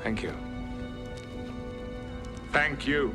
Thank you. Thank you.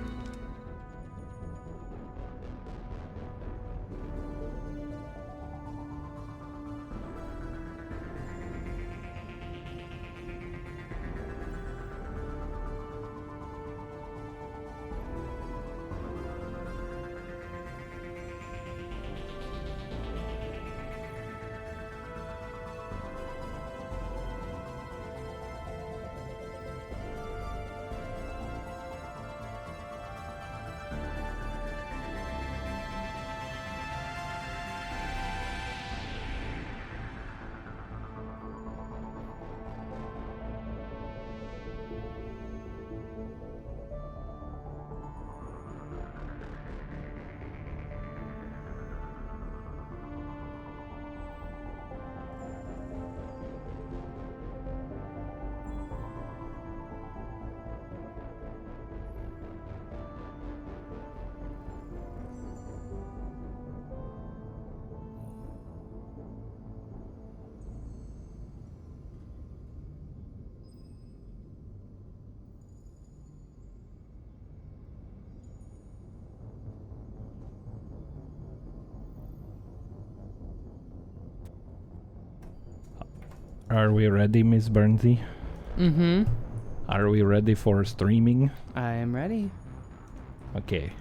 Are we ready, Miss Bernsey? Mm-hmm. Are we ready for streaming? I am ready. Okay.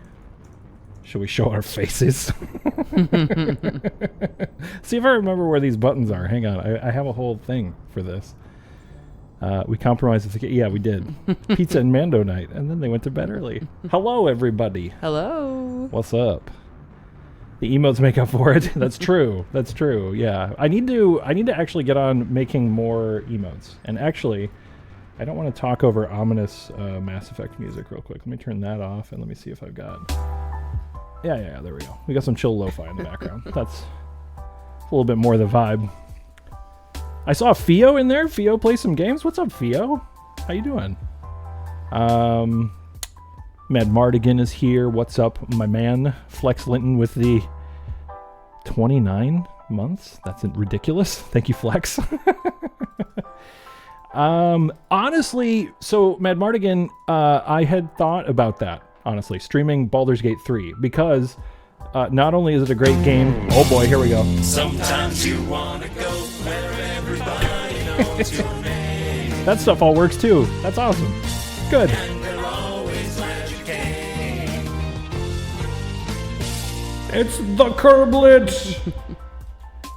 Should we show our faces? See if I remember where these buttons are. Hang on. I have a whole thing for this. We compromised. Yeah, we did. Pizza and Mando night. And then they went to bed early. Hello, everybody. Hello. What's up? The emotes make up for it. That's true. That's true. Yeah. I need to actually get on making more emotes. And actually, I don't want to talk over ominous Mass Effect music real quick. Let me turn that off and let me see if I've got... Yeah, there we go. We got some chill lo-fi in the background. That's a little bit more the vibe. I saw Fio in there. Fio plays some games. What's up, Fio? How you doing? Mad Mardigan is here. What's up, my man? Flex Linton with the 29 months. That's ridiculous. Thank you, Flex. Honestly, so Mad Mardigan, I had thought about that, honestly, streaming Baldur's Gate 3, because not only is it a great game... Oh boy, here we go. Sometimes you wanna go where everybody knows your name. That stuff all works too. That's awesome. Good. And they're always glad you came. It's the Kerblet!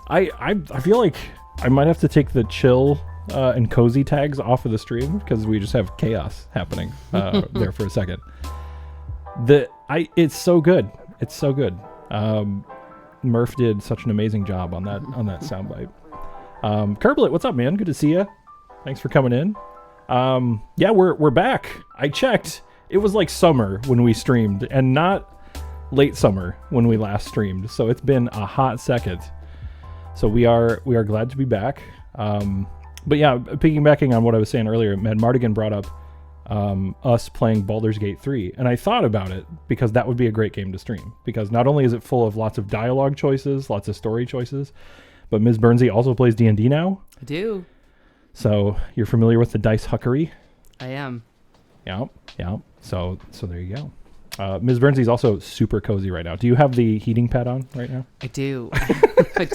I feel like I might have to take the chill and cozy tags off of the stream because we just have chaos happening there for a second. It's so good. It's so good. Murph did such an amazing job on that soundbite. Kerblet, what's up, man? Good to see you. Thanks for coming in. Yeah, we're back. I checked. It was like summer when we streamed, and not late summer when we last streamed. So it's been a hot second. So we are glad to be back. But yeah, piggybacking on what I was saying earlier, Mad Mardigan brought up us playing Baldur's Gate 3, and I thought about it because that would be a great game to stream, because not only is it full of lots of dialogue choices, lots of story choices, but Ms. Bernsey also plays D&D now. I do. So you're familiar with the dice huckery? I am. Yeah. So there you go. Ms. Bernsey's also super cozy right now. Do you have the heating pad on right now? I do. I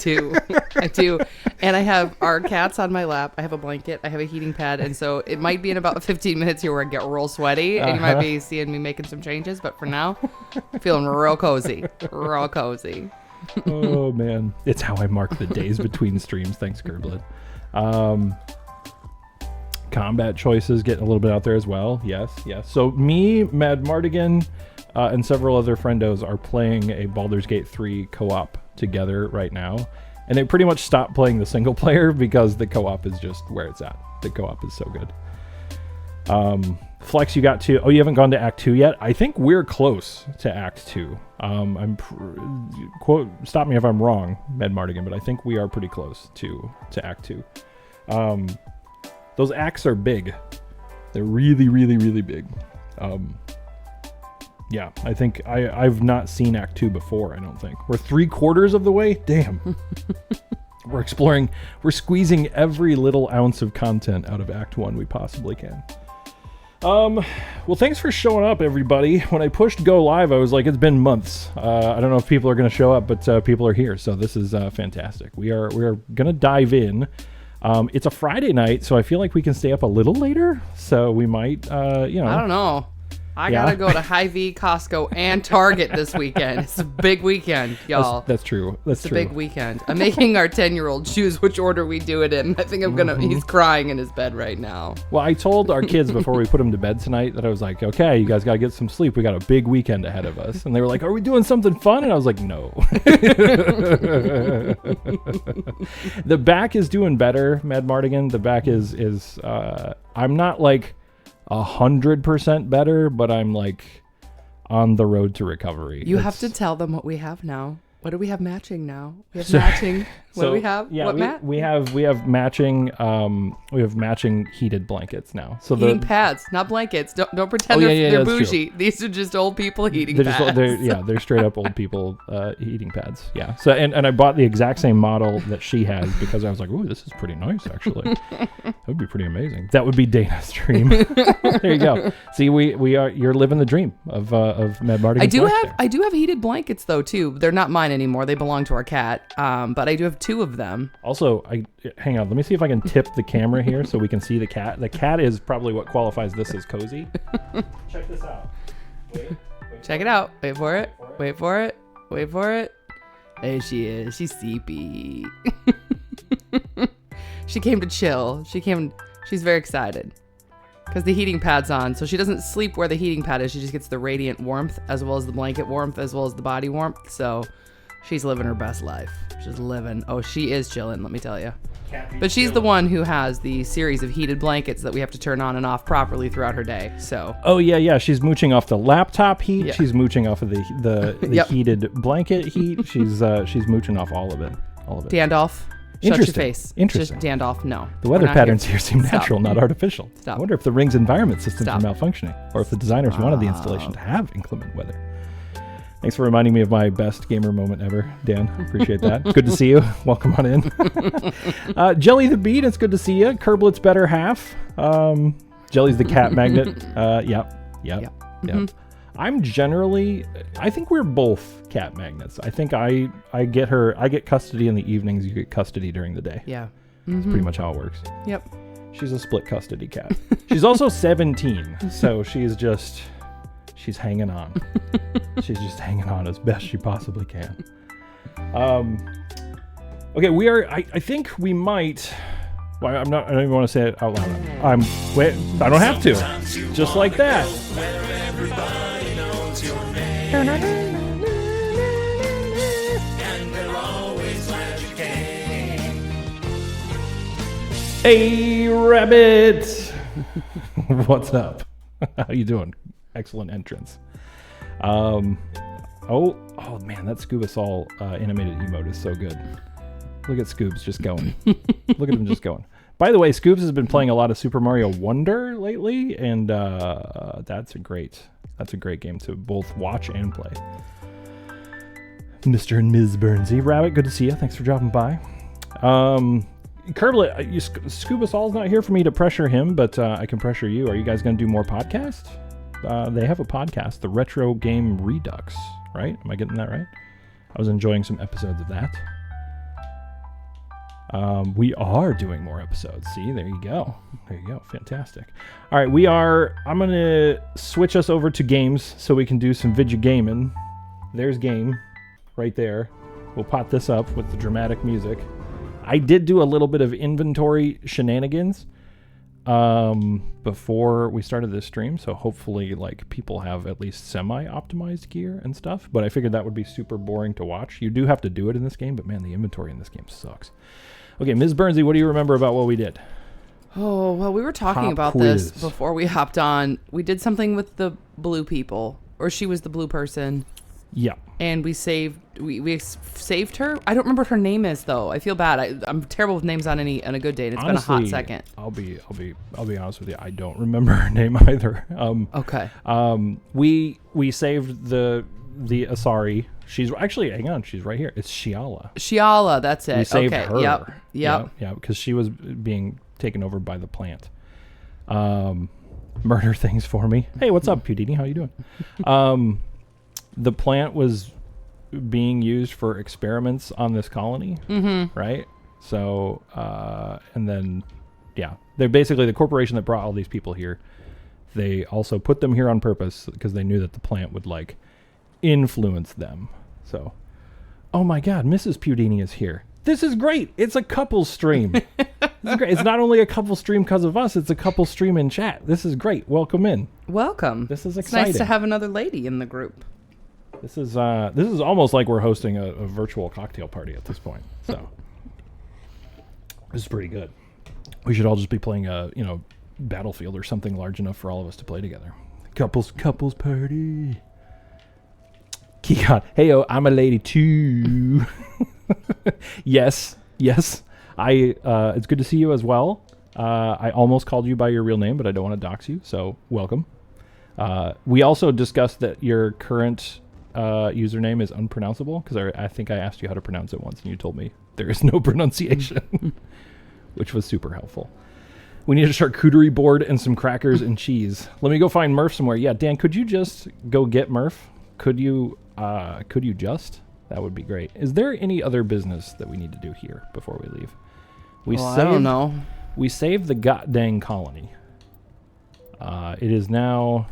do. And I have our cats on my lap. I have a blanket. I have a heating pad. And so it might be in about 15 minutes here where I get real sweaty. And you might be seeing me making some changes. But for now, feeling real cozy. Real cozy. Oh, man. It's how I mark the days between streams. Thanks, Kerblet. Combat choices getting a little bit out there as well. Yes. So me, Mad Mardigan, and several other friendos are playing a Baldur's Gate 3 co-op together right now. And they pretty much stopped playing the single player because the co-op is just where it's at. The co-op is so good. Flex, you haven't gone to Act 2 yet? I think we're close to Act 2. Stop me if I'm wrong, Mad Mardigan, but I think we are pretty close to Act 2. Those acts are big. They're really, really, really big. Yeah, I think I've not seen Act 2 before, I don't think. We're 3/4 of the way? Damn. We're squeezing every little ounce of content out of Act 1 we possibly can. Well, thanks for showing up, everybody. When I pushed go live, I was like, it's been months. I don't know if people are going to show up, but people are here, so this is fantastic. We are going to dive in. It's a Friday night, so I feel like we can stay up a little later. So we might, I don't know. I gotta go to Hy-Vee, Costco, and Target this weekend. It's a big weekend, y'all. That's true. That's It's true. a big weekend. I'm making our 10-year-old choose which order we do it in. I think I'm gonna. He's crying in his bed right now. Well, I told our kids before we put them to bed tonight that I was like, okay, you guys got to get some sleep. We got a big weekend ahead of us. And they were like, are we doing something fun? And I was like, no. The back is doing better, Mad Mardigan. The back is I'm not like 100% better, but I'm like on the road to recovery. You have to tell them what we have now. What do we have matching now? We have matching. What do we have? Yeah, what we have matching heated blankets now. So heating pads, not blankets. Don't pretend they're bougie. True. These are just old people heating they're pads. They're straight up old people heating pads. Yeah. So and I bought the exact same model that she has because I was like, ooh, this is pretty nice actually. That would be pretty amazing. That would be Dana's dream. There you go. See, you're living the dream of Mad Mardigan. I do have heated blankets though too. They're not mine anymore. They belong to our cat. But I do have 2 of them. Also, hang on. Let me see if I can tip the camera here so we can see the cat. The cat is probably what qualifies this as cozy. Check this out. Wait Check it out. Wait for it. Wait for it. Wait for it. There she is. She's sleepy. She came to chill. She's very excited because the heating pad's on. So she doesn't sleep where the heating pad is. She just gets the radiant warmth as well as the blanket warmth as well as the body warmth. So she's living her best life. She's living. Oh, she is chilling, let me tell you. But she's the one who has the series of heated blankets that we have to turn on and off properly throughout her day. So. Oh yeah. She's mooching off the laptop heat. Yeah. She's mooching off of the Yep. heated blanket heat. She's mooching off all of it. Dandolf. Shut your Interesting. face. Interesting. Just Dandolf, no. The weather patterns here seem Stop. natural, not artificial. Stop. I wonder if the ring's environment systems Stop. are malfunctioning, or if the designers wanted the installation to have inclement weather. Thanks for reminding me of my best gamer moment ever, Dan. Appreciate that. Good to see you. Welcome on in. Jelly the Beat, it's good to see you. Kerblet's better half. Jelly's the cat magnet. Yep. Mm-hmm. I think we're both cat magnets. I think I get custody in the evenings, you get custody during the day. Yeah. That's pretty much how it works. Yep. She's a split custody cat. She's also 17, so she's hanging on. She's just hanging on as best she possibly can. Okay, we are. I think we might. Well, I don't even want to say it out loud. Wait. I don't have to. Just like that. Where everybody knows your name. And they're always glad you came. Hey, rabbit. What's up? How you doing? Excellent entrance. Oh man, that Scuba Sol animated emote is so good. Look at Scoobs just going. Look at him just going. By the way, Scoobs has been playing a lot of Super Mario Wonder lately, and that's a great game to both watch and play. Mr. and Ms. Burnsy. Rabbit, good to see you. Thanks for dropping by. Kerblet, Scuba Sol's not here for me to pressure him, but I can pressure you. Are you guys going to do more podcasts? They have a podcast, the Retro Game Redux, right? Am I getting that right? I was enjoying some episodes of that. We are doing more episodes. See, there you go. There you go. Fantastic. All right, I'm going to switch us over to games so we can do some video gaming. There's game right there. We'll pop this up with the dramatic music. I did do a little bit of inventory shenanigans before we started this stream, so hopefully like people have at least semi-optimized gear and stuff, but I figured that would be super boring to watch. You do have to do it in this game, but man, the inventory in this game sucks. Okay, Ms. Burnsy, what do you remember about what we did? Oh, well, we were talking Pop about quiz. this before we hopped on. We did something with the blue people, or she was the blue person. Yeah. And we saved her. I don't remember what her name is though. I feel bad. I'm terrible with names on a good day. And it's Honestly, been a hot second. I'll be honest with you. I don't remember her name either. Okay. We saved the Asari. She's actually, hang on, she's right here. It's Shiala. Shiala, that's it. We saved okay. her. Yep. Yeah, because she was being taken over by the plant. murder things for me. Hey, what's up, Pudini? How you doing? The plant was being used for experiments on this colony, right? So, and then, yeah, they're basically the corporation that brought all these people here. They also put them here on purpose because they knew that the plant would, like, influence them. So, oh my God, Mrs. Pudini is here. This is great. It's a couple stream. This is great. It's not only a couple stream because of us, it's a couple stream in chat. This is great. Welcome in. Welcome. This is It's exciting. nice to have another lady in the group. This is almost like we're hosting a virtual cocktail party at this point. So this is pretty good. We should all just be playing a Battlefield or something large enough for all of us to play together. Couples party. Keon, heyo, I'm a lady too. Yes. It's good to see you as well. I almost called you by your real name, but I don't want to dox you, so welcome. We also discussed that your current username is unpronounceable because I think I asked you how to pronounce it once and you told me there is no pronunciation, which was super helpful. We need a charcuterie board and some crackers and cheese. Let me go find Murph somewhere. Yeah, Dan, could you just go get Murph? Could you just? That would be great. Is there any other business that we need to do here before we leave? I don't know. We saved the goddamn colony. It is now...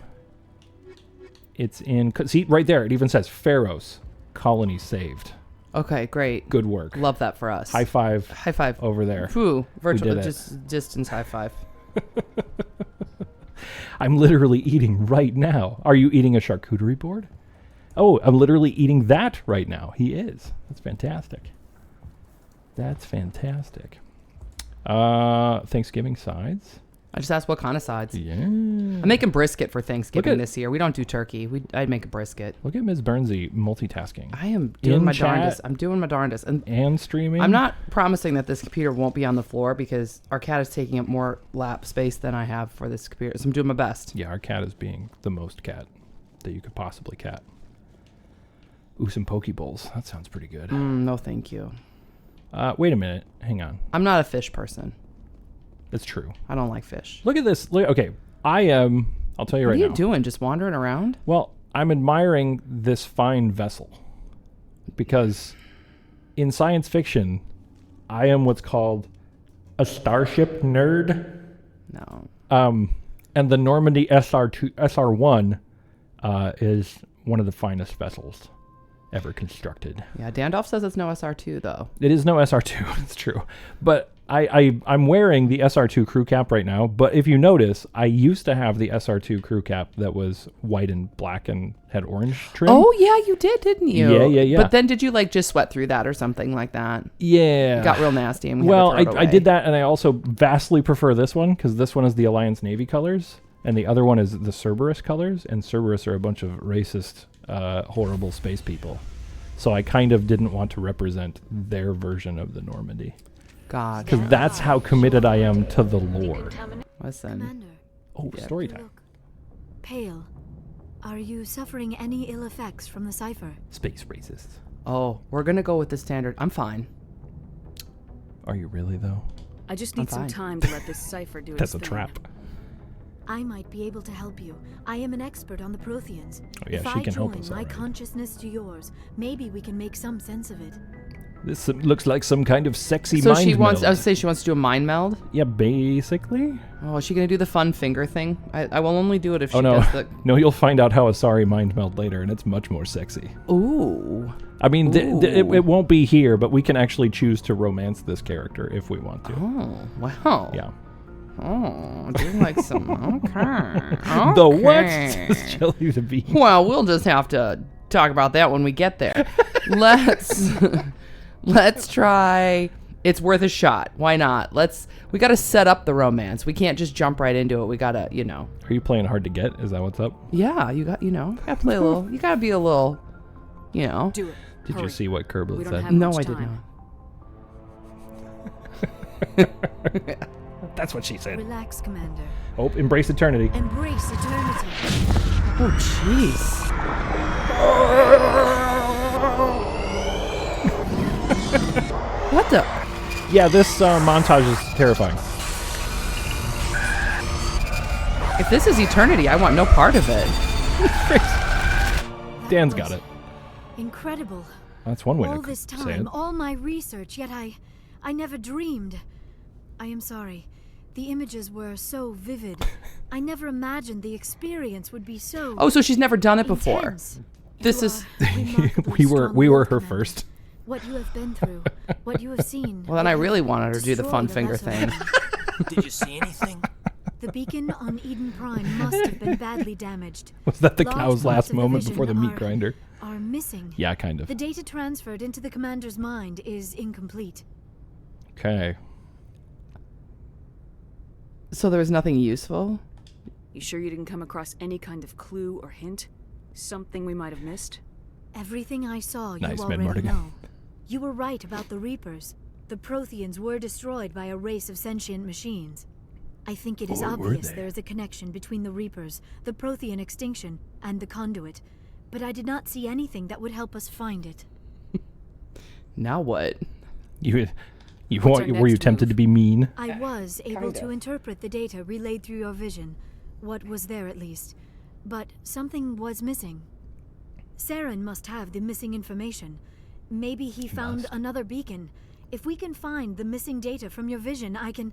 It's in... See, right there, it even says Pharos, colony saved. Okay, great. Good work. Love that for us. High five. High five. Over there. Phew, virtual, did it. just distance high five. I'm literally eating right now. Are you eating a charcuterie board? Oh, I'm literally eating that right now. He is. That's fantastic. That's fantastic. Thanksgiving sides. I just asked what kind of sides. Yeah. I'm making brisket for Thanksgiving this year. We don't do turkey. I'd make a brisket. Look at Ms. Burnsy multitasking. I am doing In my chat darndest. I'm doing my darndest. and streaming. I'm not promising that this computer won't be on the floor because our cat is taking up more lap space than I have for this computer. So I'm doing my best. Yeah, our cat is being the most cat that you could possibly cat. Ooh, some poke bowls. That sounds pretty good. No, thank you. Wait a minute. Hang on. I'm not a fish person. That's true. I don't like fish. Look at this. Okay, I am. I'll tell you What right are you now. doing? Just wandering around? Well, I'm admiring this fine vessel because in science fiction, I am what's called a starship nerd. No. And the Normandy SR1 is one of the finest vessels ever constructed. Yeah, Dandolf says it's no SR2 though. It is no SR2. It's true. But I'm wearing the SR2 crew cap right now. But if you notice, I used to have the SR2 crew cap that was white and black and had orange trim. Oh, yeah, you did, didn't you? Yeah. But then did you just sweat through that or something like that? Yeah. It got real nasty. And Well, had to throw it I away. did that, and I also vastly prefer this one because this one is the Alliance Navy colors, and the other one is the Cerberus colors, and Cerberus are a bunch of racist, horrible space people. So I kind of didn't want to represent their version of the Normandy. God. Because that's how committed I am to the lore. Listen. Commander, Oh, story time. look. Pale. Are you suffering any ill effects from the cipher? Space racists. Oh, we're going to go with the standard. I'm fine. Are you really, though? I just I'm need some fine. time to let this cipher do That's its a thing. trap. I might be able to help you. I am an expert on the Protheans. Oh, yeah, if she I can help join us my already. consciousness to yours, maybe we can make some sense of it. This looks like some kind of sexy So mind she wants, meld. I would say she wants to do a mind meld. Yeah, basically. Oh, is she going to do the fun finger thing? I will only do it if she Oh, no. does the... No, you'll find out how a sorry mind meld later, and it's much more sexy. Ooh. I mean, Ooh. it won't be here, but we can actually choose to romance this character if we want to. Oh, wow. Yeah. Oh, do you like some... Okay. The what? Okay. Says Jelly the Bee. Well, we'll just have to talk about that when we get there. Let's try. It's worth a shot. Why not? We got to set up the romance. We can't just jump right into it. We got to, Are you playing hard to get? Is that what's up? Yeah, you got to play a little. You got to be a little, Do it. Did you Hurry. see what We Kerblet don't said? have No, much I did time. not. That's what she said. Relax, Commander. Oh, embrace eternity. Embrace eternity. Oh, jeez. What the? Yeah, this montage is terrifying. If this is eternity, I want no part of it. Dan's was got it. Incredible. That's one way All to this say time, it. all my research, yet I never dreamed. I am sorry. The images were so vivid. I never imagined the experience would be so Oh, so she's never done it before. intense. This You is- are remarkably strong we were willed, her Commander. first. What you have been through, what you have seen. Well, then I what you really have wanted her to do the destroyed fun of finger us thing. alone. Did you see anything? The beacon on Eden Prime must have been badly damaged. Was that the Large cow's parts last of the moment vision before the meat are- grinder? Are missing. Yeah, kind of. The data transferred into the commander's mind is incomplete. Okay. So there was nothing useful? You sure you didn't come across any kind of clue or hint? Something we might have missed? Everything I saw, you Nice, already Mid-Mortigan. know. You were right about the Reapers. The Protheans were destroyed by a race of sentient machines. I think it is Or were obvious they? there is a connection between the Reapers, the Prothean extinction, and the Conduit, but I did not see anything that would help us find it. Now what? You What's our were you next tempted move? to be mean? I was able kinda. to interpret the data relayed through your vision, what was there at least, but something was missing. Saren must have the missing information. Maybe he found must. another beacon. If we can find the missing data from your vision, I can...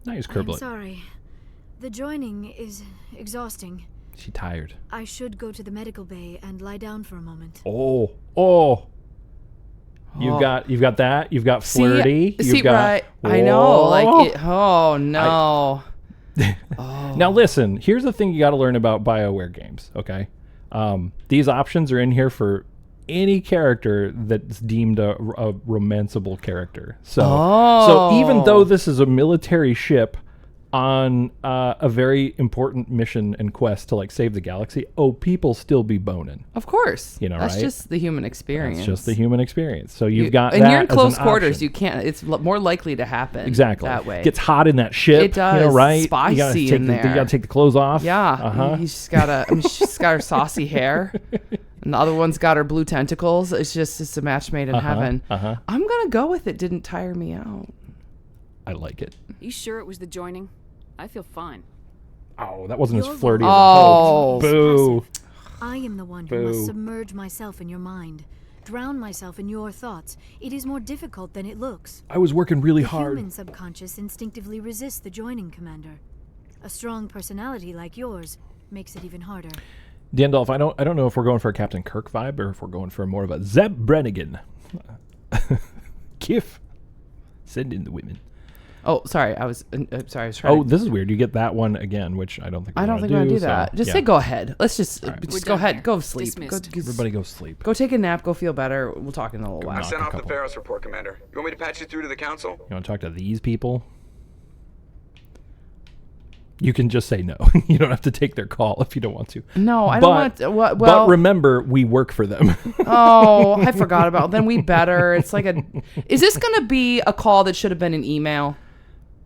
Nice, I'm Kerblet. sorry. The joining is exhausting. She tired. I should go to the medical bay and lie down for a moment. Oh. You've Oh. got that. You've got flirty. See, You've got. right. I know. Oh. Like, oh, no. Now listen. Here's the thing you got to learn about BioWare games. Okay. These options are in here for any character that's deemed a romanceable character. So even though this is a military ship on a very important mission and quest to like save the galaxy, people still be boning. Of course. You know, That's right? just the human experience. It's just the human experience. So you've got and that you're in as close an quarters. option. You can't. It's more likely to happen. Exactly. that way. Gets hot in that ship. It does. You know, right? Spicy you gotta take in You there. gotta take the clothes off. Yeah. Uh-huh. She's got her saucy hair, and the other one's got her blue tentacles. It's a match made in heaven. uh-huh. I'm gonna go with it. Didn't tire me out. I like it. You sure it was the joining? I feel fine. Oh, that wasn't Your as flirty as Oh. I hoped. Boo. I am the one who Boo. must submerge myself in your mind, drown myself in your thoughts. It is more difficult than it looks. I was working really The hard. human subconscious instinctively resists the joining, Commander. A strong personality like yours makes it even harder. Dandolf, I don't know if we're going for a Captain Kirk vibe or if we're going for more of a Zeb Brannigan. Kif. Send in the women. Oh, sorry. I was trying. To, This is weird. You get that one again, which I don't think I don't think I'm gonna do that. Just say go ahead. Let's just We're just go done ahead. here. Go sleep. Dismissed. Everybody go sleep. Go take a nap. Go feel better. We'll talk in a little Go while. knock. I sent a off the couple. Pharos report, Commander. You want me to patch you through to the council? You want to talk to these people? You can just say no. You don't have to take their call if you don't want to. No, I don't want to. Well, but remember, we work for them. oh, I forgot about. Then we better. It's like a. Is this gonna be a call that should have been an email?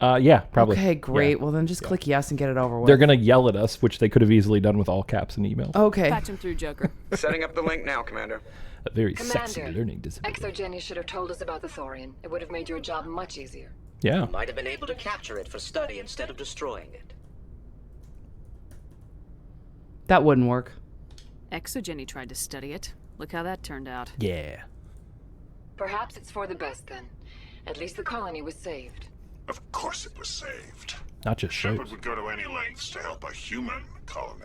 Yeah, probably. Okay, great. Yeah. Well, then just click yes and get it over with. They're gonna yell at us, which they could have easily done with all caps and emails. Okay. Patch him through, Joker. Setting up the link now, Commander. A very sexy Commander, learning disability. Exogeny should have told us about the Thorian. It would have made your job much easier. Yeah. Might have been able to capture it for study instead of destroying it. That wouldn't work. Exogeny tried to study it. Look how that turned out. Yeah. Perhaps it's for the best then. At least the colony was saved. Of course it was saved. Not just Shepard shows. would go to any lengths to help a human colony.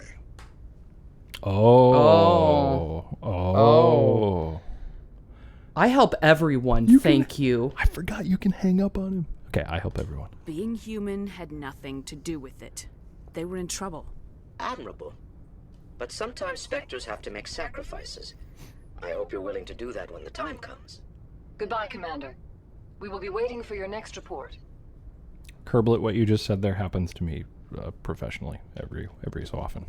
Oh. I help everyone. Thank you. I forgot you can hang up on him. Okay, I help everyone. Being human had nothing to do with it. They were in trouble. Admirable. But sometimes Spectres have to make sacrifices. I hope you're willing to do that when the time comes. Goodbye, Commander. We will be waiting for your next report. Kerblet, what you just said there happens to me professionally every so often.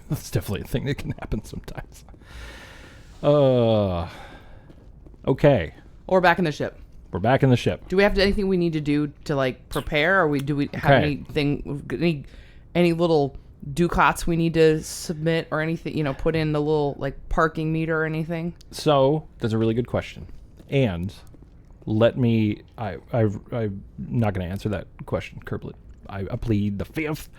That's definitely a thing that can happen sometimes. Okay. Or back in the ship. We're back in the ship. Do we have anything we need to do to like prepare, or do we have Okay. anything, any little ducats we need to submit or anything? You know, put in the little like parking meter or anything. So that's a really good question. And let me. I'm not going to answer that question, Kerblet. I plead the fifth.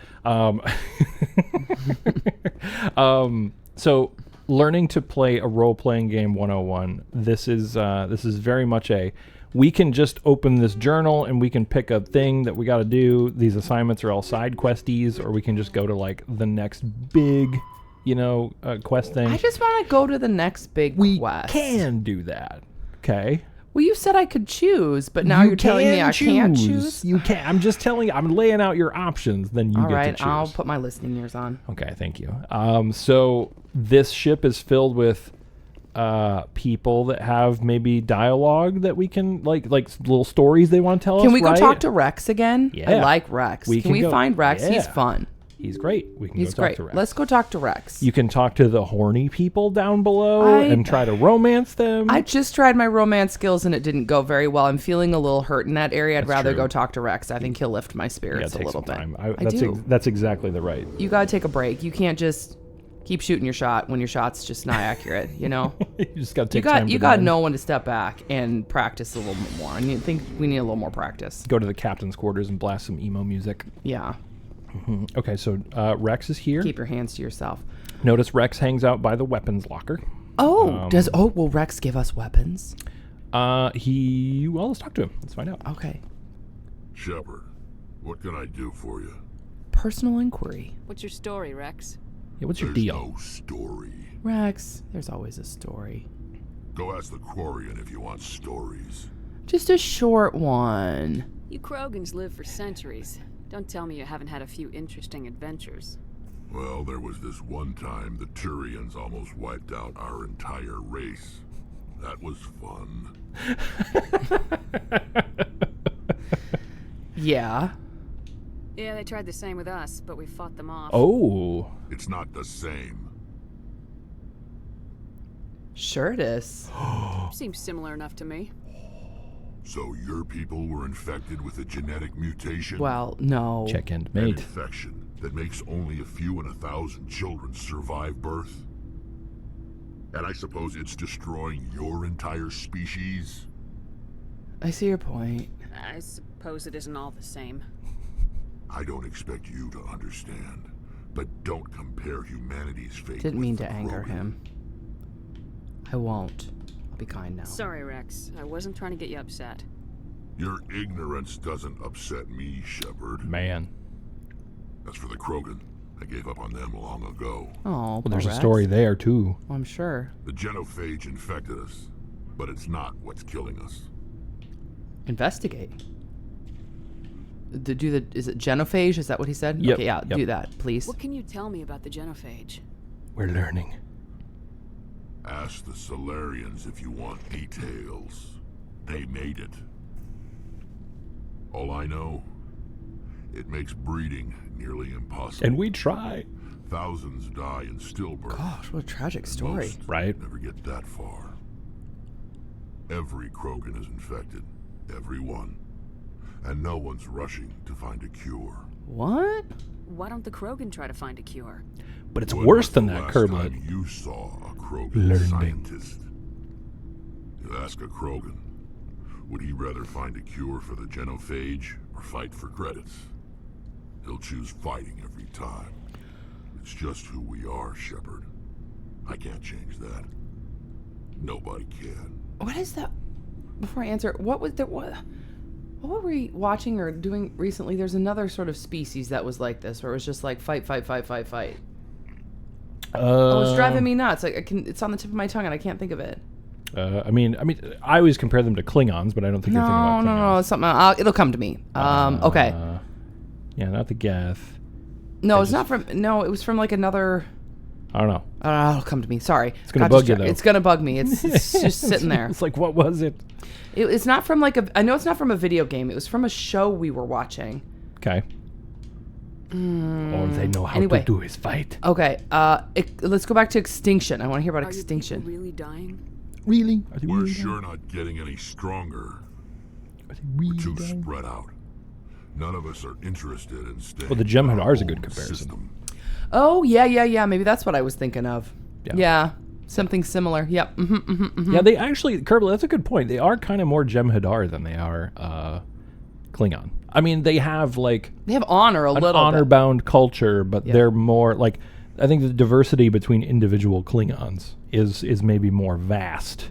So learning to play a role-playing game 101. This is very much we can just open this journal and we can pick a thing that we got to do. These assignments are all side questies, or we can just go to like the next big, quest thing. I just want to go to the next big quest. Can do that. Okay. Well, you said I could choose, but now you're telling me I can't choose? You can. I'm just telling you. I'm laying out your options. Then you All get right, to choose. I'll put my listening ears on. Okay, thank you. So this ship is filled with people that have maybe dialogue that we can like little stories they want to tell us. Can we go right? talk to Rex again? Yeah. I like Rex. Can we go- find Rex? Yeah. He's fun. He's great. We can He's go talk great. to Rex. Let's go talk to Rex. You can talk to the horny people down below and try to romance them. I just tried my romance skills and it didn't go very well. I'm feeling a little hurt in that area. I'd rather go talk to Rex. I think he'll lift my spirits a little bit. I do. That's exactly the right. You gotta take a break. You can't just keep shooting your shot when your shot's just not accurate. You just gotta take time. You gotta know when to step back and practice a little bit more. And you think we need a little more practice. Go to the captain's quarters and blast some emo music. Yeah. Mm-hmm. Okay, so Rex is here. Keep your hands to yourself. Notice Rex hangs out by the weapons locker. Oh, will Rex give us weapons? Let's talk to him. Let's find out. Okay. Shepard, what can I do for you? Personal inquiry. What's your story, Rex? Yeah, what's your There's deal? no story. Rex, there's always a story. Go ask the Quarian if you want stories. Just a short one. You Krogans live for centuries. Don't tell me you haven't had a few interesting adventures. Well, there was this one time the Turians almost wiped out our entire race. That was fun. Yeah. Yeah, they tried the same with us, but we fought them off. Oh. It's not the same. Sure it is. Seems similar enough to me. So your people were infected with a genetic mutation? Well, no. Check and An mate. infection that makes only a few in 1,000 children survive birth? And I suppose it's destroying your entire species? I see your point. I suppose it isn't all the same. I don't expect you to understand, but don't compare humanity's fate Didn't with mean the to anger Krogan. him. I won't. I'll be kind now. Sorry, Rex. I wasn't trying to get you upset. Your ignorance doesn't upset me, Shepard. Man. As for the Krogan, I gave up on them long ago. Oh, Well, there's a Rex. story there, too. I'm sure. The genophage infected us, but it's not what's killing us. Investigate. Is it genophage? Is that what he said? Yep, Okay, yeah, yep. do that, please. What can you tell me about the genophage? We're learning. Ask the Solarians if you want details. They made it. All I know, it makes breeding nearly impossible. And we try. Thousands die in stillbirth. Gosh, what a tragic and story. most Right. never get that far. Every Krogan is infected. Every one. And no one's rushing to find a cure. What? Why don't the Krogan try to find a cure? But it's When worse was than the that, last Kerblet. time you saw a Krogan Learning. scientist? You ask a Krogan, would he rather find a cure for the genophage or fight for credits? He'll choose fighting every time. It's just who we are, Shepard. I can't change that. Nobody can. What is that? Before I answer, what was there? What were we watching or doing recently? There's another sort of species that was like this, where it was just like fight, fight, fight, fight, fight. Oh, it's driving me nuts. Like it's on the tip of my tongue and I can't think of it. I mean, I always compare them to Klingons, but I don't think you're thinking about Klingons. No, it's something. It'll come to me. Okay. Yeah, not the Geth. No, it's not from. No, it was from like another. I don't know. It'll come to me. Sorry. It's gonna bug you, though. It's gonna bug me. It's just sitting there. It's like, what was it? It's not from like a. I know it's not from a video game. It was from a show we were watching. Okay. All they know how Anyway. to do is fight. Okay. Let's go back to extinction. I want to hear about Are extinction. your people really dying? Really? Are they We're really sure not getting any stronger. Are they really Too dying? spread out. None of us are interested in staying. Well, the Jem'Hadar is a in our good own comparison. system. Oh yeah. Maybe that's what I was thinking of. Yeah. Yeah. Something similar. Yep. Yeah, they actually, Kerbal, that's a good point. They are kind of more Jem'Hadar than they are Klingon. I mean, they have like They have honor a an little bit. honor-bound culture, but they're more like, I think the diversity between individual Klingons is maybe more vast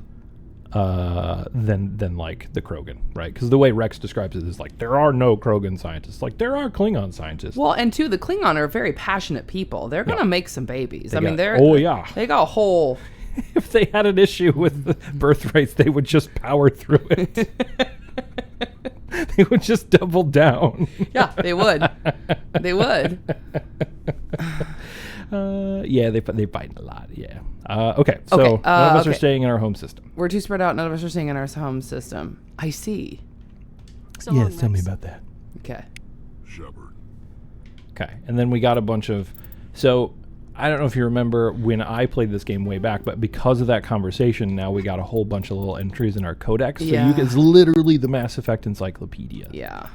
than like the Krogan, right? Because the way Rex describes it is like, there are no Krogan scientists. Like, there are Klingon scientists. Well, and two, the Klingon are very passionate people. They're gonna make some babies. They I mean, got- they're oh, yeah. they got a whole. If they had an issue with the birth rates, they would just power through it. They would just double down. Yeah, they would. They would. Yeah, they fight a lot. Yeah. Okay. So none of us are staying in our home system. We're too spread out. None of us are staying in our home system. I see. So long, Yes, tell me Rex. about that. Okay. Shepard. Okay, and then we got a bunch of. So I don't know if you remember when I played this game way back, but because of that conversation, now we got a whole bunch of little entries in our codex. So Yeah. it's literally the Mass Effect encyclopedia. Yeah.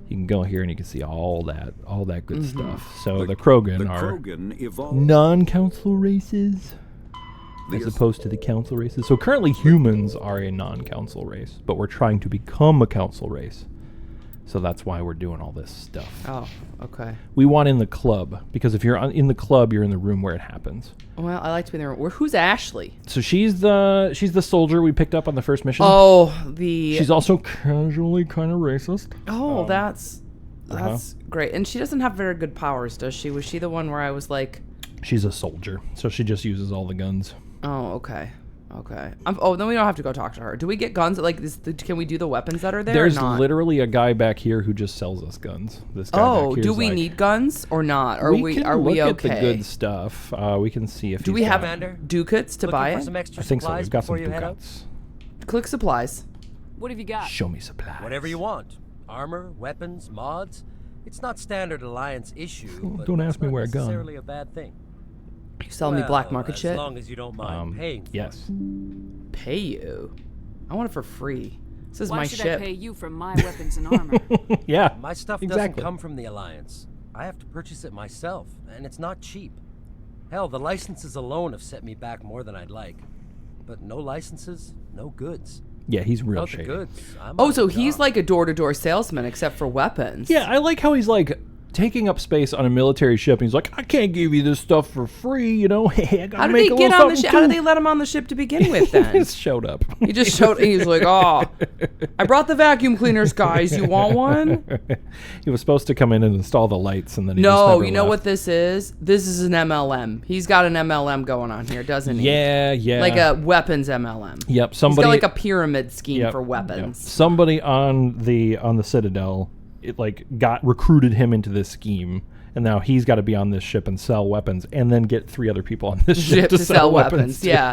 You can go here and you can see all that good Mm-hmm. stuff. So the Krogan are Krogan evolved. non-council races as opposed to the council races. So currently humans are a non-council race, but we're trying to become a council race. So that's why we're doing all this stuff. Oh, okay. We want in the club, because if you're in the club, you're in the room where it happens. Well, I like to be there. Who's Ashley? So she's the soldier we picked up on the first mission. Oh, She's also casually kind of racist. Oh, that's uh-huh. great. And she doesn't have very good powers, does she? Was she the one where I was like, She's a soldier, so she just uses all the guns. oh, okay. Okay. Then we don't have to go talk to her. Do we get guns? Like, can we do the weapons that are there? There's or not? literally a guy back here who just sells us guns. This guy Oh, back here do is we like, need guns or not? Are we can are look we at okay? the good stuff. We can see if Do he's we have got- ducats to buy it? I think so. We've got some ducats. Click supplies. What have you got? Show me supplies. Whatever you want. Armor, weapons, mods. It's not standard Alliance issue, but Don't that's ask me not where a gun. necessarily a bad thing. You selling me black Well, market as shit? long as you don't mind paying for Yes. Pay you? I want it for free. This is Why my should ship. I pay you for my weapons and armor? Yeah. My stuff exactly. doesn't come from the Alliance. I have to purchase it myself, and it's not cheap. Hell, the licenses alone have set me back more than I'd like. But no licenses, no goods. Yeah, he's real Without the shady. goods, I'm Oh, on so the he's job. like a door-to-door salesman, except for weapons. Yeah, I like how he's like taking up space on a military ship. And he's like, I can't give you this stuff for free, you know. Hey, I gotta How did make he a get little on the ship? something How did too." they let him on the ship to begin with? He Then just showed up. he just showed. He was like, "Oh, I brought the vacuum cleaners, guys. You want one?" He was supposed to come in and install the lights, and then he just No, never you know left. what this is? This is an MLM. He's got an MLM going on here, doesn't he? Yeah, yeah. Like a weapons MLM. Yep. He's Somebody got like a pyramid scheme Yep, for yep. weapons. Somebody on the Citadel, it like got recruited him into this scheme, and now he's got to be on this ship and sell weapons, and then get 3 other people on this ship to sell weapons. too. Yeah,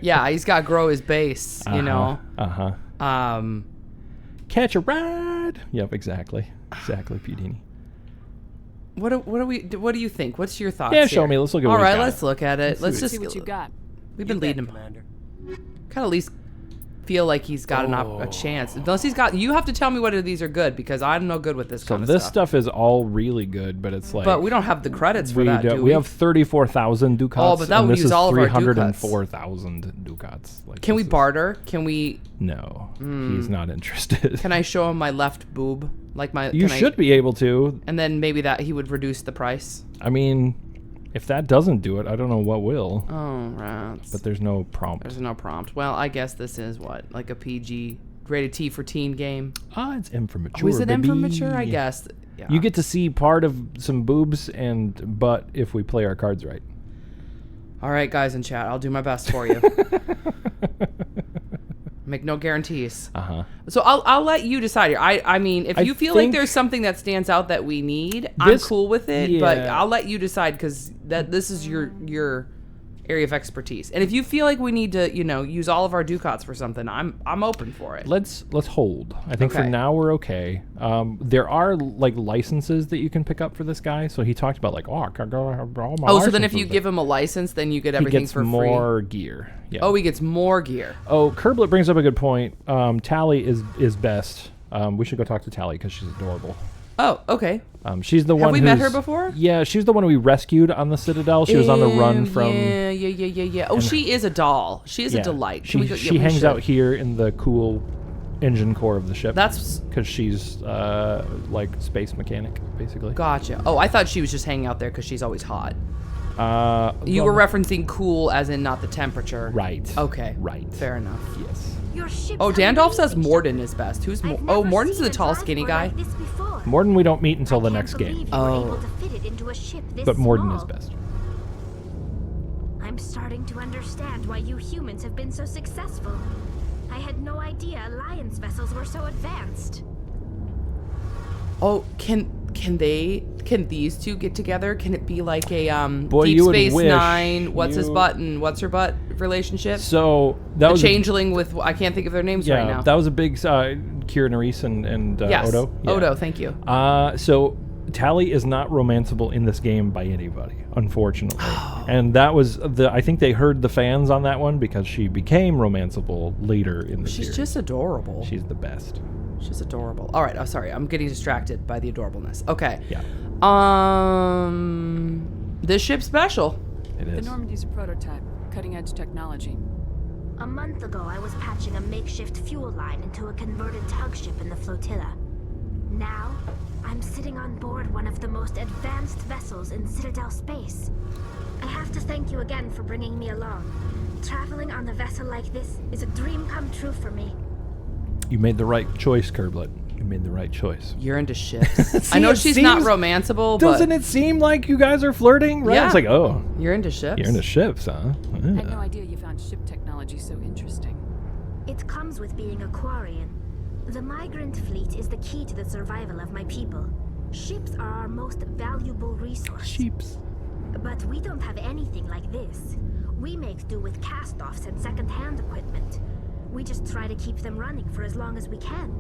yeah. He's got to grow his base. You know. Catch a ride. Yep, exactly, Pudini. What do you think? What's your thoughts? Yeah, show here? me. Let's look at what All he's right, got. let's look at it. Let's Let's just see what you got. We've been You bet, leading him. Commander. Kind of at least feel like he's got a chance. Unless he's got. You have to tell me whether these are good because I'm no good with this So kind of this stuff. stuff is all really good, but it's like. But we don't have the credits for that. Do we have 34,000 ducats. Oh, but that and would this use is all of our ducats. 304,000 ducats. Like, Can we this is- barter? Can we? No, he's not interested. Can I show him my left boob? Like my. You can should be able to. And then maybe that he would reduce the price. I mean, if that doesn't do it, I don't know what will. Oh, rats. But there's no prompt. There's no prompt. Well, I guess this is what, like a PG rated T for teen game. It's M for mature. Oh, is it M for baby. mature? I guess. Yeah. You get to see part of some boobs and butt if we play our cards right. All right, guys in chat, I'll do my best for you. Make no guarantees. So I'll let you decide here. I mean, if I you feel like think there's something that stands out that we need, I'm this- cool with it. But yeah. I'll let you decide because this is your area of expertise. And if you feel like we need to, use all of our ducats for something, I'm open for it. Let's hold. I think for Okay. now we're okay. There are like licenses that you can pick up for this guy. So he talked about like, I can go have all my Oh, so then if you licenses. give him a license, then you get he everything gets for free. more gear. Yeah. Oh, he gets more gear. Oh, Kerblet brings up a good point. Tally is best. We should go talk to Tally because she's adorable. Oh, okay. She's the one. Have we met her before? Yeah, she's the one we rescued on the Citadel. She was on the run from. Yeah. Oh, she is a doll. She is a delight. She hangs out here in the cool engine core of the ship. That's because she's like space mechanic, basically. Gotcha. Oh, I thought she was just hanging out there because she's always hot. You well, were referencing cool as in not the temperature. Right. Okay. Right. Fair enough. Yes. Your ship. Oh, Dandolf says Morden is best. Who's Morden's the tall, skinny guy. Morden we don't meet until the next game. Oh. But Morden is best. I'm starting to understand why you humans have been so successful. I had no idea Alliance vessels were so advanced. Oh, can these two get together? Can it be like a Boy, Deep you would Space wish Nine? What's his you- butt and what's her butt relationship? So that a was changeling with I can't think of their names right now. that was a big Kira Nerys and Yes. Odo. Yeah. Odo, thank you. So Tally is not romanceable in this game by anybody, unfortunately. And that was I think they heard the fans on that one because she became romanceable later in the series. She's just adorable. She's the best. She's adorable. All right. Oh, sorry. I'm getting distracted by the adorableness. Okay. Yeah. This ship's special. It The is. Normandy's a prototype, cutting-edge technology. A month ago, I was patching a makeshift fuel line into a converted tug ship in the flotilla. Now, I'm sitting on board one of the most advanced vessels in Citadel space. I have to thank you again for bringing me along. Traveling on a vessel like this is a dream come true for me. You made the right choice, Kerblet. You made the right choice. You're into ships. See, I know it she's not seems- romanceable, but Doesn't it seem like you guys are flirting? Right? Yeah. It's like, oh, you're into ships. you're into ships, huh? I had no Yeah. idea you found ship technology so interesting. It comes with being a Quarian. The migrant fleet is the key to the survival of my people. Ships are our most valuable resource. Sheeps. But we don't have anything like this. We make do with cast-offs and second-hand equipment. We just try to keep them running for as long as we can.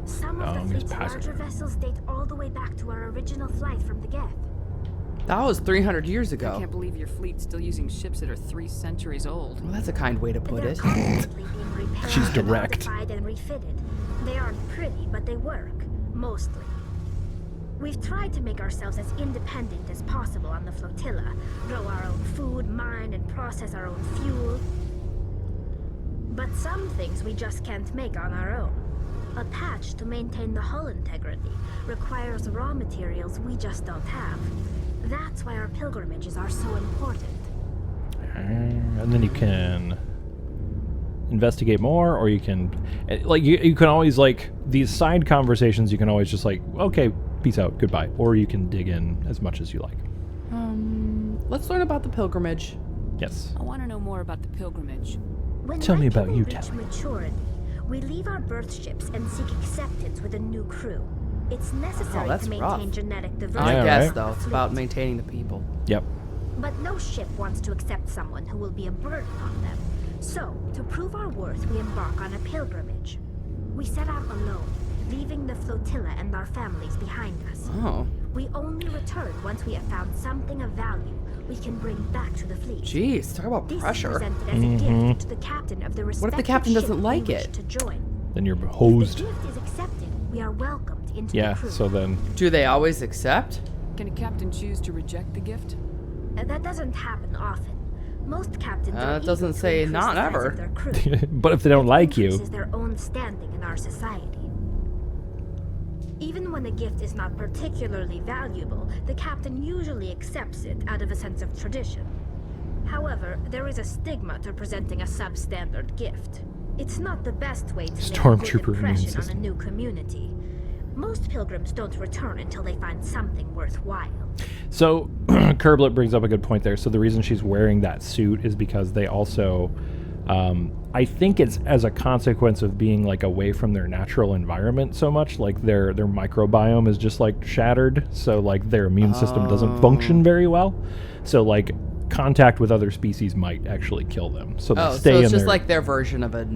Some of the he's fleet's passive. larger vessels date all the way back to our original flight from the Geth. That was 300 years I ago. can't believe your fleet's still using ships that are 3 centuries old. Well, that's a kind way to put They're it. constantly being repaired, She's direct. modified, and refitted. They aren't pretty, but they work, mostly. We've tried to make ourselves as independent as possible on the flotilla, grow our own food, mine, and process our own fuel. But some things we just can't make on our own. A patch to maintain the hull integrity requires raw materials we just don't have. That's why our pilgrimages are so important. And then you can investigate more, or you can like you can always like these side conversations. You can always just like, okay, peace out, goodbye, or you can dig in as much as you like. Let's learn about the pilgrimage. Yes. I want to know more about the pilgrimage. When Tell my me about people you, reach Tally. maturity, we leave our birth ships and seek acceptance with a new crew. It's necessary that's to maintain rough. genetic diversity. I Yeah, guess right. though, it's about maintaining the people. Yep. But no ship wants to accept someone who will be a burden on them. So, to prove our worth, we embark on a pilgrimage. We set out alone, leaving the flotilla and our families behind us. Oh, We only return once we have found something of value we can bring back to the fleet. jeez, talk about This is pressure. presented as a gift to the captain of the What if the respective captain ship doesn't we like wish it? to join. Then you're If the hosed. gift is accepted, we are welcomed into Yeah. the crew. So then, Do they always accept? Can a captain choose to reject the gift? That doesn't happen often. Most captains It are eager doesn't to say increase not the size ever. of their crew. but if they don't like you, Increases their own standing in our society. Even when a gift is not particularly valuable, the captain usually accepts it out of a sense of tradition. However, there is a stigma to presenting a substandard gift. It's not the best way to make a good Stormtrooper immune impression on a system. new community. Most pilgrims don't return until they find something worthwhile. So, Kerblet brings up a good point there. So the reason she's wearing that suit is because they also, I think it's as a consequence of being like away from their natural environment so much. Like their microbiome is just like shattered, so like their immune system doesn't function very well. So like contact with other species might actually kill them. So they Oh, stay so in it's just their, like their version of a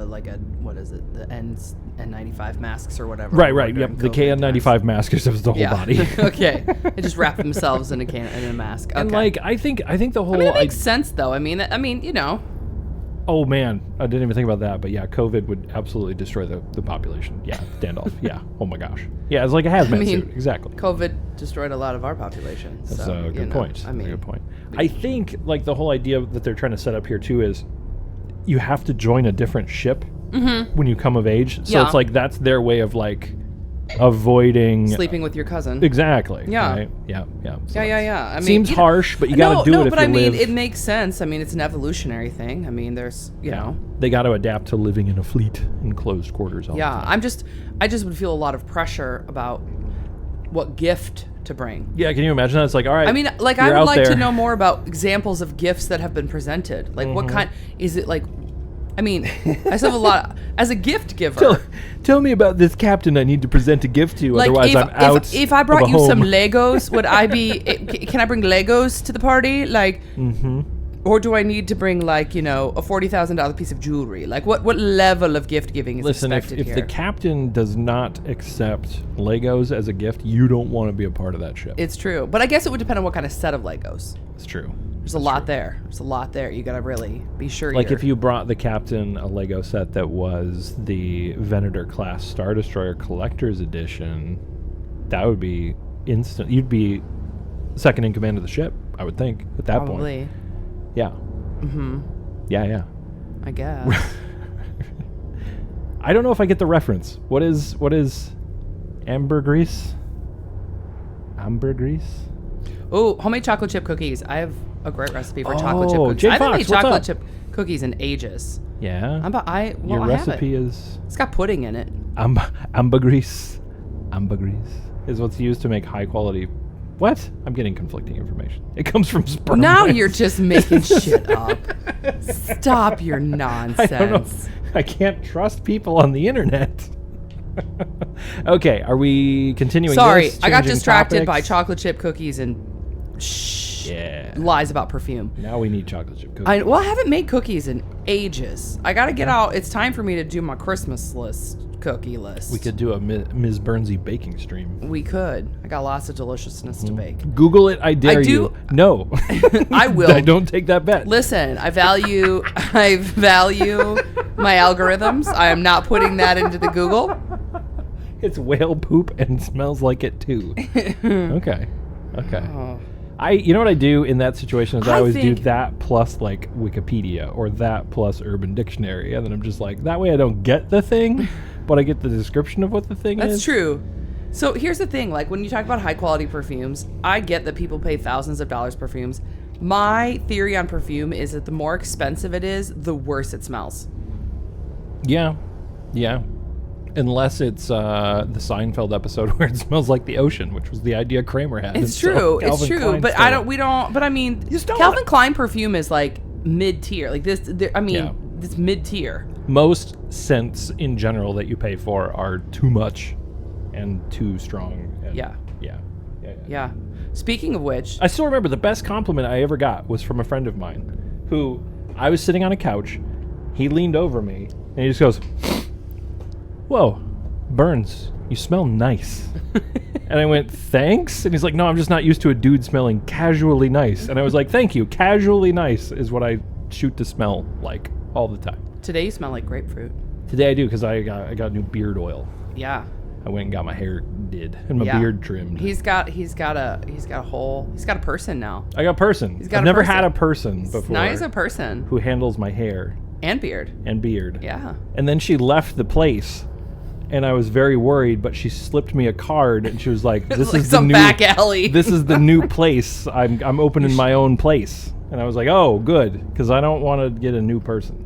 like a what is it? The N95 masks or whatever. right. during Yep, the COVID times. KN95 mask is the whole Yeah. body. Okay. They just wrap themselves in a mask. Okay. And like I think the whole I mean, it makes sense though. I mean, you know, Oh man, I didn't even think about that. But yeah, COVID would absolutely destroy the population. Yeah, standoff. Yeah. Oh my gosh. Yeah, it's like a hazmat suit. Exactly. COVID destroyed a lot of our population. That's so, a good point. I mean, a good point. I think like the whole idea that they're trying to set up here too is you have to join a different ship when you come of age. So it's like that's their way of like avoiding sleeping with your cousin. Exactly. Yeah. Right? Yeah. So Yeah. I mean, seems harsh, but you got to do it if but you I mean, live. it makes sense. I mean, it's an evolutionary thing. I mean, there's, you know. They got to adapt to living in a fleet in closed quarters all the time. I just would feel a lot of pressure about what gift to bring. Yeah, can you imagine that? It's like, all right. I mean, like, I would like to know more about examples of gifts that have been presented. Like, what kind, is it like, I mean, I still have a lot, as a gift giver. Tell me about this captain I need to present a gift to, like otherwise I'm out. If I brought of a you some home. Legos, would I be, can I bring Legos to the party? Like, or do I need to bring, like, you know, a $40,000 piece of jewelry? Like, what level of gift giving is expected if here? the captain does not accept Legos as a gift, you don't want to be a part of that ship. It's true. But I guess it would depend on what kind of set of Legos. It's true. There's a lot there. There's a lot there. You got to really be sure Like if you brought the captain a Lego set that was the Venator class Star Destroyer Collector's Edition, that would be instant. You'd be second in command of the ship, I would think, at that point. Yeah. Yeah. I guess. I don't know if I get the reference. What is ambergris? Ambergris? Oh, homemade chocolate chip cookies. I have a great recipe for chocolate chip cookies. Jay I haven't Fox, made what's chocolate up? chip cookies in ages. Yeah. Your recipe is it's got pudding in it. ambergris. Ambergris is what's used to make high quality. What? I'm getting conflicting information. It comes from sperm. Now banks. you're just making shit up. Stop your nonsense. I don't know. I can't trust people on the internet. Okay, are we continuing? Sorry, this, I got changing distracted by topics? chocolate chip cookies and lies about perfume. Now we need chocolate chip cookies. I haven't made cookies in ages. I got to get out. It's time for me to do my Christmas cookie list. We could do a Ms. Burnsy baking stream. We could. I got lots of deliciousness to bake. Google it. I dare you. No. I will. I don't take that bet. Listen, I value my algorithms. I am not putting that into the Google. It's whale poop and smells like it too. Okay. Oh. You know what I do in that situation is I always do think- that plus like Wikipedia or that plus Urban Dictionary, and then I'm just like, that way I don't get the thing, but I get the description of what the thing is. That's true. So here's the thing, like when you talk about high quality perfumes, I get that people pay thousands of dollars perfumes. My theory on perfume is that the more expensive it is, the worse it smells. Yeah. Unless it's the Seinfeld episode where it smells like the ocean, which was the idea Kramer had. It's true. It's true. Klein But stole it. but I mean, Calvin Klein perfume is like mid-tier. Like this, it's mid-tier. Most scents in general that you pay for are too much and too strong. And Yeah. Speaking of which, I still remember the best compliment I ever got was from a friend of mine who I was sitting on a couch. He leaned over me and he just goes, "Whoa, Burns, you smell nice." And I went, "Thanks?" And he's like, "No, I'm just not used to a dude smelling casually nice." And I was like, "Thank you. Casually nice is what I shoot to smell like all the time." today you smell like grapefruit. Today I do because I got new beard oil. Yeah. I went and got my hair did and my beard trimmed. He's got a person now. I got a person. He's got I've never had a person before. Now he's a person who handles my hair and beard. Yeah. And then she left the place, and I was very worried. But she slipped me a card, and she was like, "This like is the some new back alley. This is the new place. I'm opening my own place." And I was like, "Oh, good," because I don't want to get a new person.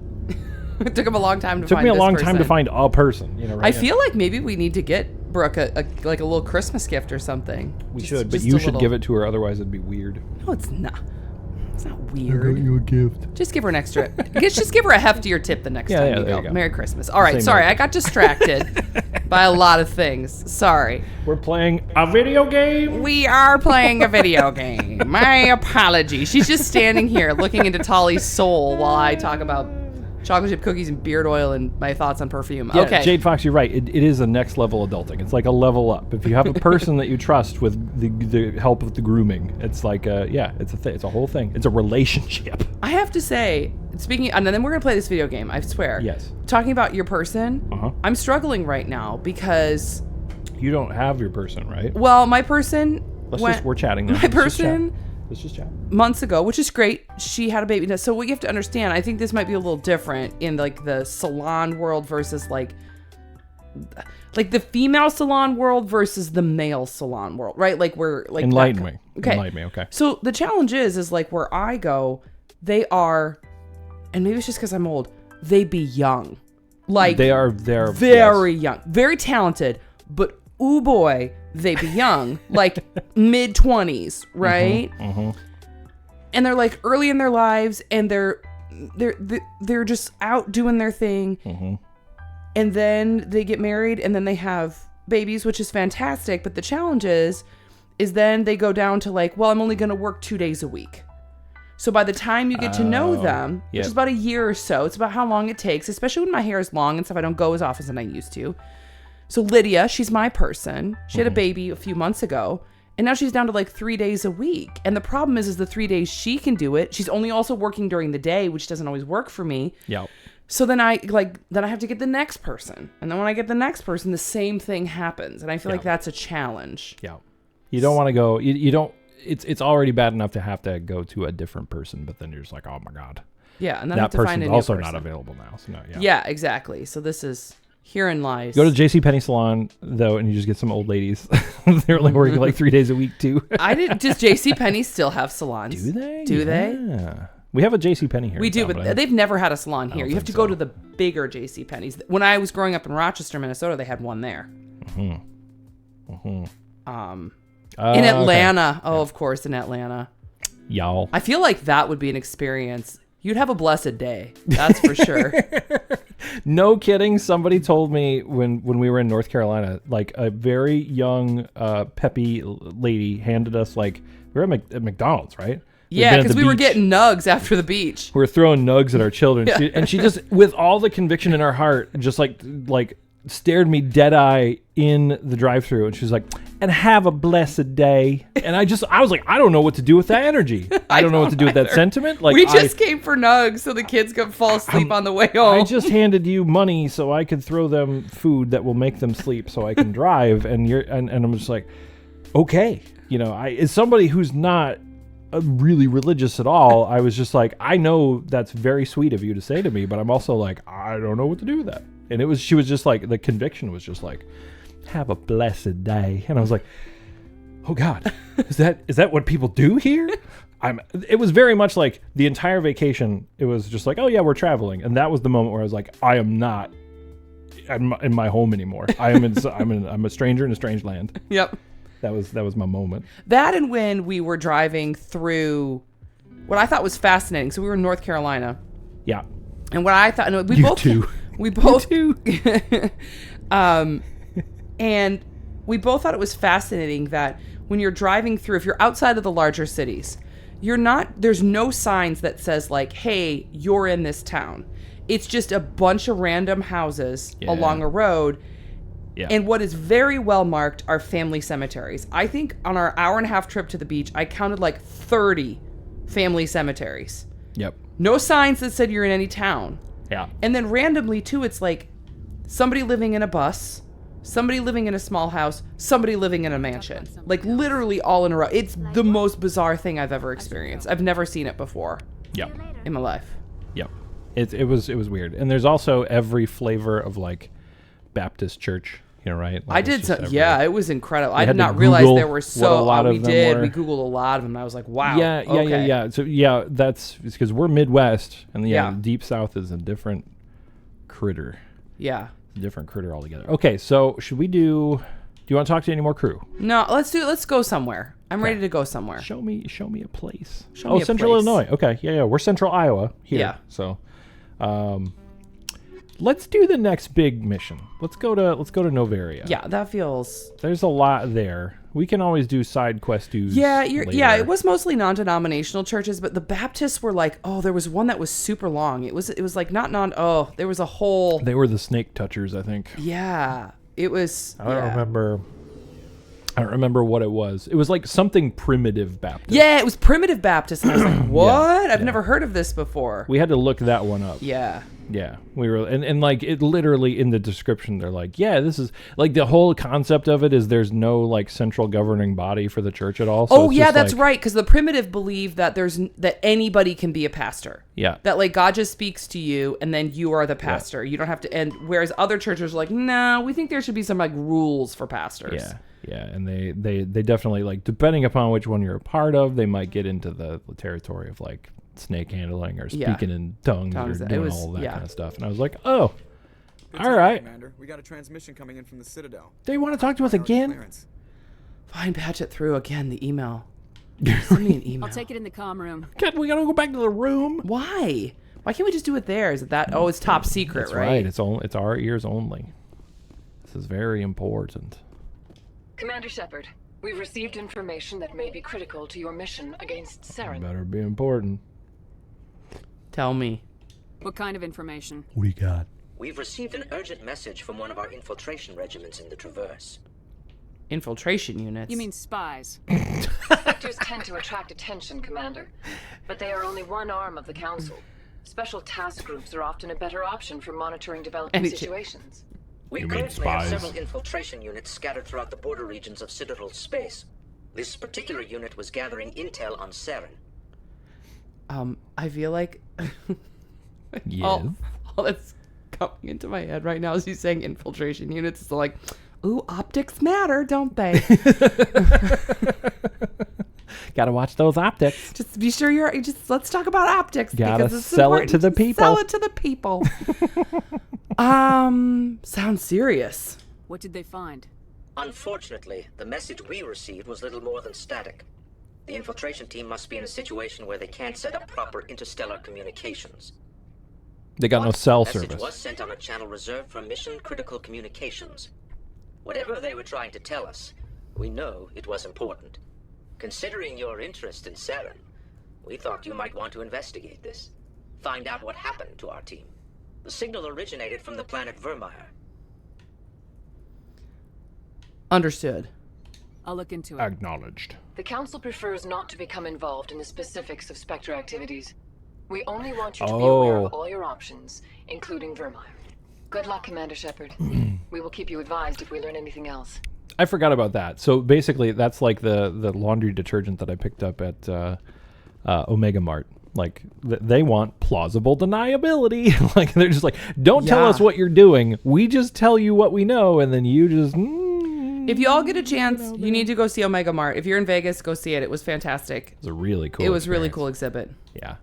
It took him a long time to It took find me a this long person. time to find a person. You know, right? I feel like maybe we need to get Brooke a little Christmas gift or something. We should, but you should give it to her. Otherwise, it'd be weird. No, it's not. It's not weird. I got you a gift. Just give her an extra. just give her a heftier tip the next time you there go. you go. Merry Christmas. All right, Say sorry, Merry I got distracted by a lot of things. Sorry. We're playing a video game. We are playing a video game. My apologies. She's just standing here looking into Tali's soul while I talk about chocolate chip cookies and beard oil and my thoughts on perfume. Yeah, Okay. Jade Fox, you're right. It is a next level adulting. It's like a level up. If you have a person that you trust with the help of the grooming, it's like it's a thing. It's a whole thing. It's a relationship. I have to say, speaking, and then we're gonna play this video game. I swear. Yes. Talking about your person, I'm struggling right now because you don't have your person, right? Well, my person. We're chatting now. My person. Let's just chat. Months ago, which is great, she had a baby. Now, so what you have to understand, I think this might be a little different in like the salon world versus like the female salon world versus the male salon world, right? Like we're like enlighten me. Okay. Enlighten me. Okay. So the challenge is like where I go, they are, and maybe it's just because I'm old. They be young, like they're very young, very talented, but ooh boy, they be young, like mid-20s, right? And they're like early in their lives, and they're just out doing their thing, and then they get married, and then they have babies, which is fantastic. But the challenge is then they go down to like, well, I'm only gonna work 2 days a week. So by the time you get to know them, which is about a year or so, it's about how long it takes, especially when my hair is long and stuff. I don't go as often as I used to. So Lydia, she's my person. She had a baby a few months ago, and now she's down to like 3 days a week. And the problem is the 3 days she can do it, she's only also working during the day, which doesn't always work for me. Yeah. So then I have to get the next person. And then when I get the next person, the same thing happens. And I feel like that's a challenge. Yeah. You don't want to go, you don't, it's already bad enough to have to go to a different person, but then you're just like, oh my God. Yeah. And then that I have to find a new also person. Not available now. So no, yeah, exactly. So this is... Herein lies. Go to JCPenney salon though, and you just get some old ladies. They're only working like 3 days a week too. Does JCPenney still have salons? Do they? Do they? Yeah. We have a JCPenney here. We do, but they've never had a salon here. You have to go to the bigger JCPenney's. When I was growing up in Rochester, Minnesota, they had one there. In Atlanta. Okay. Oh, of course, in Atlanta. Y'all. I feel like that would be an experience. You'd have a blessed day. That's for sure. No kidding. Somebody told me when we were in North Carolina, like a very young, peppy lady handed us like, we were at McDonald's, right? Yeah, because we were getting nugs after the beach. We were throwing nugs at our children. Yeah. And she just, with all the conviction in her heart, just like stared me dead eye in the drive-thru, and she's like, and have a blessed day. And I was like, I don't know what to do with that energy. I don't know what to do with that sentiment. Like, we just came for nugs so the kids could fall asleep on the way home. I just handed you money so I could throw them food that will make them sleep so I can drive. And I'm just like, okay. You know, as somebody who's not really religious at all, I was just like, I know that's very sweet of you to say to me, but I'm also like, I don't know what to do with that. And she was just like, the conviction was just like, have a blessed day. And I was like, oh God, is that what people do here? It was very much like the entire vacation. It was just like, oh yeah, we're traveling. And that was the moment where I was like, I'm in my home anymore. I'm a stranger in a strange land. Yep. That was my moment. That, and when we were driving through what I thought was fascinating. So we were in North Carolina. Yeah. And what I thought, and we both and we both thought it was fascinating that when you're driving through, if you're outside of the larger cities, there's no signs that says like, hey, you're in this town. It's just a bunch of random houses along a road. Yeah. And what is very well marked are family cemeteries. I think on our hour-and-a-half trip to the beach, I counted like 30 family cemeteries. Yep. No signs that said you're in any town. Yeah. And then randomly, too, it's like somebody living in a bus, somebody living in a small house, somebody living in a mansion. Like literally all in a row. It's the most bizarre thing I've ever experienced. I've never seen it before. Yep. In my life. Yep. It was weird. And there's also every flavor of like Baptist church, you know, right? Like it was incredible. I did not realize there were so we Googled a lot of them. I was like, wow. Yeah. So yeah, it's because we're Midwest, and Deep South is a different critter. Yeah. Different critter altogether. Okay, so should we do you want to talk to any more crew? No, let's go somewhere. I'm ready to go somewhere. Show me a place. Show me a Central place. Illinois. Okay, yeah. We're Central Iowa here. Yeah. So let's do the next big mission. Let's go to Noveria. Yeah, that feels... There's a lot there. We can always do side quest dues. Yeah, later. it was mostly non-denominational churches, but the Baptists were like, oh, there was one that was super long. It was like there was a whole. They were the snake touchers, I think. Yeah, it was. I don't remember what it was. It was like something primitive Baptist. Yeah, it was primitive Baptist, and I was like, what? I've never heard of this before. We had to look that one up. Yeah. Yeah, we were, and like it literally in the description, they're like, yeah, this is like the whole concept of it is there's no like central governing body for the church at all. So that's right, because the primitive believe that that anybody can be a pastor. Yeah, that like God just speaks to you, and then you are the pastor. Yeah. You don't have to. And whereas other churches are like, no, we think there should be some like rules for pastors. Yeah, and they definitely like depending upon which one you're a part of, they might get into the territory of like snake handling or speaking in tongues or doing all that kind of stuff. And I was like, oh, all right. Commander. We got a transmission coming in from the Citadel. They want to talk to us again? Fine, patch it through again, the email. Send me an email. I'll take it in the comm room. We gotta go back to the room. Why? Why can't we just do it there? Is it that? Oh, it's top secret, That's right? It's our ears only. This is very important. Commander Shepard, we've received information that may be critical to your mission against Saren. Better be important. Tell me. What kind of information? What do you got? We've received an urgent message from one of our infiltration regiments in the Traverse. Infiltration units? You mean spies? Spectres tend to attract attention, Commander, but they are only one arm of the Council. Special task groups are often a better option for monitoring developing situations. We currently have several infiltration units scattered throughout the border regions of Citadel space. This particular unit was gathering intel on Saren. I feel like all that's coming into my head right now is you saying infiltration units. It's like, ooh, optics matter, don't they? Gotta watch those optics. Just be sure let's talk about optics. Gotta because it's sell it to the people. Sell it to the people. Sounds serious. What did they find? Unfortunately, the message we received was little more than static. The infiltration team must be in a situation where they can't set up proper interstellar communications. They got no cell service. The message was sent on a channel reserved for mission-critical communications. Whatever they were trying to tell us, we know it was important. Considering your interest in Saren, we thought you might want to investigate this. Find out what happened to our team. The signal originated from the planet Vermeer. Understood. I'll look into it. Acknowledged. The Council prefers not to become involved in the specifics of Spectre activities. We only want you to be aware of all your options, including Vermeer. Good luck, Commander Shepard. We will keep you advised if we learn anything else. I forgot about that. So basically, that's like the laundry detergent that I picked up at Omega Mart. Like, they want plausible deniability. Like, they're just like, don't tell us what you're doing. We just tell you what we know, and then you just... If you all get a chance, you need to go see Omega Mart. If you're in Vegas, go see it. It was fantastic. It was a really cool really cool exhibit. Yeah.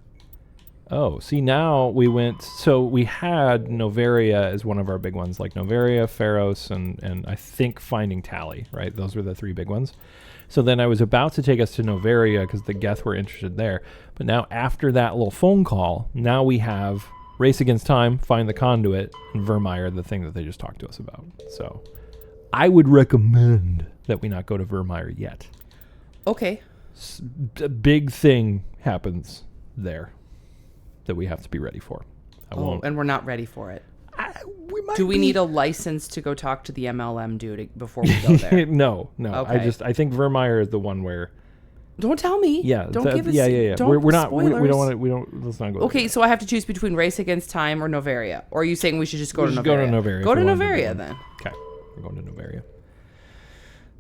Oh, see, now we went... So we had Noveria as one of our big ones. Like Noveria, Pharos, and I think Finding Tally, right? Those were the three big ones. So then I was about to take us to Noveria because the Geth were interested there. But now after that little phone call, now we have Race Against Time, Find the Conduit, and Vermeer, the thing that they just talked to us about. So I would recommend that we not go to Vermeer yet. Okay. A big thing happens there that we have to be ready for. And we're not ready for it. Do we need a license to go talk to the MLM dude before we go there? No. Okay. I think Vermeer is the one where. Don't tell me. Yeah. Don't give us. Yeah. Don't we're not. spoilers. We don't want to. We don't. Let's not go. Okay, there. so I have to choose between Race Against Time or Noveria, or are you saying we should just go to Noveria? Go to Noveria. Go to Noveria then. Okay, we're going to Noveria.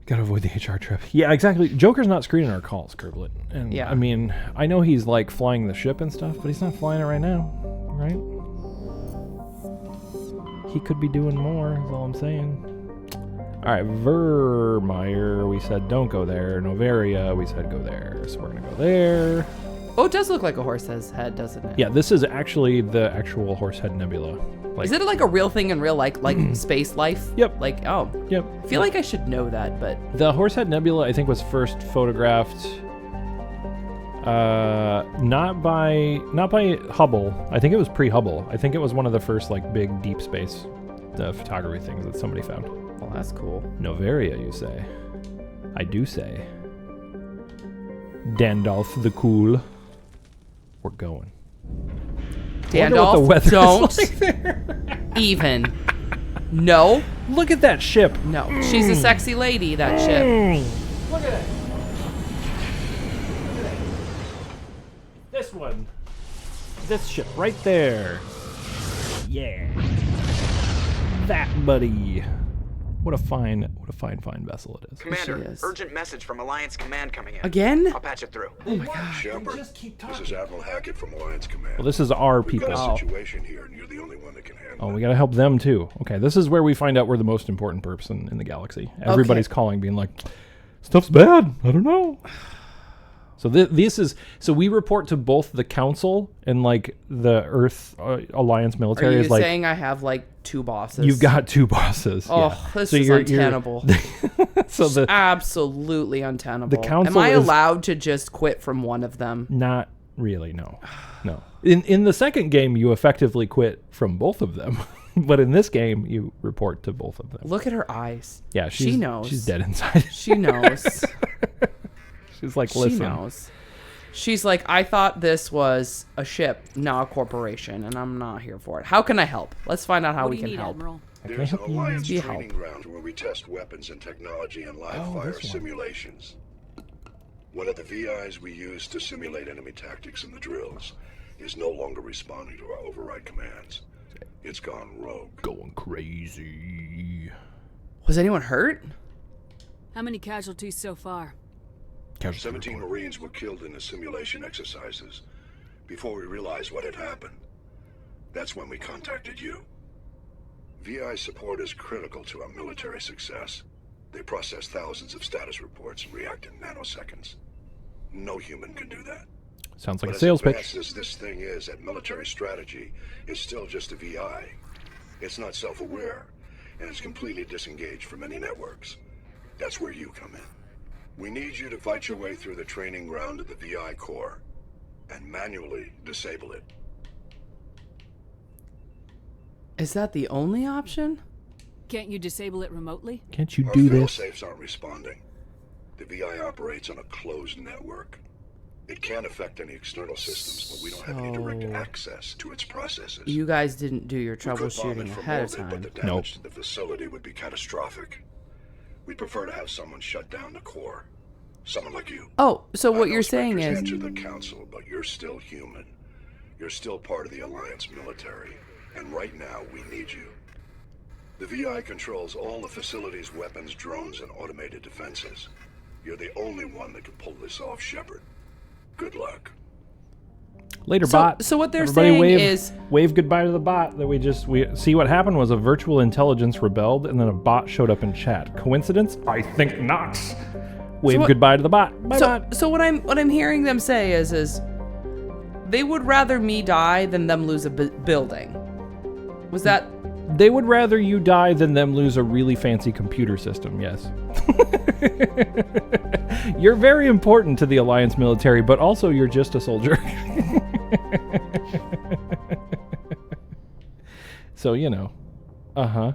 Gotta avoid the HR trip. Yeah, exactly. Joker's not screening our calls, Kerblet. And yeah. I mean, I know he's like flying the ship and stuff, but he's not flying it right now, right? He could be doing more, is all I'm saying. All right, Vermeer, we said don't go there. Noveria, we said go there. So we're going to go there. Oh, it does look like a horse's head, doesn't it? Yeah, this is actually the actual Horsehead Nebula. Like, is it like a real thing in real like space life? Yep. Like, Yep. I feel like I should know that, but... The Horsehead Nebula, I think, was first photographed... not by Hubble. I think it was pre-Hubble. I think it was one of the first like big deep space photography things that somebody found. Well, that's cool. Noveria, you say? I do say. Dandolf the Cool. We're going. Dandolf, don't even. No. Look at that ship. No. She's a sexy lady, that ship. Look at it. This one. This ship right there. Yeah. That buddy. What a fine vessel it is. Commander, urgent message from Alliance Command coming in. Again? I'll patch it through. Oh my god. Shepard, this is Admiral Hackett from Alliance Command. Well, this is our We've people. got a situation here, and you're the only one that can handle Oh, we gotta help them too. Okay, this is where we find out we're the most important person in the galaxy. Everybody's calling, being like, "Stuff's bad. I don't know." So this is so we report to both the Council and like the Earth Alliance military. Are you is like, saying I have like 2 bosses? You've got 2 bosses. Oh, yeah. this so is untenable. So the absolutely untenable. The Council Am I is allowed to just quit from one of them? Not really. No. In the second game, you effectively quit from both of them, but in this game, you report to both of them. Look at her eyes. Yeah, she knows. She's dead inside. She knows. She's like, listen. She knows. She's like, I thought this was a ship, not a corporation, and I'm not here for it. How can I help? Let's find out how we can help. There's an Alliance You training help. ground where we test weapons and technology and live fire simulations. One of the VIs we use to simulate enemy tactics in the drills is no longer responding to our override commands. It's gone rogue. Going crazy. Was anyone hurt? How many casualties so far? 17 Marines were killed in the simulation exercises. Before we realized what had happened, that's when we contacted you. VI support is critical to our military success. They process thousands of status reports and react in nanoseconds. No human can do that. Sounds like But a sales as advanced pitch. as this thing is at military strategy, it's still just a VI. It's not self-aware, and it's completely disengaged from any networks. That's where you come in. We need you to fight your way through the training ground of the VI core and manually disable it. Is that the only option? Can't you disable it remotely? Can't you Our do this? fail-safes aren't responding. The VI operates on a closed network. It can't affect any external systems, but we don't have any direct access to its processes. You guys didn't do your We could bomb troubleshooting it from ahead of orbit, time. but the damage to the facility would be catastrophic. We'd prefer to have someone shut down the core. Someone like you. Oh, so I what know you're saying Spectres is... enter the Council, but you're still human. You're still part of the Alliance military, and right now we need you. The VI controls all the facility's weapons, drones, and automated defenses. You're the only one that can pull this off, Shepard. Good luck. Later, So- bot. so what they're Everybody saying wave, is- wave goodbye to the bot. That we see what happened was a virtual intelligence rebelled, and then a bot showed up in chat. Coincidence? I think not. Wave what- goodbye to the bot. Bye, bot. So what I'm hearing them say is they would rather me die than them lose a building. Was that... They would rather you die than them lose a really fancy computer system, yes. You're very important to the Alliance military, but also you're just a soldier. So, you know. Uh-huh.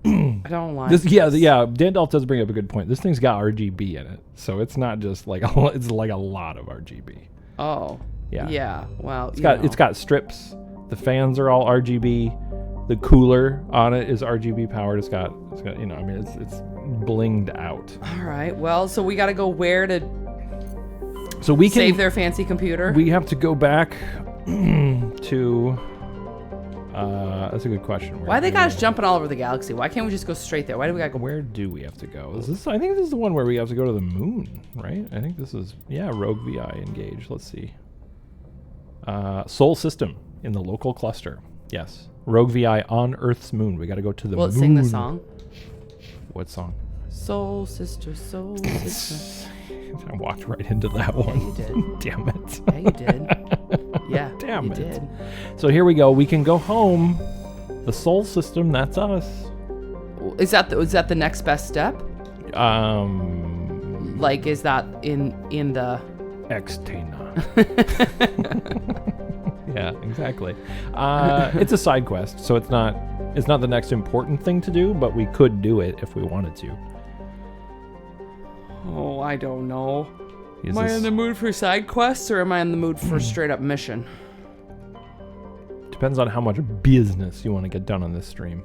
I don't like this. Yeah, Dandolf does bring up a good point. This thing's got RGB in it, so it's not just like it's like a lot of RGB. Oh. Yeah. Yeah. Well, It's got strips. The fans are all RGB. The cooler on it is RGB powered. It's got you know, I mean, it's blinged out. All right. Well, so we got to go where to So we can save their fancy computer? We have to go back to. That's a good question. Why they got us jumping all over the galaxy? Why can't we just go straight there? Why do we got to go? Where do we have to go? Is this? I think this is the one where we have to go to the moon, right? I think this is Rogue VI engage. Let's see. Sol system in the local cluster. Yes. Rogue VI on Earth's moon. We got to go to the moon. Well, sing the song. What song? Soul sister, soul sister. I walked right into that one. You did. Damn it. Yeah, you did. Yeah, Damn you it. did. So here we go. We can go home. The Sol system. That's us. Is that the next best step? Like, is that in the Extena? Yeah, exactly. It's a side quest, so it's not the next important thing to do, but we could do it if we wanted to. Oh, I don't know. Is Am I this- in the mood for side quests or am I in the mood for straight up mission? Depends on how much business you want to get done on this stream.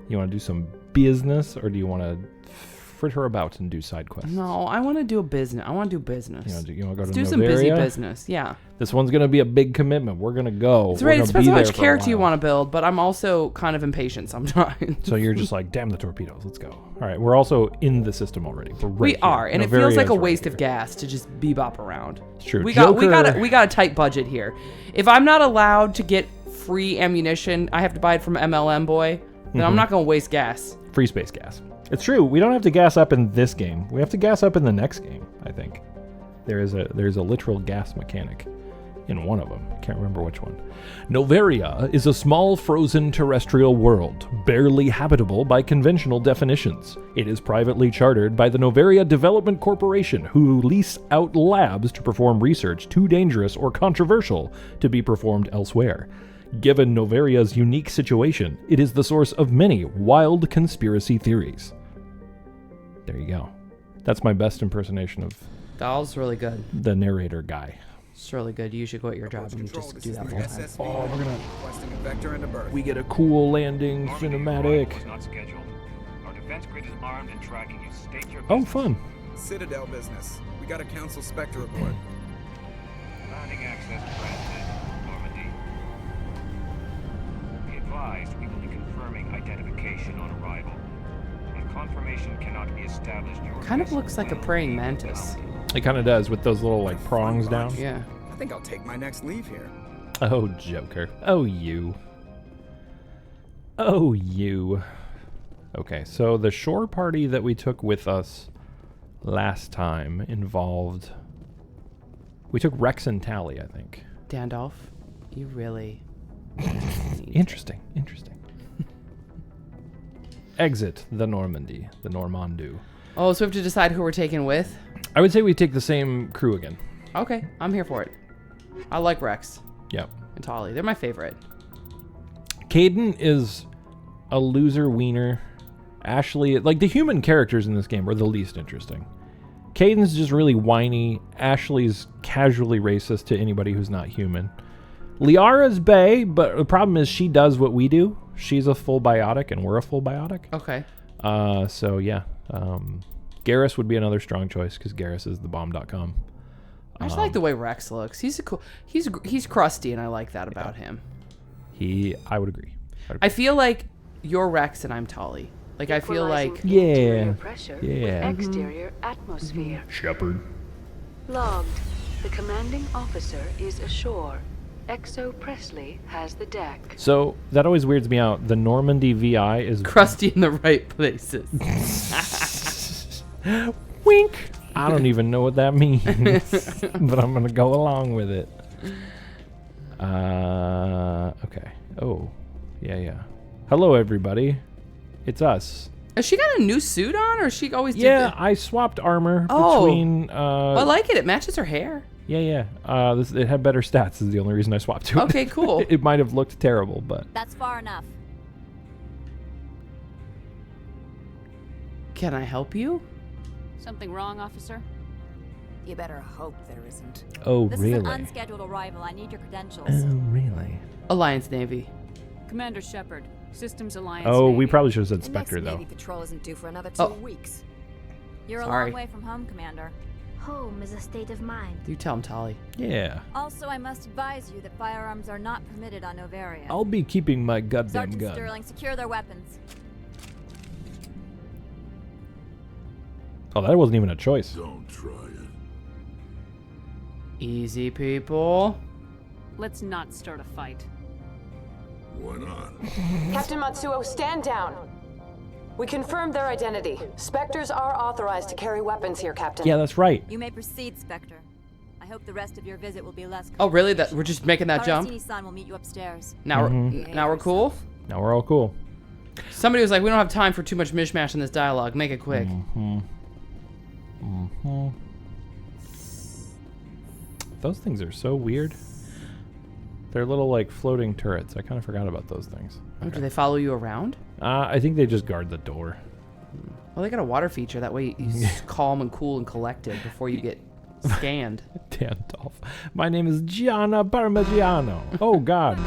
You want to do some business, or do you want to fritter about and do side quests? No, I want to do a business. I want to do business. You want to go Let's to do some busy Noveria? business. Yeah. This one's going to be a big commitment. We're going to go. It's We're right. It gonna depends be how there much for a character you while. want to build, but I'm also kind of impatient sometimes. So you're just like, damn the torpedoes, let's go. All right, we're also in the system already. We're right We here. are, and it feels Noveria's like a right waste here. of gas to just bebop around. It's true. We got Joker- a tight budget here. If I'm not allowed to get free ammunition, I have to buy it from MLM boy. Then I'm not going to waste gas. Free space gas. It's true. We don't have to gas up in this game. We have to gas up in the next game, I think. There's a literal gas mechanic in one of them. I can't remember which one. Noveria is a small frozen terrestrial world, barely habitable by conventional definitions. It is privately chartered by the Noveria Development Corporation, who lease out labs to perform research too dangerous or controversial to be performed elsewhere. Given Noveria's unique situation, it is the source of many wild conspiracy theories. There you go. That's my best impersonation of That was really good. the narrator guy. It's really good. You should go at your job and just do that full time. Oh, we're gonna. Requesting a vector and a berth. We get a cool landing cinematic. Was not scheduled. Our defense grid is armed and tracking you. State your Oh, business. fun. Citadel business. We got a council Spectre aboard. Landing access granted. Normandy. Be advised, we will be confirming identification on arrival. If confirmation cannot be established, your Kind of vessel looks like a will praying be mantis. impounded. It kind of does with those little like prongs down. Yeah. I think I'll take my next leave here. Oh, Joker. Oh, you. Oh, you. Okay, so the shore party that we took with us last time involved... We took Rex and Tally, I think. Dandolf, you really... Interesting. Exit the Normandy. The Normandu. Oh, so we have to decide who we're taking with? I would say we take the same crew again. Okay, I'm here for it. I like Rex Yep. and Tolly. They're my favorite. Caden is a loser wiener. Ashley, like the human characters in this game are the least interesting. Caden's just really whiny. Ashley's casually racist to anybody who's not human. Liara's bae, but the problem is she does what we do. She's a full biotic and we're a full biotic. Okay. So yeah. Garrus would be another strong choice because Garrus is the bomb.com. I just like the way Rex looks. He's a cool. He's crusty, and I like that about him. I would agree. I feel like you're Rex and I'm Tolly. Like I feel like Yeah. Pressure Yeah. with exterior atmosphere. Shepard. Logged. The commanding officer is ashore. Exo Presley has the deck. So that always weirds me out. The Normandy VI is crusty in the right places. Wink. I don't even know what that means, but I'm gonna go along with it. Okay. Oh, yeah. Hello, everybody. It's us. Has she got a new suit on, or she always did Yeah, that? I swapped armor Oh. between. I like it. It matches her hair. Yeah. It had better stats. Is the only reason I swapped to it. Okay, cool. It might have looked terrible, but That's far enough. Can I help you? Something wrong, officer? You better hope there isn't. Oh, this really? is an unscheduled arrival. I need your credentials. Oh, really? Alliance Navy. Commander Shepard, Systems Alliance. Oh, we Navy. probably should have said The Spectre next though. Navy patrol isn't due for another 2 Oh. weeks. You're Sorry. a long way from home, Commander. Home is a state of mind. You tell him, Tolly. Yeah. Also, I must advise you that firearms are not permitted on Noveria. I'll be keeping my goddamn Sergeant gun. Sterling, secure their weapons. Oh, that wasn't even a choice. Don't try it. Easy, people. Let's not start a fight. Why not? Captain Matsuo, stand down. We confirmed their identity. Spectres are authorized to carry weapons here, Captain. Yeah, that's right. You may proceed, Spectre. I hope the rest of your visit will be less. Oh, really? That we're just making that jump? Karasini-san will meet you upstairs. Now Mhm. now we're cool. Now we're all cool. Somebody was like, "We don't have time for too much mishmash in this dialogue. Make it quick." Those things are so weird. They're little like floating turrets. I kind of forgot about those things. Oh, do they follow you around? I think they just guard the door. Well, they got a water feature. That way you calm and cool and collected before you get scanned. Dandolf. My name is Gianna Parmigiano. Oh, God.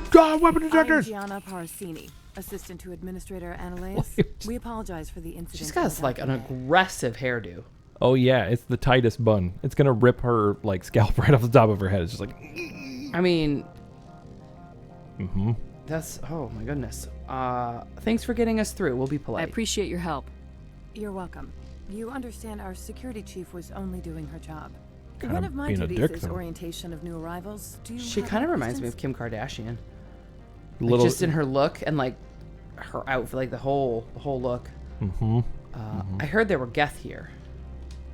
God, weapon detectors! I'm Gianna Parasini, assistant to Administrator Annalise. We apologize for the incident. She's got like an aggressive hairdo. Oh, yeah, it's the tightest bun. It's going to rip her, like, scalp right off the top of her head. It's just like... I mean... Mm-hmm. That's... Oh, my goodness. Thanks for getting us through. We'll be polite. I appreciate your help. You're welcome. You understand our security chief was only doing her job. Kind One of of my being a duties dick, is though. orientation of new arrivals. Do you She have kind of any reminds me questions? of Kim Kardashian. Little- Just in her look and, like, her outfit, like, the whole look. Mm-hmm. I heard there were Geth here.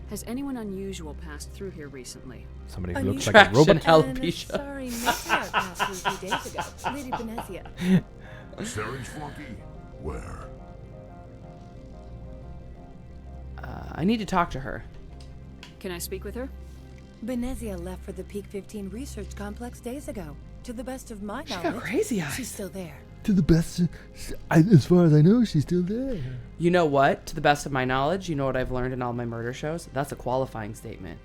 Has anyone unusual passed through here recently? Somebody who looks like a robot. Alopecia. Sorry, Matriarch passed through a few days ago. Lady Benezia. Saren's flunky? Where? I need to talk to her. Can I speak with her? Benezia left for the Peak 15 research complex days ago. To the best of my She got knowledge, crazy eyes. she's still there. To the best, as far as I know, she's still there. You know what? To the best of my knowledge, you know what I've learned in all my murder shows? That's a qualifying statement.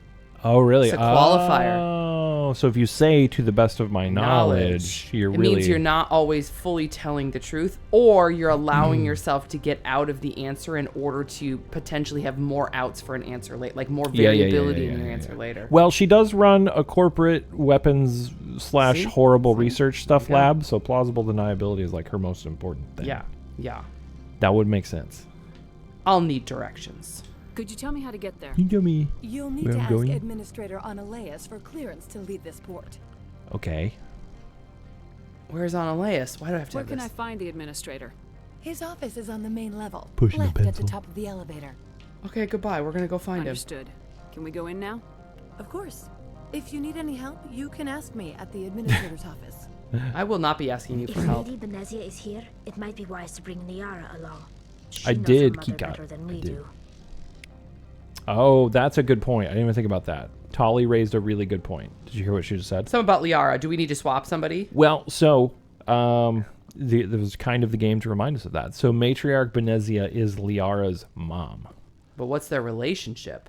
Oh, really? It's a qualifier. Oh, so if you say to the best of my knowledge, you're it really... means you're not always fully telling the truth, or you're allowing yourself to get out of the answer in order to potentially have more outs for an answer later, like more variability in your answer later. Well, she does run a corporate weapons / horrible research stuff lab, so plausible deniability is like her most important thing. Yeah. That would make sense. I'll need directions. Could you tell me how to get there? You tell me You'll need where to I'm ask going. Administrator Annalise for clearance to leave this port. Okay. Where's Annalise? Why do I have to Where have can this? I find the administrator? His office is on the main level, Pushing a left at the pencil. top of the elevator. Okay, goodbye. We're gonna go find Understood. Can we go in now? Of course. If you need any help, you can ask me at the administrator's office. him. I will not be asking you If for help. Lady Benezia is here, it might be wise to bring Liara along. She I knows did, her mother Kika. better than I we did. do. Oh, that's a good point. I didn't even think about that. Tolly raised a really good point. Did you hear what she just said? Something about Liara. Do we need to swap somebody? Well, so there was kind of the game to remind us of that. So Matriarch Benezia is Liara's mom. But what's their relationship?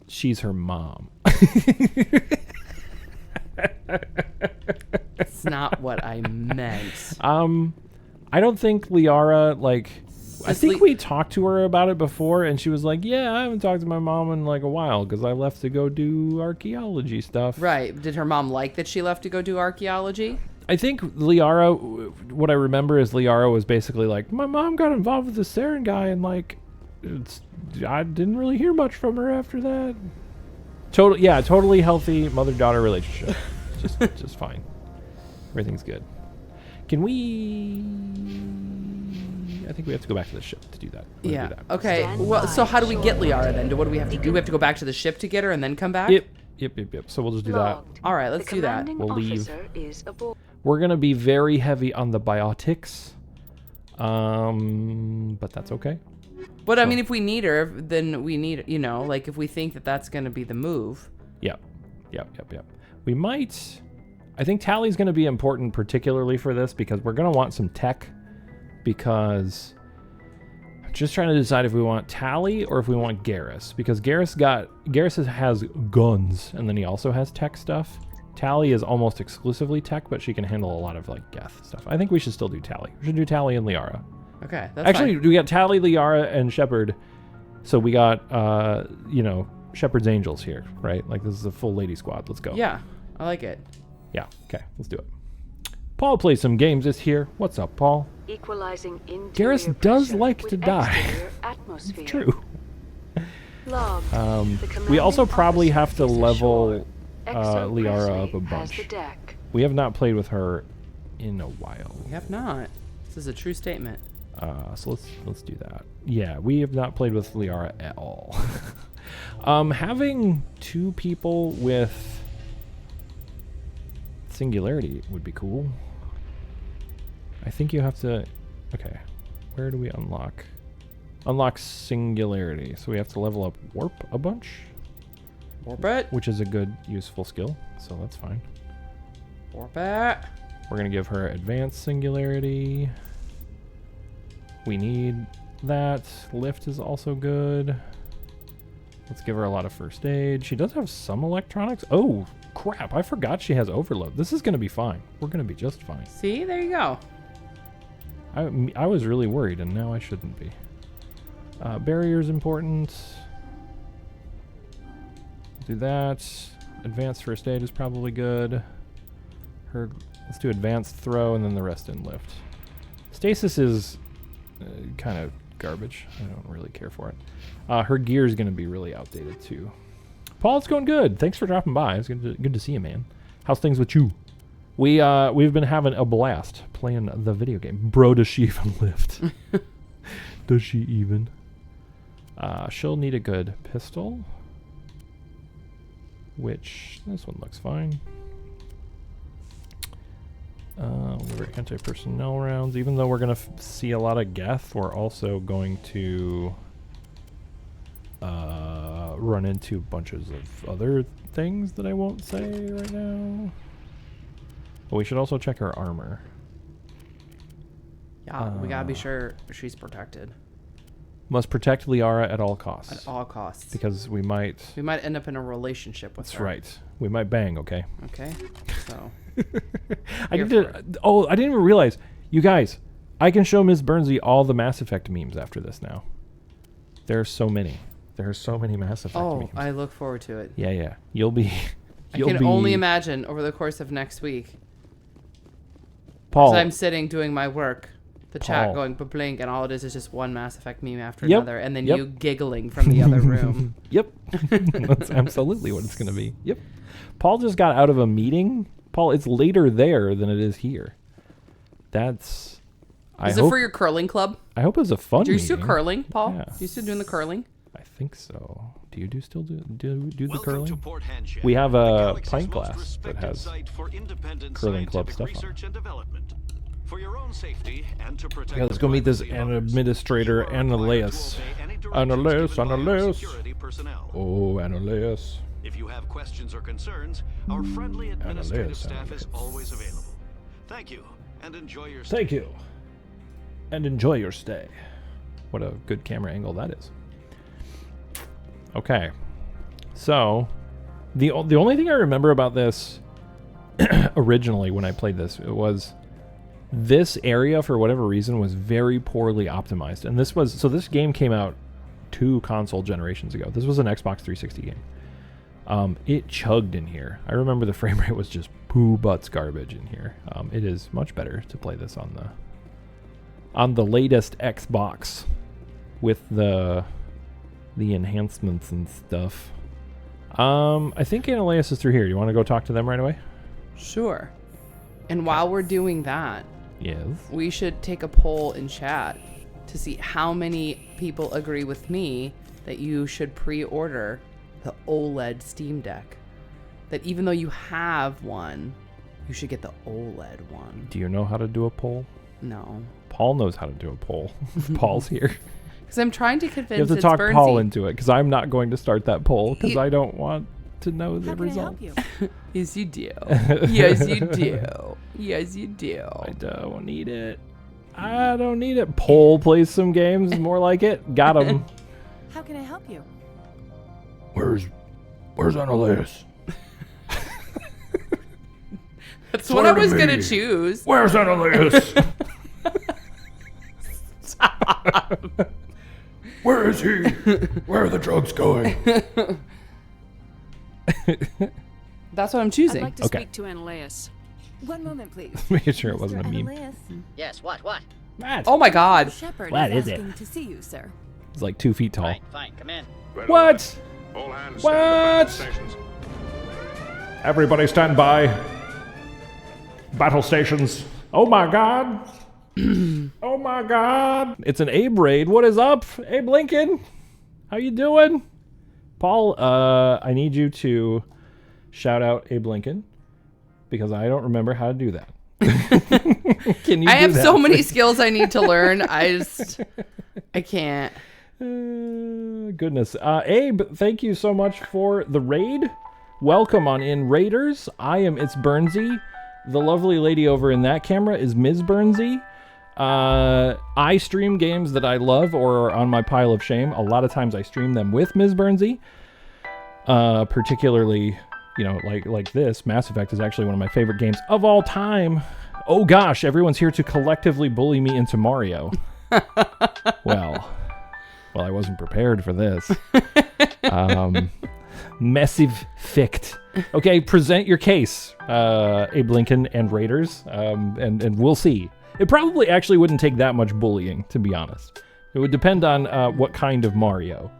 She's her mom. It's not what I meant. I don't think Liara, like... I Is think we talked to her about it before, and she was like, yeah, I haven't talked to my mom in like a while because I left to go do archaeology stuff. Right. Did her mom like that she left to go do archaeology? I think Liara, what I remember is Liara was basically like, my mom got involved with the Saren guy, and like, I didn't really hear much from her after that. Totally healthy mother-daughter relationship. just fine. Everything's good. Can we... I think we have to go back to the ship to do that. We're gonna do that. Okay. Well, so how do we get Liara then? What do we have to do? We have to go back to the ship to get her and then come back? Yep. So we'll just do that. All right, let's do that. We'll leave. We're going to be very heavy on the biotics. But that's okay. But I mean, if we need her, then we need, like if we think that that's going to be the move. Yep. We might... I think Tally's going to be important particularly for this because we're going to want some tech because I'm just trying to decide if we want Tally or if we want Garrus because Garrus has guns and then he also has tech stuff. Tally is almost exclusively tech, but she can handle a lot of like Geth stuff. I think we should still do Tally. We should do Tally and Liara. Okay, that's Actually, fine. we got Tally, Liara, and Shepard. So we got, Shepard's Angels here, right? Like, this is a full lady squad. Let's go. Yeah, I like it. Yeah, okay, let's do it. Paul plays some games this here. What's up, Paul? Equalizing interior Garrus does pressure like with to die. exterior atmosphere. True. Logged. The We also commanding probably officer have to is level ashore. Exo Liara up a Presley has bunch. the deck. We have not played with her in a while. We have not. This is a true statement. So let's do that. Yeah, we have not played with Liara at all. Having two people with singularity would be cool. I think you have to... Okay, where do we unlock? Unlock singularity. So we have to level up warp a bunch. Warp it. Which is a good, useful skill. So that's fine. Warp it. We're going to give her advanced singularity. We need that. Lift is also good. Let's give her a lot of first aid. She does have some electronics. Oh, crap. I forgot she has overload. This is going to be fine. We're going to be just fine. See, there you go. I was really worried, and now I shouldn't be. Barrier's important. Do that. Advanced first aid is probably good. Let's do advanced throw, and then the rest in lift. Stasis is kind of garbage. I don't really care for it. Her gear is going to be really outdated, too. Paul, it's going good. Thanks for dropping by. It's good to see you, man. How's things with you? We've been having a blast playing the video game. Bro, does she even lift? Does she even? She'll need a good pistol. Which, this one looks fine. We're anti-personnel rounds. Even though we're going to see a lot of Geth, we're also going to run into bunches of other things that I won't say right now. But we should also check her armor. Yeah, we gotta be sure she's protected. Must protect Liara at all costs. At all costs. Because we might end up in a relationship with her. That's right. We might bang, okay? Okay. So I didn't even realize. You guys, I can show Ms. Bernsey all the Mass Effect memes after this now. There are so many. There are so many Mass Effect memes. I look forward to it. Yeah. You'll be I can only imagine over the course of next week. Paul. As I'm sitting doing my work, the chat going blink, and all it is just one Mass Effect meme after Yep. another, and then you giggling from the other room. Yep. That's absolutely what it's going to be. Yep. Paul just got out of a meeting. Paul, it's later there than it is here. That's... Is it for your curling club? I hope it's a fun Do you meeting. still curling, Paul? Yeah. You still doing the curling? I think so. Do you still do the curling? We have a pint glass that has curling club stuff on it. For your own safety and to protect Let's go meet this administrator, Annalise. Annalise. Oh, Annalise. If you have questions or concerns, our friendly administrative staff is always available. Thank you, and enjoy your stay. Thank you. And enjoy your stay. What a good camera angle that is. Okay. So, the only thing I remember about this originally when I played this, it was this area, for whatever reason, was very poorly optimized. And this game came out 2 console generations ago. This was an Xbox 360 game. It chugged in here. I remember the frame rate was just poo butts garbage in here. It is much better to play this on the latest Xbox with the enhancements and stuff. I think Annalise is through here. Do you want to go talk to them right away? Sure. And while we're doing that, yes, we should take a poll in chat to see how many people agree with me that you should pre-order the OLED Steam Deck. That even though you have one, you should get the OLED one. Do you know how to do a poll? No. Paul knows how to do a poll. Paul's here. Because I'm trying to convince. You have to talk Paul into it, because I'm not going to start that poll, because I don't want to know the results. Yes, you do. Yes, you do. Yes, you do. I don't need it. I don't need it. Poll plays some games, more like it. Got him. How can I help you? Where's Annalise? That's what I was gonna choose. Where's Annalise? Stop. Where is he? Where are the drugs going? That's what I'm choosing. I'd like to speak to Annalise. One moment, please. Making sure it wasn't a meme. Yes, what? What? Oh my God. Shepard What is is it? asking to see you, sir. It's like 2 feet tall. Fine, come in. What? All hands What? stand by stations. Everybody stand by. Battle stations. Oh my God. Oh my God. It's an Abe raid. What is up? Abe Lincoln. How you doing? Paul, I need you to shout out Abe Lincoln, because I don't remember how to do that. Can you I do have that, so many please? skills I need to learn. I can't. Goodness. Abe, thank you so much for the raid. Welcome on in, Raiders. It's Bernsey. The lovely lady over in that camera is Ms. Bernsey. I stream games that I love or are on my pile of shame. A lot of times I stream them with Ms. Bernsey. Particularly, like this. Mass Effect is actually one of my favorite games of all time. Oh gosh, everyone's here to collectively bully me into Mario. Well, I wasn't prepared for this. Massive Fict. Okay, present your case, Abe Lincoln and Raiders, and we'll see. It probably actually wouldn't take that much bullying, to be honest. It would depend on what kind of Mario.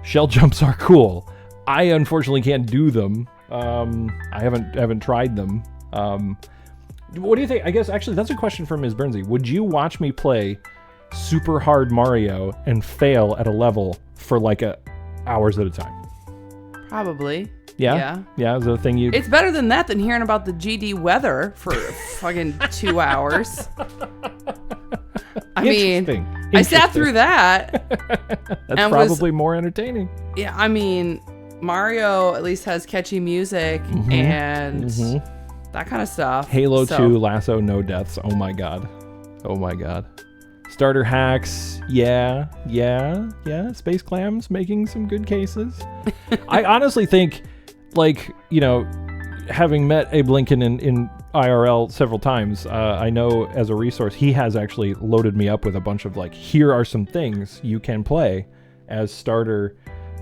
Shell jumps are cool. I unfortunately can't do them. I haven't tried them. What do you think? I guess actually that's a question for Ms. Bernsey. Would you watch me play super hard Mario and fail at a level for like hours at a time? Probably. Yeah. Is that a thing you? It's better than that than hearing about the GD weather for fucking 2 hours. I mean, I sat through that. That's probably more entertaining. Yeah, I mean, Mario at least has catchy music and that kind of stuff. Halo 2, Lasso, no deaths. Oh my god. Starter hacks. Yeah. Space Clams making some good cases. I honestly think, having met Abe Lincoln in IRL several times, I know as a resource, he has actually loaded me up with a bunch of here are some things you can play as starter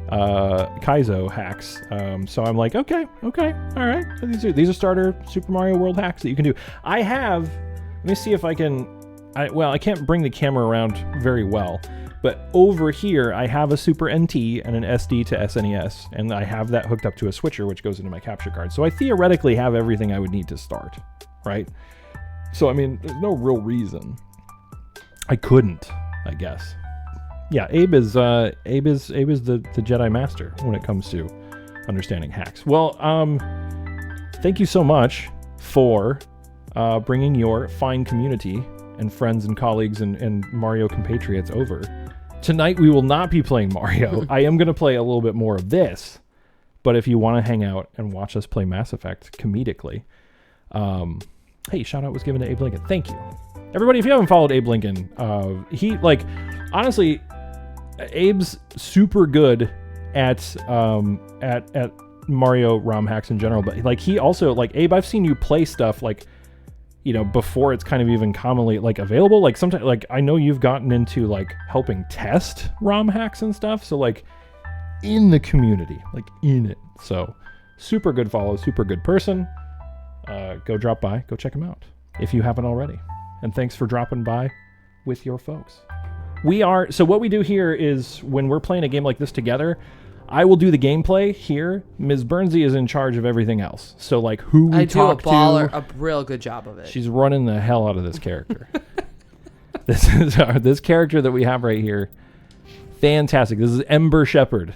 Kaizo hacks. So I'm like, okay, all right. These are starter Super Mario World hacks that you can do. Let me see if I can, I can't bring the camera around very well, but over here I have a Super NT and an SD to SNES, and I have that hooked up to a switcher, which goes into my capture card. So I theoretically have everything I would need to start, right? So, I mean, there's no real reason I couldn't, I guess. Yeah, Abe is the Jedi Master when it comes to understanding hacks. Well, thank you so much for bringing your fine community and friends and colleagues and Mario compatriots over. Tonight we will not be playing Mario. I am going to play a little bit more of this, but if you want to hang out and watch us play Mass Effect comedically, hey, shout out was given to Abe Lincoln. Thank you. Everybody, if you haven't followed Abe Lincoln, he, honestly, Abe's super good at Mario ROM hacks in general, but he also, Abe, I've seen you play stuff before it's kind of even commonly available. Sometimes I know you've gotten into helping test ROM hacks and stuff. So in the community, in it. So super good follow, super good person. Go drop by, go check him out if you haven't already. And thanks for dropping by with your folks. So what we do here is when we're playing a game like this together, I will do the gameplay here. Ms. Bernsey is in charge of everything else. So who we talk to. A real good job of it. She's running the hell out of this character. This character that we have right here. Fantastic. This is Ember Shepherd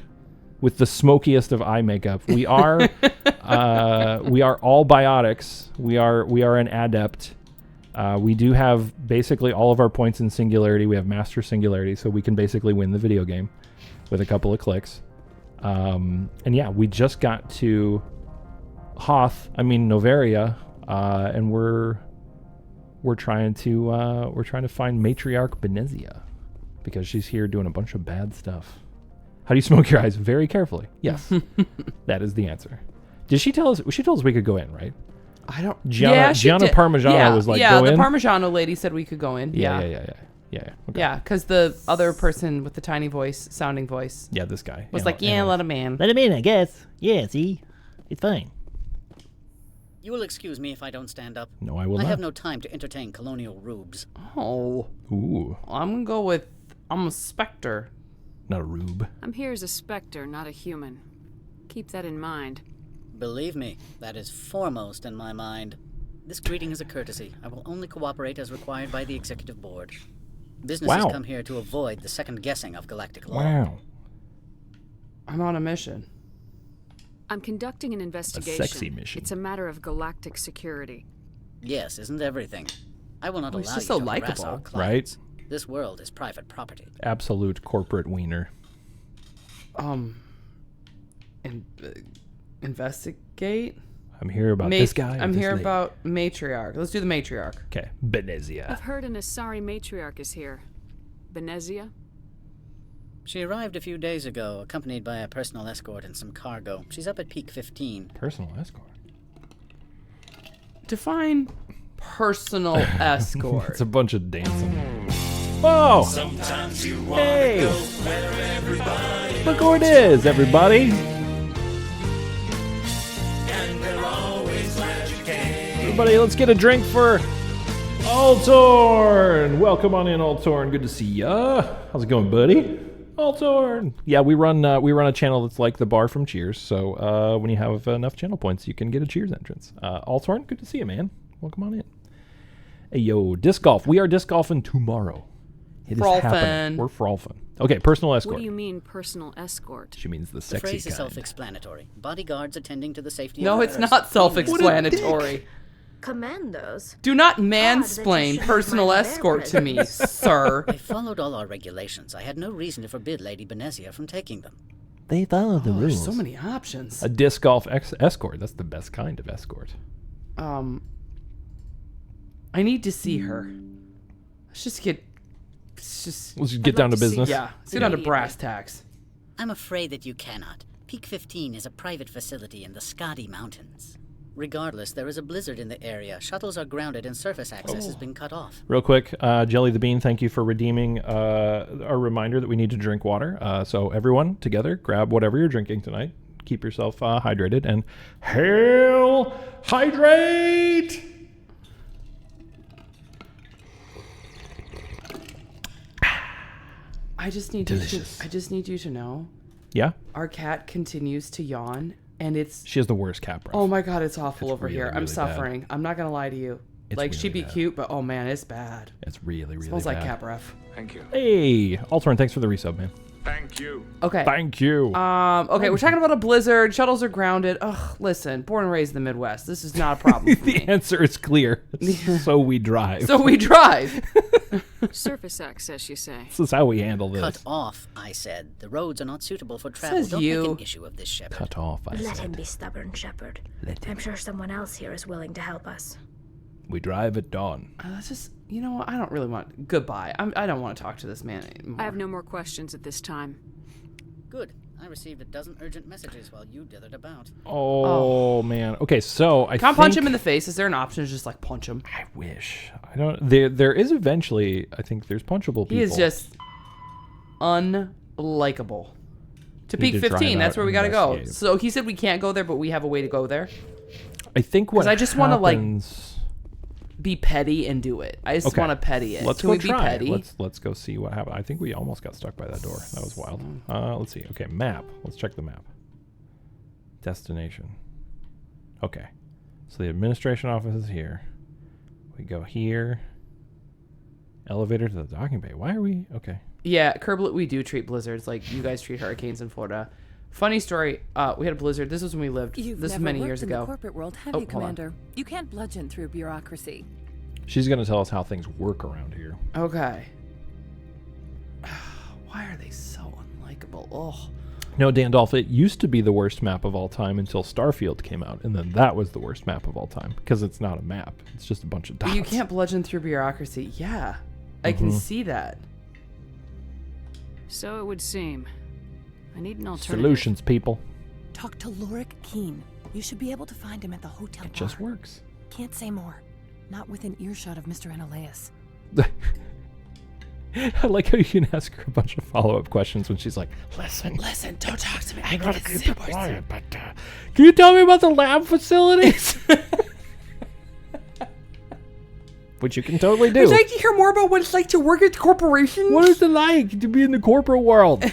with the smokiest of eye makeup. We are all biotics. We are an adept. We do have basically all of our points in Singularity. We have Master Singularity, so we can basically win the video game with a couple of clicks. And yeah, we just got to Noveria, and we're trying to find Matriarch Benezia because she's here doing a bunch of bad stuff. How do you smoke your eyes? Very carefully. Yes, that is the answer. Did she tell us? She told us we could go in, right? I don't. Gianna Parmigiano was like, go in. Yeah, the Parmigiano lady said we could go in. Yeah. Okay. Yeah, because the other person with the tiny voice, sounding voice. Yeah, this guy. Was let him in. Let him in, I guess. Yeah, see? It's fine. You will excuse me if I don't stand up. No, I will not. I have no time to entertain colonial rubes. Oh. Ooh. I'm going to go with, I'm a Spectre. Not a rube. I'm here as a Spectre, not a human. Keep that in mind. Believe me, that is foremost in my mind. This greeting is a courtesy. I will only cooperate as required by the Executive Board. Businesses come here to avoid the second guessing of galactic law. Wow. I'm on a mission. I'm conducting an investigation. A sexy mission. It's a matter of galactic security. Yes, isn't everything? I will not allow he's you just to so harass likable. our clients. Right? This world is private property. Absolute corporate wiener. Investigate? I'm here about this guy. I'm here about Matriarch. Let's do the Matriarch. Okay, Benezia. I've heard an Asari Matriarch is here. Benezia? She arrived a few days ago, accompanied by a personal escort and some cargo. She's up at Peak 15. Personal escort? Define personal escort. It's a bunch of dancing. Whoa! Sometimes you Hey! go where everybody Look who it is, everybody! and they're always glad you came. Everybody, let's get a drink for Altorn! Welcome on in, Altorn. Good to see ya. How's it going, buddy? Altorn! Yeah, we run a channel that's like the bar from Cheers, so when you have enough channel points, you can get a Cheers entrance. Altorn, good to see you, man. Welcome on in. Hey, yo, disc golf. We are disc golfing tomorrow. It is happening. We're frolfing. Okay, personal escort. What do you mean, personal escort? She means the The sexy phrase is kind. self-explanatory. Bodyguards attending to the safety No, of it's others. not self-explanatory. Commandos? Do not Odd that mansplain you should personal mind their escort to me, presence. sir. I followed all our regulations. I had no reason to forbid Lady Benezia from taking them. They follow the There's rules. so many options. A disc golf escort. That's the best kind of escort. I need to see her. Let's just get down to business. Yeah, let's get down to brass tacks. I'm afraid that you cannot. Peak 15 is a private facility in the Scotty Mountains. Regardless, there is a blizzard in the area. Shuttles are grounded and surface access has been cut off. Real quick, Jelly the Bean, thank you for redeeming our reminder that we need to drink water. So everyone, together, grab whatever you're drinking tonight. Keep yourself hydrated and hail hydrate! I just need you to know. Yeah? Our cat continues to yawn, and it's. She has the worst cat breath. Oh my god, it's awful It's over really, here. I'm really suffering. I'm not gonna lie to you. It's like really she'd be bad. cute, but oh man, it's bad. It's really, really Smells bad. like cat breath. Thank you. Hey, Altorn, thanks for the resub, man. Thank you. Okay. Thank you. Okay, we're talking about a blizzard. Shuttles are grounded. Ugh, listen, born and raised in the Midwest. This is not a problem for The me. answer is clear. So we drive. So we drive. Surface access, you say? This is how we handle this. Cut off, I said. The roads are not suitable for travel. Says Don't you. make an issue of this, Shepard. Cut off, I Let said. him be stubborn, Shepard. I'm sure someone else here is willing to help us. We drive at dawn. Let's just, you know what? I don't really want. Goodbye. I don't want to talk to this man anymore. I have no more questions at this time. Good. I received a dozen urgent messages while you dithered about. Oh, man. Okay, so I Can't think... punch him in the face. Is there an option to just like punch him? I wish. I don't... There is eventually... I think there's punchable people. He is just unlikable. To Need peak to try 15, it that's out where we and gotta go. investigate. So he said we can't go there, but we have a way to go there. I think what I just want to like happens- be petty and do it. I just Okay. want to petty it. Let's Can go we be try. petty? Let's go see what happened. I think we almost got stuck by that door. That was wild. Let's see. Okay, map. Let's check the map. Destination. Okay. So the administration office is here. We go here. Elevator to the docking bay. Why are we... Okay. Yeah, Kerblet, we do treat blizzards like you guys treat hurricanes in Florida. Funny story, we had a blizzard. This was when we lived. You've this was never many worked years in ago. the corporate world, have Oh, you, hold on. Commander? You can't bludgeon through bureaucracy. She's going to tell us how things work around here. Okay. Why are they so unlikable? Oh. No, Dandolph, it used to be the worst map of all time until Starfield came out, and then that was the worst map of all time because it's not a map. It's just a bunch of dots. You can't bludgeon through bureaucracy. Yeah, I can see that. So it would seem. I need an alternative. Solutions, people. Talk to Lorik Keen. You should be able to find him at the hotel It just works. Can't say more. Not within earshot of Mr. Analeas. I like how you can ask her a bunch of follow-up questions when she's like, listen, don't talk to me. I gotta keep it quiet, but can you tell me about the lab facilities? Which you can totally do. Would you like to hear more about what it's like to work at corporations? What is it like to be in the corporate world?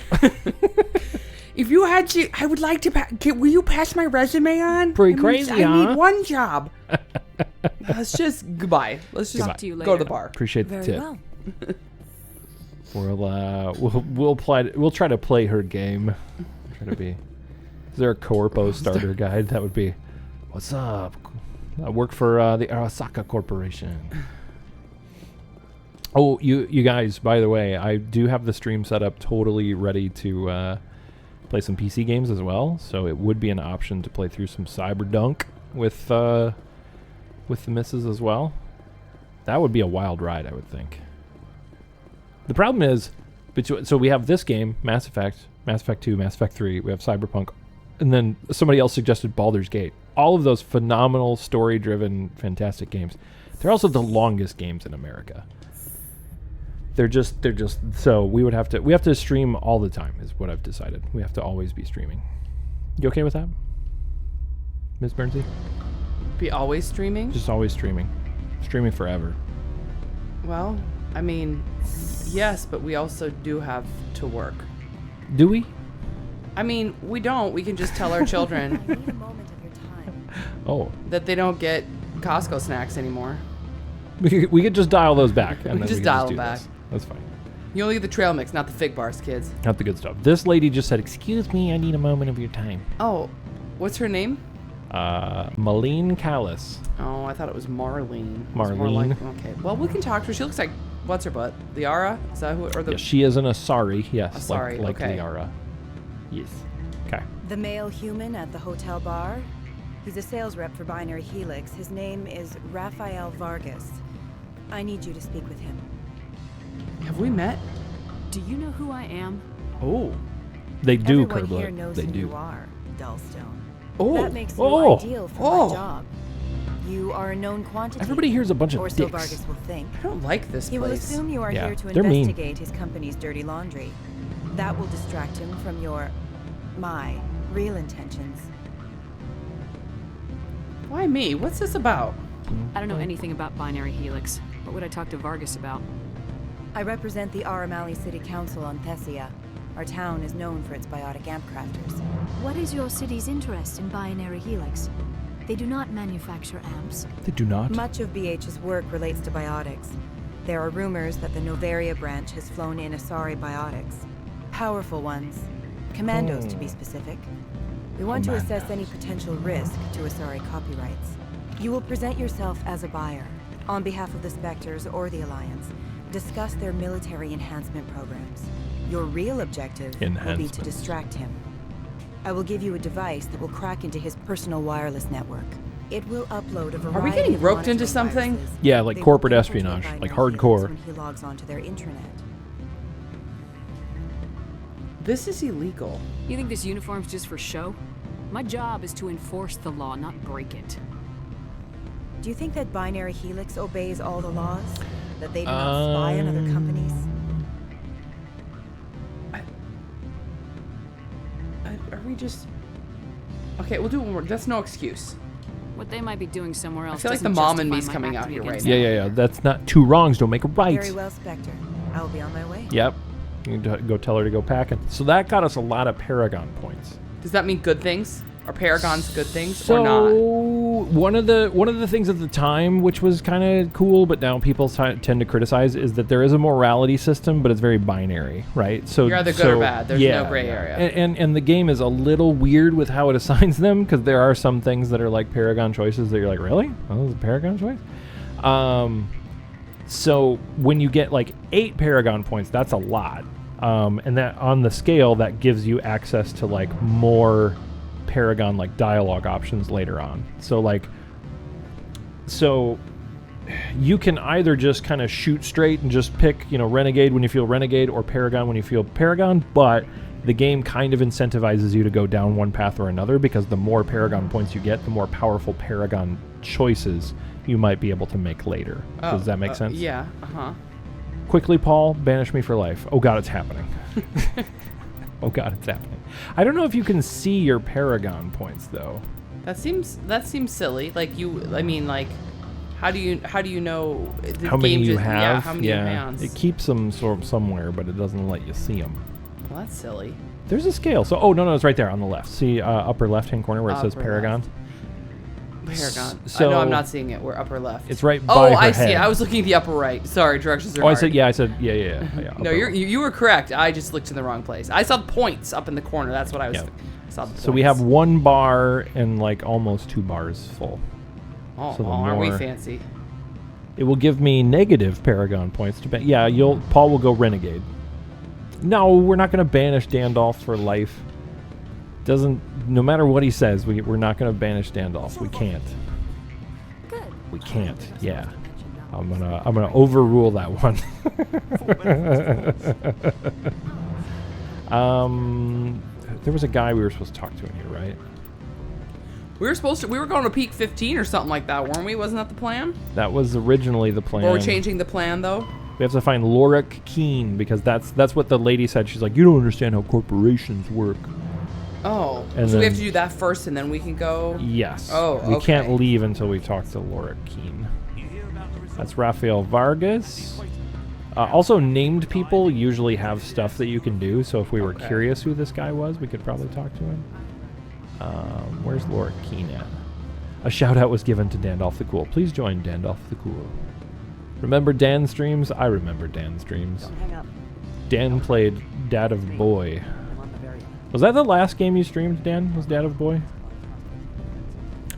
If you had to, I would like to. Will you pass my resume on? Pretty crazy, I huh? need one job. Let's just goodbye. Let's just Talk to you go to later. the bar. Appreciate the Very tip. well. We'll try to play her game. Try to be. Is there a corpo starter guide? That would be. What's up? I work for the Arasaka Corporation. Oh, you guys, by the way, I do have the stream set up totally ready to play some PC games as well. So it would be an option to play through some Cyberdunk with the missus as well. That would be a wild ride, I would think. The problem is, so we have this game, Mass Effect 2, Mass Effect 3, we have Cyberpunk, and then somebody else suggested Baldur's Gate. All of those phenomenal, story-driven, fantastic games. They're also the longest games in America. They're just so we have to stream all the time is what I've decided. We have to always be streaming. You okay with that, Ms. Bernsey? Be always streaming? Just always streaming. Streaming forever. Well, I mean, yes, but we also do have to work. Do we? I mean, we don't. We can just tell our children that they don't get Costco snacks anymore. We could just dial those back. And we then just dial them back. This. That's fine. You only get the trail mix, not the fig bars, kids. Not the good stuff. This lady just said, "Excuse me, I need a moment of your time." Oh, what's her name? Malene Callis. Oh, I thought it was Marlene. Marlene. Okay. Well, we can talk to her. She looks like, what's her butt? Liara? Is that who? Or the? Yeah, she is an Asari. Yes, Asari, like okay. Liara. Yes. Okay. The male human at the hotel bar? He's a sales rep for Binary Helix. His name is Rafael Vargas. I need you to speak with him. Have we met? Do you know who I am? Oh. They do, Everyone here Kerblet. knows They who do. you are, Dullstone. Oh. That makes you ideal for my job. You are a known quantity. Everybody here's a bunch of or so dicks. Vargas will think. I don't like this He will place. assume you are Yeah, here to they're mean. investigate his company's dirty laundry. That will distract him from my real intentions. Why me? What's this about? I don't know anything about Binary Helix. What would I talk to Vargas about? I represent the Aramali City Council on Thessia. Our town is known for its biotic amp crafters. What is your city's interest in Binary Helix? They do not manufacture amps. They do not? Much of BH's work relates to biotics. There are rumors that the Noveria branch has flown in Asari biotics. Powerful ones. Commandos, to be specific. We want to assess any potential risk to Asari copyrights. You will present yourself as a buyer, on behalf of the Spectres or the Alliance. Discuss their military enhancement programs. Your real objective will be to distract him. I will give you a device that will crack into his personal wireless network. It will upload a variety Are we getting of roped into monitoring something? viruses. Yeah, like They corporate will infiltrate espionage, Binary like Helix hardcore. when he logs onto their intranet. This is illegal. You think this uniform's just for show? My job is to enforce the law, not break it. Do you think that Binary Helix obeys all the laws? That they do not spy on other companies? Are we just... Okay, we'll do one more. That's no excuse. What they might be doing somewhere else. I feel like the doesn't mom and justify me's my coming out acting here right against now. Yeah. That's not two wrongs. Don't make a right. Very well, Spectre. I will be on my way. Yep. You can go tell her to go packing. So that got us a lot of Paragon points. Does that mean good things? Are Paragons good things So or not? one of the things at the time, which was kind of cool, but now people tend to criticize, is that there is a morality system, but it's very binary, right? So You're either good or bad. There's no gray area. And the game is a little weird with how it assigns them, because there are some things that are like Paragon choices that you're like, really? Oh, this is a Paragon choice? So when you get like 8 Paragon points, that's a lot. And that on the scale, that gives you access to like more Paragon like dialogue options later on. So you can either just kind of shoot straight and just pick, Renegade when you feel Renegade or Paragon when you feel Paragon, but the game kind of incentivizes you to go down one path or another, because the more Paragon points you get, the more powerful Paragon choices you might be able to make later. Does that make sense? Yeah. Quickly, Paul, banish me for life. Oh god, it's happening. Oh god, it's happening. I don't know if you can see your Paragon points though. That seems silly. Like how do you know the How many game you just, have? Yeah, how many hands? It keeps them sort of somewhere, but it doesn't let you see them. Well, that's silly. There's a scale. So, no, it's right there on the left. See upper left-hand corner where it says Upper Paragon? left. Paragon. So No, I'm not seeing it. We're upper left. It's right by her I see head. it. I was looking at the upper right. Sorry, directions are Oh, I hard. said yeah. No, you were correct. I just looked in the wrong place. I saw the points up in the corner. That's what I was. Saw the So we have 1 bar and like almost 2 bars full. Oh, So the aren't we more- fancy? It will give me negative Paragon points. Paul will go Renegade. No, we're not going to banish Dandolf for life. Doesn't. No matter what he says, we're not going to banish Dandolf. We can't. Good. We can't. Yeah. I'm gonna overrule that one. There was a guy we were supposed to talk to in here, right? We were going to peak 15 or something like that, weren't we? Wasn't that the plan? That was originally the plan. Or we're changing the plan, though? We have to find Lorik Keen, because that's what the lady said. She's like, you don't understand how corporations work. Oh. And so we have to do that first, and then we can go? Yes. Oh, okay. We can't leave until we talk to Lorik Keen. That's Rafael Vargas. Also, named people usually have stuff that you can do, so if we were curious who this guy was, we could probably talk to him. Where's Lorik Keen at? A shout out was given to Dandolf the Cool. Please join Dandolf the Cool. Remember Dan streams? I remember Dan streams. Don't hang up. Dan played Dad of Boy. Was that the last game you streamed, Dan? Was Dad of Boy?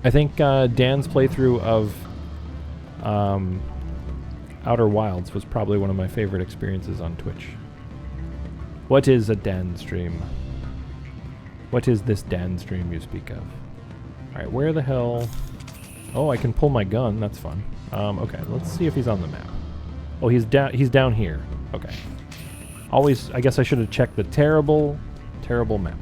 I think Dan's playthrough of Outer Wilds was probably one of my favorite experiences on Twitch. What is a Dan stream? What is this Dan stream you speak of? Alright, where the hell... Oh, I can pull my gun. That's fun. Okay, let's see if he's on the map. Oh, he's down here. Okay. Always, I guess I should have checked the terrible map.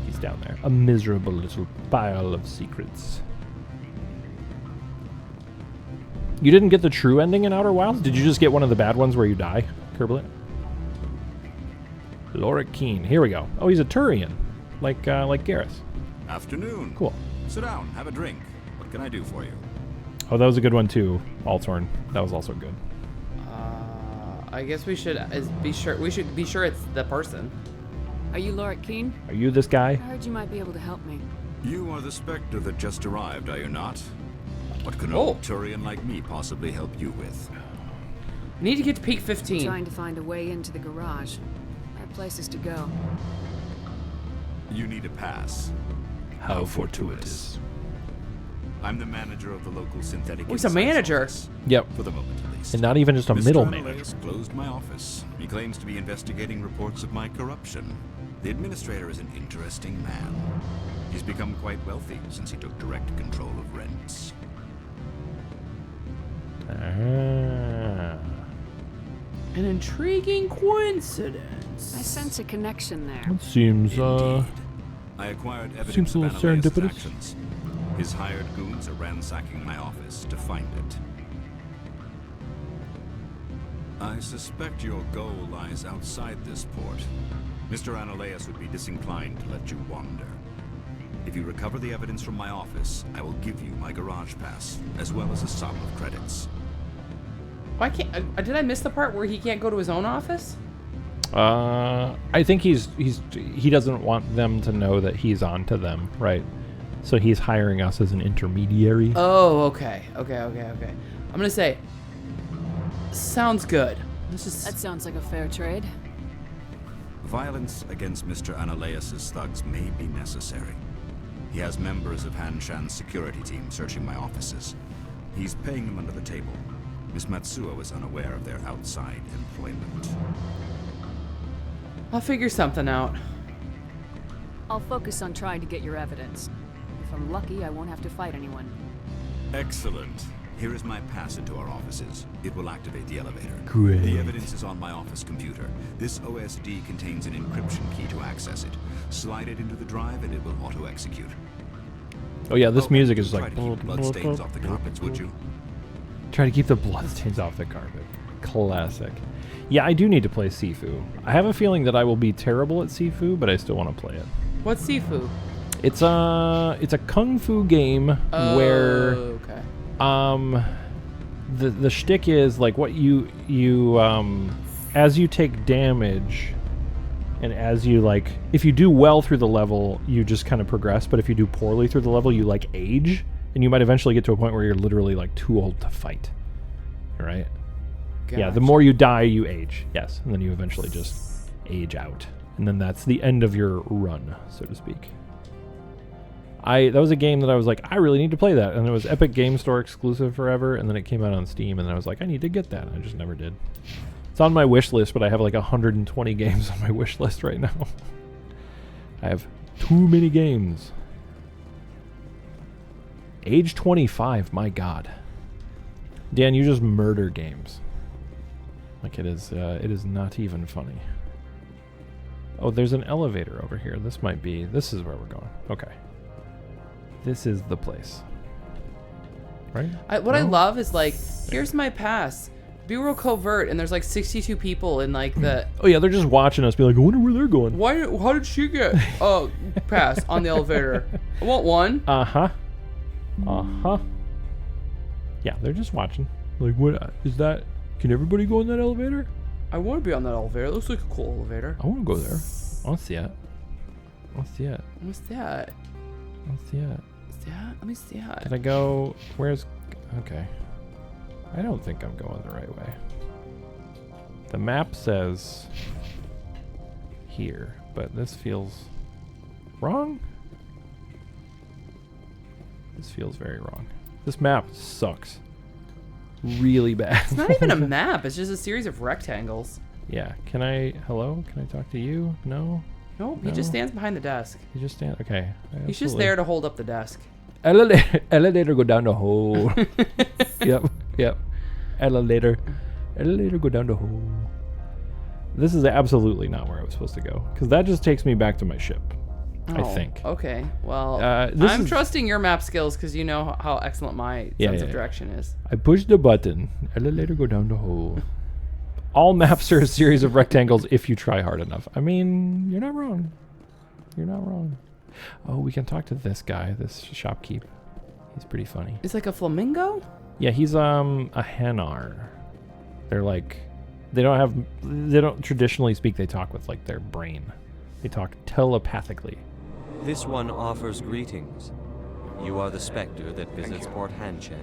He's down there. A miserable little pile of secrets. You didn't get the true ending in Outer Wilds? Did you just get one of the bad ones where you die, Kerblet? Lorik Keen. Here we go. Oh, he's a Turian. Like Garrus. Afternoon. Cool. Sit down, have a drink. What can I do for you? Oh, that was a good one too, Altorn. That was also good. I guess we should be sure it's the person. Are you Lorik Keen? Are you this guy? I heard you might be able to help me. You are the Spectre that just arrived, are you not? What can an old Turian like me possibly help you with? We need to get to peak 15. I'm trying to find a way into the garage. I have places to go. You need a pass. How fortuitous. I'm the manager of the local synthetic. He's a manager. Yep. For the moment, at least. And not even just a middleman. Mr. Analeas closed my office. He claims to be investigating reports of my corruption. The administrator is an interesting man. He's become quite wealthy since he took direct control of rents. Ah. An intriguing coincidence. I sense a connection there. It seems, I acquired evidence seems a of little Analeas' serendipitous. actions. His hired goons are ransacking my office to find it. I suspect your goal lies outside this port. Mr. Analeas would be disinclined to let you wander. If you recover the evidence from my office, I will give you my garage pass, as well as a sum of credits. Why can't? Did I miss the part where he can't go to his own office? I think he doesn't want them to know that he's on to them, right? So he's hiring us as an intermediary. Oh, okay. I'm gonna say, sounds good. That sounds like a fair trade. Violence against Mr. Analeas' thugs may be necessary. He has members of Han Shan's security team searching my offices. He's paying them under the table. Miss Matsuo is unaware of their outside employment. I'll figure something out. I'll focus on trying to get your evidence. If I'm lucky, I won't have to fight anyone. Excellent. Here is my pass into our offices. It will activate the elevator. Great. The evidence is on my office computer. This OSD contains an encryption key to access it. Slide it into the drive and it will auto-execute. Oh yeah, this music is like... Try to keep bloodstains off the carpets, would you? Try to keep the bloodstains off the carpet. Classic. Yeah, I do need to play Sifu. I have a feeling that I will be terrible at Sifu, but I still want to play it. What's Sifu? It's a kung fu game where the shtick is like what you as you take damage and as you like, if you do well through the level, you just kind of progress, but if you do poorly through the level, you like age, and you might eventually get to a point where you're literally like too old to fight. Right? Gotcha. Yeah, the more you die, you age. Yes, and then you eventually just age out. And then that's the end of your run, so to speak. That was a game that I was like, I really need to play that. And it was Epic Game Store exclusive forever, and then it came out on Steam, and then I was like, I need to get that. I just never did. It's on my wish list, but I have like 120 games on my wish list right now. I have too many games. Age 25, my God. Dan, you just murder games. Like it is not even funny. Oh, there's an elevator over here. This is where we're going. Okay. This is the place. Right? What I love is like, here's my pass. Be real covert, and there's like 62 people in like the... Oh yeah, they're just watching us be like, I wonder where they're going. How did she get pass on the elevator? I want one. Uh-huh. Yeah, they're just watching. Like, what is that? Can everybody go in that elevator? I want to be on that elevator. It looks like a cool elevator. I want to go there. I want to see it. What's that? Let me see it. Can I go? Where's... Okay. I don't think I'm going the right way. The map says here, but this feels wrong. This feels very wrong. This map sucks. Really bad. It's not even a map. It's just a series of rectangles. Yeah. Hello? Can I talk to you? No? Nope. He just stands behind the desk. He just stands... Okay. He's just there to hold up the desk. Elevator go down the hole. Yep. Elevator go down the hole. This is absolutely not where I was supposed to go. Because that just takes me back to my ship. I think. Okay. Well, I'm trusting your map skills because you know how excellent my sense of direction is. I pushed the button. Elevator go down the hole. All maps are a series of rectangles if you try hard enough. I mean, you're not wrong. Oh, we can talk to this guy, this shopkeep. He's pretty funny. It's like a flamingo? Yeah, he's a Hanar. They're like, they don't traditionally speak. They talk with like their brain. They talk telepathically. This one offers greetings. You are the specter that visits Port Hanshan.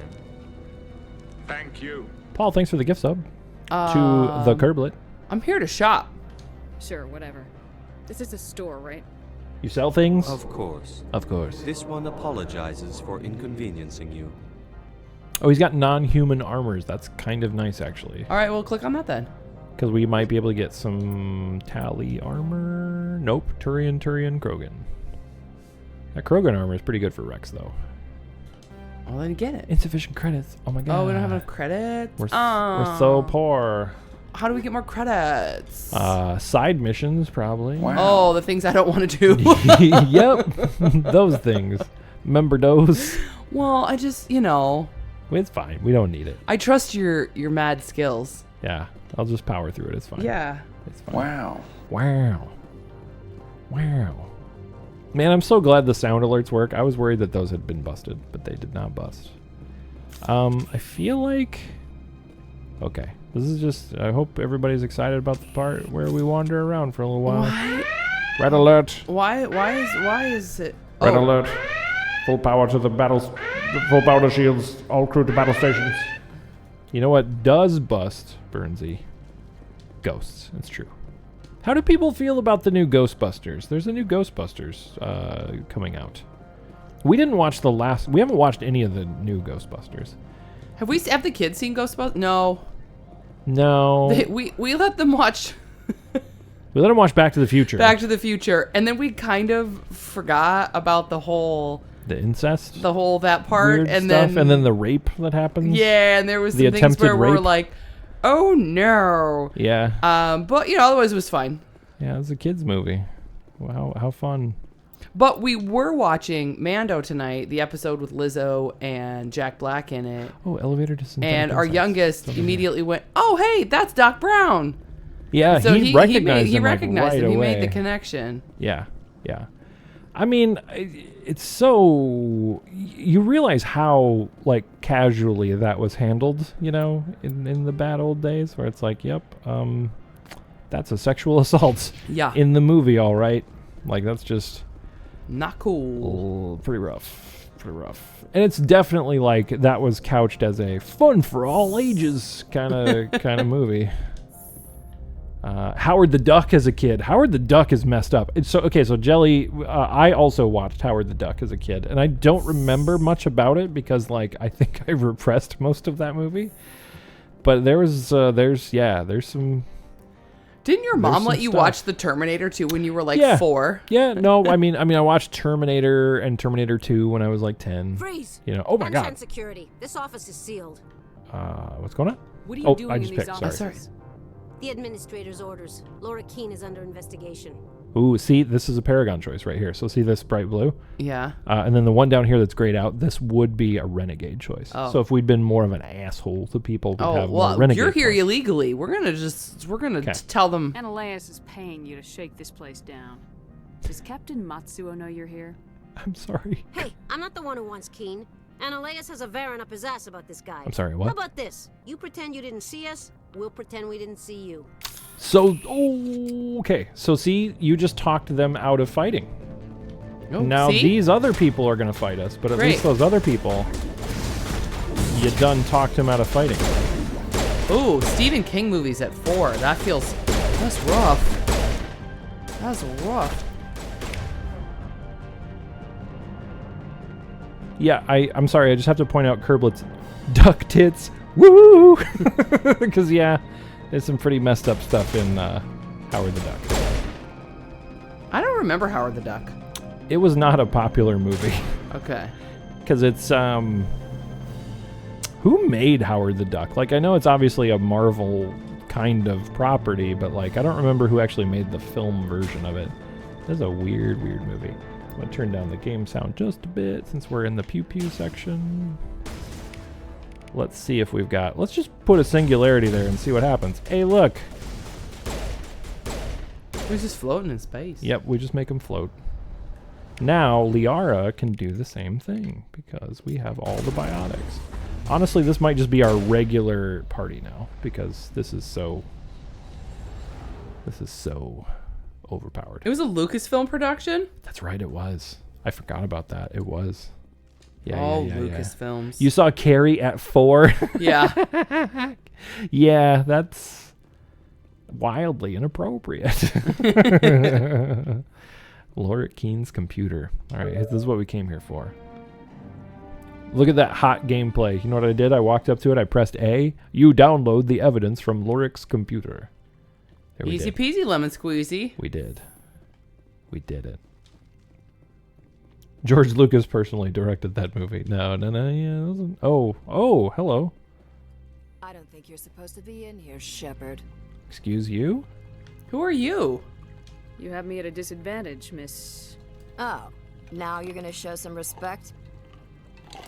Thank you. Paul, thanks for the gift sub. To the Curblet. I'm here to shop. Sure, whatever. This is a store, right? You sell things? Of course. Of course. This one apologizes for inconveniencing you. Oh, he's got non-human armors. That's kind of nice, actually. All right, well, click on that then. Because we might be able to get some Tally armor. Nope. Turian, Krogan. That Krogan armor is pretty good for Rex, though. Well, then get it. Insufficient credits. Oh, my God. Oh, we don't have enough credits? We're so poor. How do we get more credits? Side missions, probably. Wow. Oh, the things I don't want to do. Yep. Those things. Remember those? Well, I just, It's fine. We don't need it. I trust your mad skills. Yeah. I'll just power through it. It's fine. Yeah. It's fine. Wow. Man, I'm so glad the sound alerts work. I was worried that those had been busted, but they did not bust. I feel like... Okay. This is just... I hope everybody's excited about the part where we wander around for a little while. What? Red alert. Why is it... Red alert. Full power to the battles. Full power to shields. All crew to battle stations. You know what does bust, Burnsy? Ghosts. It's true. How do people feel about the new Ghostbusters? There's a new Ghostbusters coming out. We didn't watch the last... We haven't watched any of the new Ghostbusters. Have the kids seen Ghostbusters? No. We let them watch... We let them watch Back to the Future. Back to the Future. And then we kind of forgot about the whole... The incest? That part. Weird and stuff. And then the rape that happens. Yeah, and there was some things where we're like... Oh no. Yeah. But otherwise it was fine. Yeah, it was a kids movie. Wow, how fun. But we were watching Mando tonight, the episode with Lizzo and Jack Black in it. Oh, elevator to synthetic and our youngest immediately went, "Oh, hey, that's Doc Brown." Yeah, so he recognized him. He recognized him. He away. made the connection. Yeah. I mean, it's so... You realize how, casually that was handled, in the bad old days, where it's like, yep, that's a sexual assault. Yeah. In the movie, all right. That's just... Not cool. Pretty rough. And it's definitely that was couched as a fun for all ages kind of movie. Howard the Duck as a kid. Howard the Duck is messed up. So Jelly, I also watched Howard the Duck as a kid, and I don't remember much about it because, I think I repressed most of that movie. But there's some... Didn't your mom some let you stuff. watch The Terminator 2 when you were like Yeah. 4? Yeah, no, I mean, I watched Terminator and Terminator 2 when I was like 10. Freeze! You know, oh my God. Security. This office is sealed. What's going on? What are you oh, doing I in just these picked, sorry. offices? The administrator's orders. Laura Keene is under investigation. Ooh, see, this is a Paragon choice right here. So see this bright blue? Yeah. And then the one down here that's grayed out, this would be a Renegade choice. Oh. So if we'd been more of an asshole to people, we'd have more well, Renegade you're here points. illegally. We're gonna tell them. Ananias is paying you to shake this place down. Does Captain Matsuo know you're here? I'm sorry. Hey, I'm not the one who wants Keene. Ananias has a Varen up his ass about this guy. I'm sorry, what? How about this? You pretend you didn't see us, we'll pretend we didn't see you. So, okay. So see, you just talked them out of fighting. Oh, now see? these other people are going to fight us, but at least those other people, you done talked them out of fighting. Ooh, Stephen King movies at 4. That's rough. That's rough. Yeah, I'm sorry. I just have to point out Kerblet's duck tits. Woo! Because, yeah, there's some pretty messed up stuff in Howard the Duck. I don't remember Howard the Duck. It was not a popular movie. Okay. Because it's, who made Howard the Duck? Like, I know it's obviously a Marvel kind of property, but, like, I don't remember who actually made the film version of it. This is a weird, weird movie. I'm going to turn down the game sound just a bit since we're in the pew-pew section. Let's see if we've got... Let's just put a singularity there and see what happens. Hey, look. He's just floating in space. Yep, we just make him float. Now, Liara can do the same thing because we have all the biotics. Honestly, this might just be our regular party now because this is so overpowered. It was a Lucasfilm production? That's right, it was. I forgot about that. It was. Yeah, all yeah. Lucasfilms. You saw Carrie at 4? Yeah. Yeah, that's wildly inappropriate. Laura Keene's computer. All right, this is what we came here for. Look at that hot gameplay. You know what I did? I walked up to it. I pressed A. You download the evidence from Loric's computer. There we Easy did. peasy lemon squeezy. We did. We did it. George Lucas personally directed that movie. No, yeah, it wasn't. Oh, hello. I don't think you're supposed to be in here, Shepard. Excuse you? Who are you? You have me at a disadvantage, Miss... Oh, now you're gonna show some respect?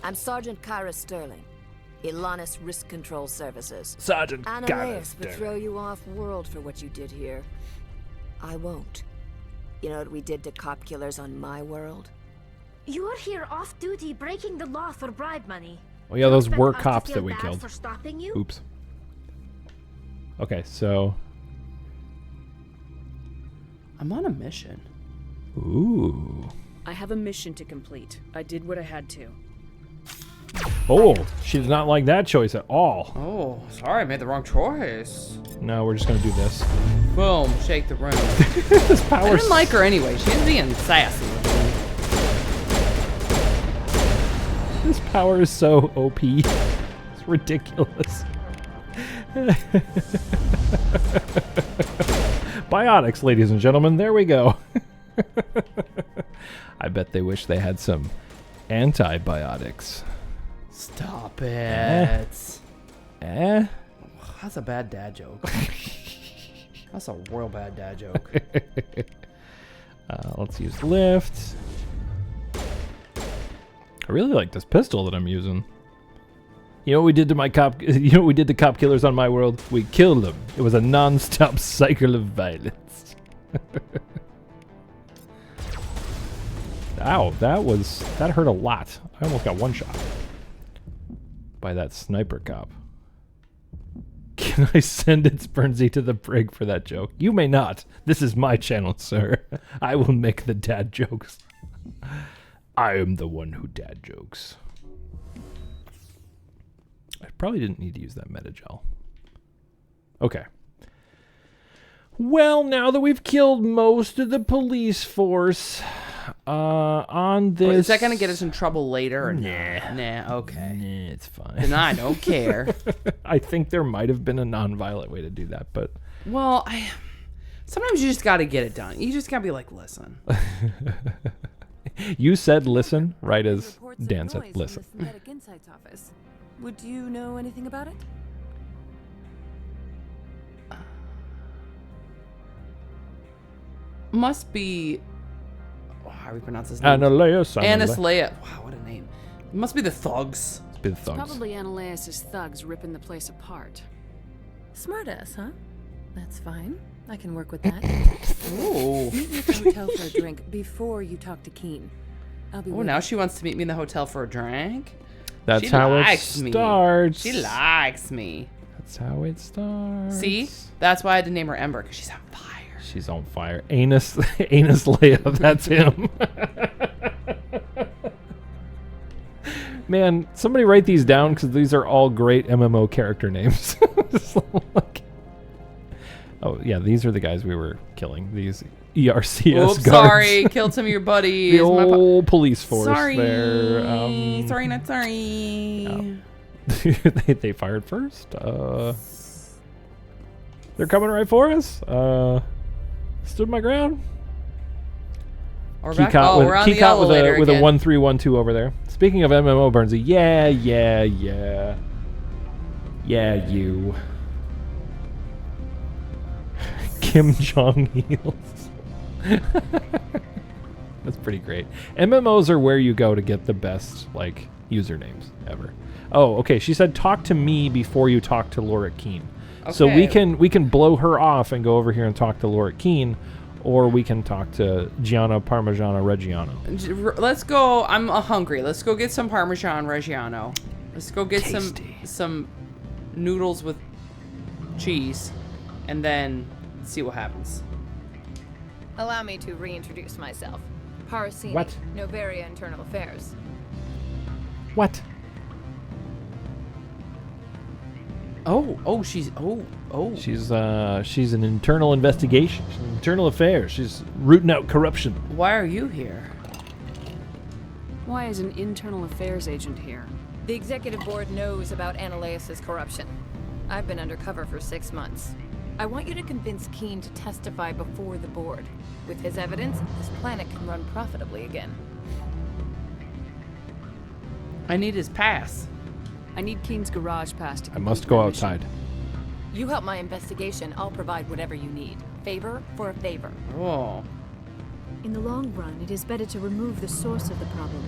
I'm Sergeant Kyra Sterling, Ilanis Risk Control Services. Sergeant Kyra Ananias would Sterling. throw you off-world for what you did here. I won't. You know what we did to cop killers on my world? You're here off-duty breaking the law for bribe money. Oh yeah, those Don't were expect us to cops feel that we bad killed. for stopping you? Oops. Okay, so... I'm on a mission. Ooh. I have a mission to complete. I did what I had to. Oh, she did not like that choice at all. Oh, sorry, I made the wrong choice. No, we're just going to do this. Boom, shake the room. This power... I didn't like her anyway. She was being sassy. This power is so OP. It's ridiculous. Biotics, ladies and gentlemen. There we go. I bet they wish they had some antibiotics. Stop it. Eh? That's a bad dad joke. That's a real bad dad joke. Let's use lift. I really like this pistol that I'm using. You know what we did to my cop? You know what we did to cop killers on my world? We killed them. It was a non-stop cycle of violence. Ow, that hurt a lot. I almost got one shot by that sniper cop. Can I send it, Spernsy, to the brig for that joke? You may not. This is my channel, sir. I will make the dad jokes. I am the one who dad jokes. I probably didn't need to use that metagel. Okay. Well, now that we've killed most of the police force, on this... Wait, is that going to get us in trouble later? Or Nah. Nah, okay. Nah, it's fine. Then I don't care. I think there might have been a non-violent way to do that, but... Well, Sometimes you just got to get it done. You just got to be like, listen. You said listen, right as Dan said listen. Synthetic Insights office. Would you know anything about it? Must be. Oh, how do we pronounce his name? Analeas. Anaslea. Wow, what a name. It must be the thugs. Must be the thugs. Probably Ananias' thugs ripping the place apart. Smartass, huh? That's fine. I can work with that. Ooh. Meet me at the hotel for a drink before you talk to Keen. I'll be Oh, waiting. now she wants to meet me in the hotel for a drink. That's She how it likes me. starts. She likes me. That's how it starts. See? That's why I had to name her Ember, because she's on fire. She's on fire. Anus Leia, that's him. Man, somebody write these down because these are all great MMO character names. Oh, yeah, these are the guys we were killing. These ERCS Oops, guards. sorry. Killed some of your buddies. The old police force sorry. there. Sorry, not sorry. They fired first. They're coming right for us. Stood my ground. We're on the elevator with a again. 1312 over there. Speaking of MMO, Burnsy, yeah, you. Kim Jong Heels. That's pretty great. MMOs are where you go to get the best like usernames ever. Oh, okay. She said talk to me before you talk to Laura Keene. Okay. So we can blow her off and go over here and talk to Laura Keene, or we can talk to Gianna Parmigiano Reggiano. Let's go. I'm hungry. Let's go get some Parmesan Reggiano. Let's go get some noodles with cheese, and then see what happens. Allow me to reintroduce myself. Parasini, What? Noveria Internal Affairs. What? She's an internal investigation. She's an internal affairs. She's rooting out corruption. Why are you here? Why is an internal affairs agent here? The executive board knows about Ananias' corruption. I've been undercover for 6 months. I want you to convince Keen to testify before the board. With his evidence, this planet can run profitably again. I need his pass. I need Keen's garage pass to I must go outside. You help my investigation, I'll provide whatever you need. Favor for a favor. Oh. In the long run, it is better to remove the source of the problem.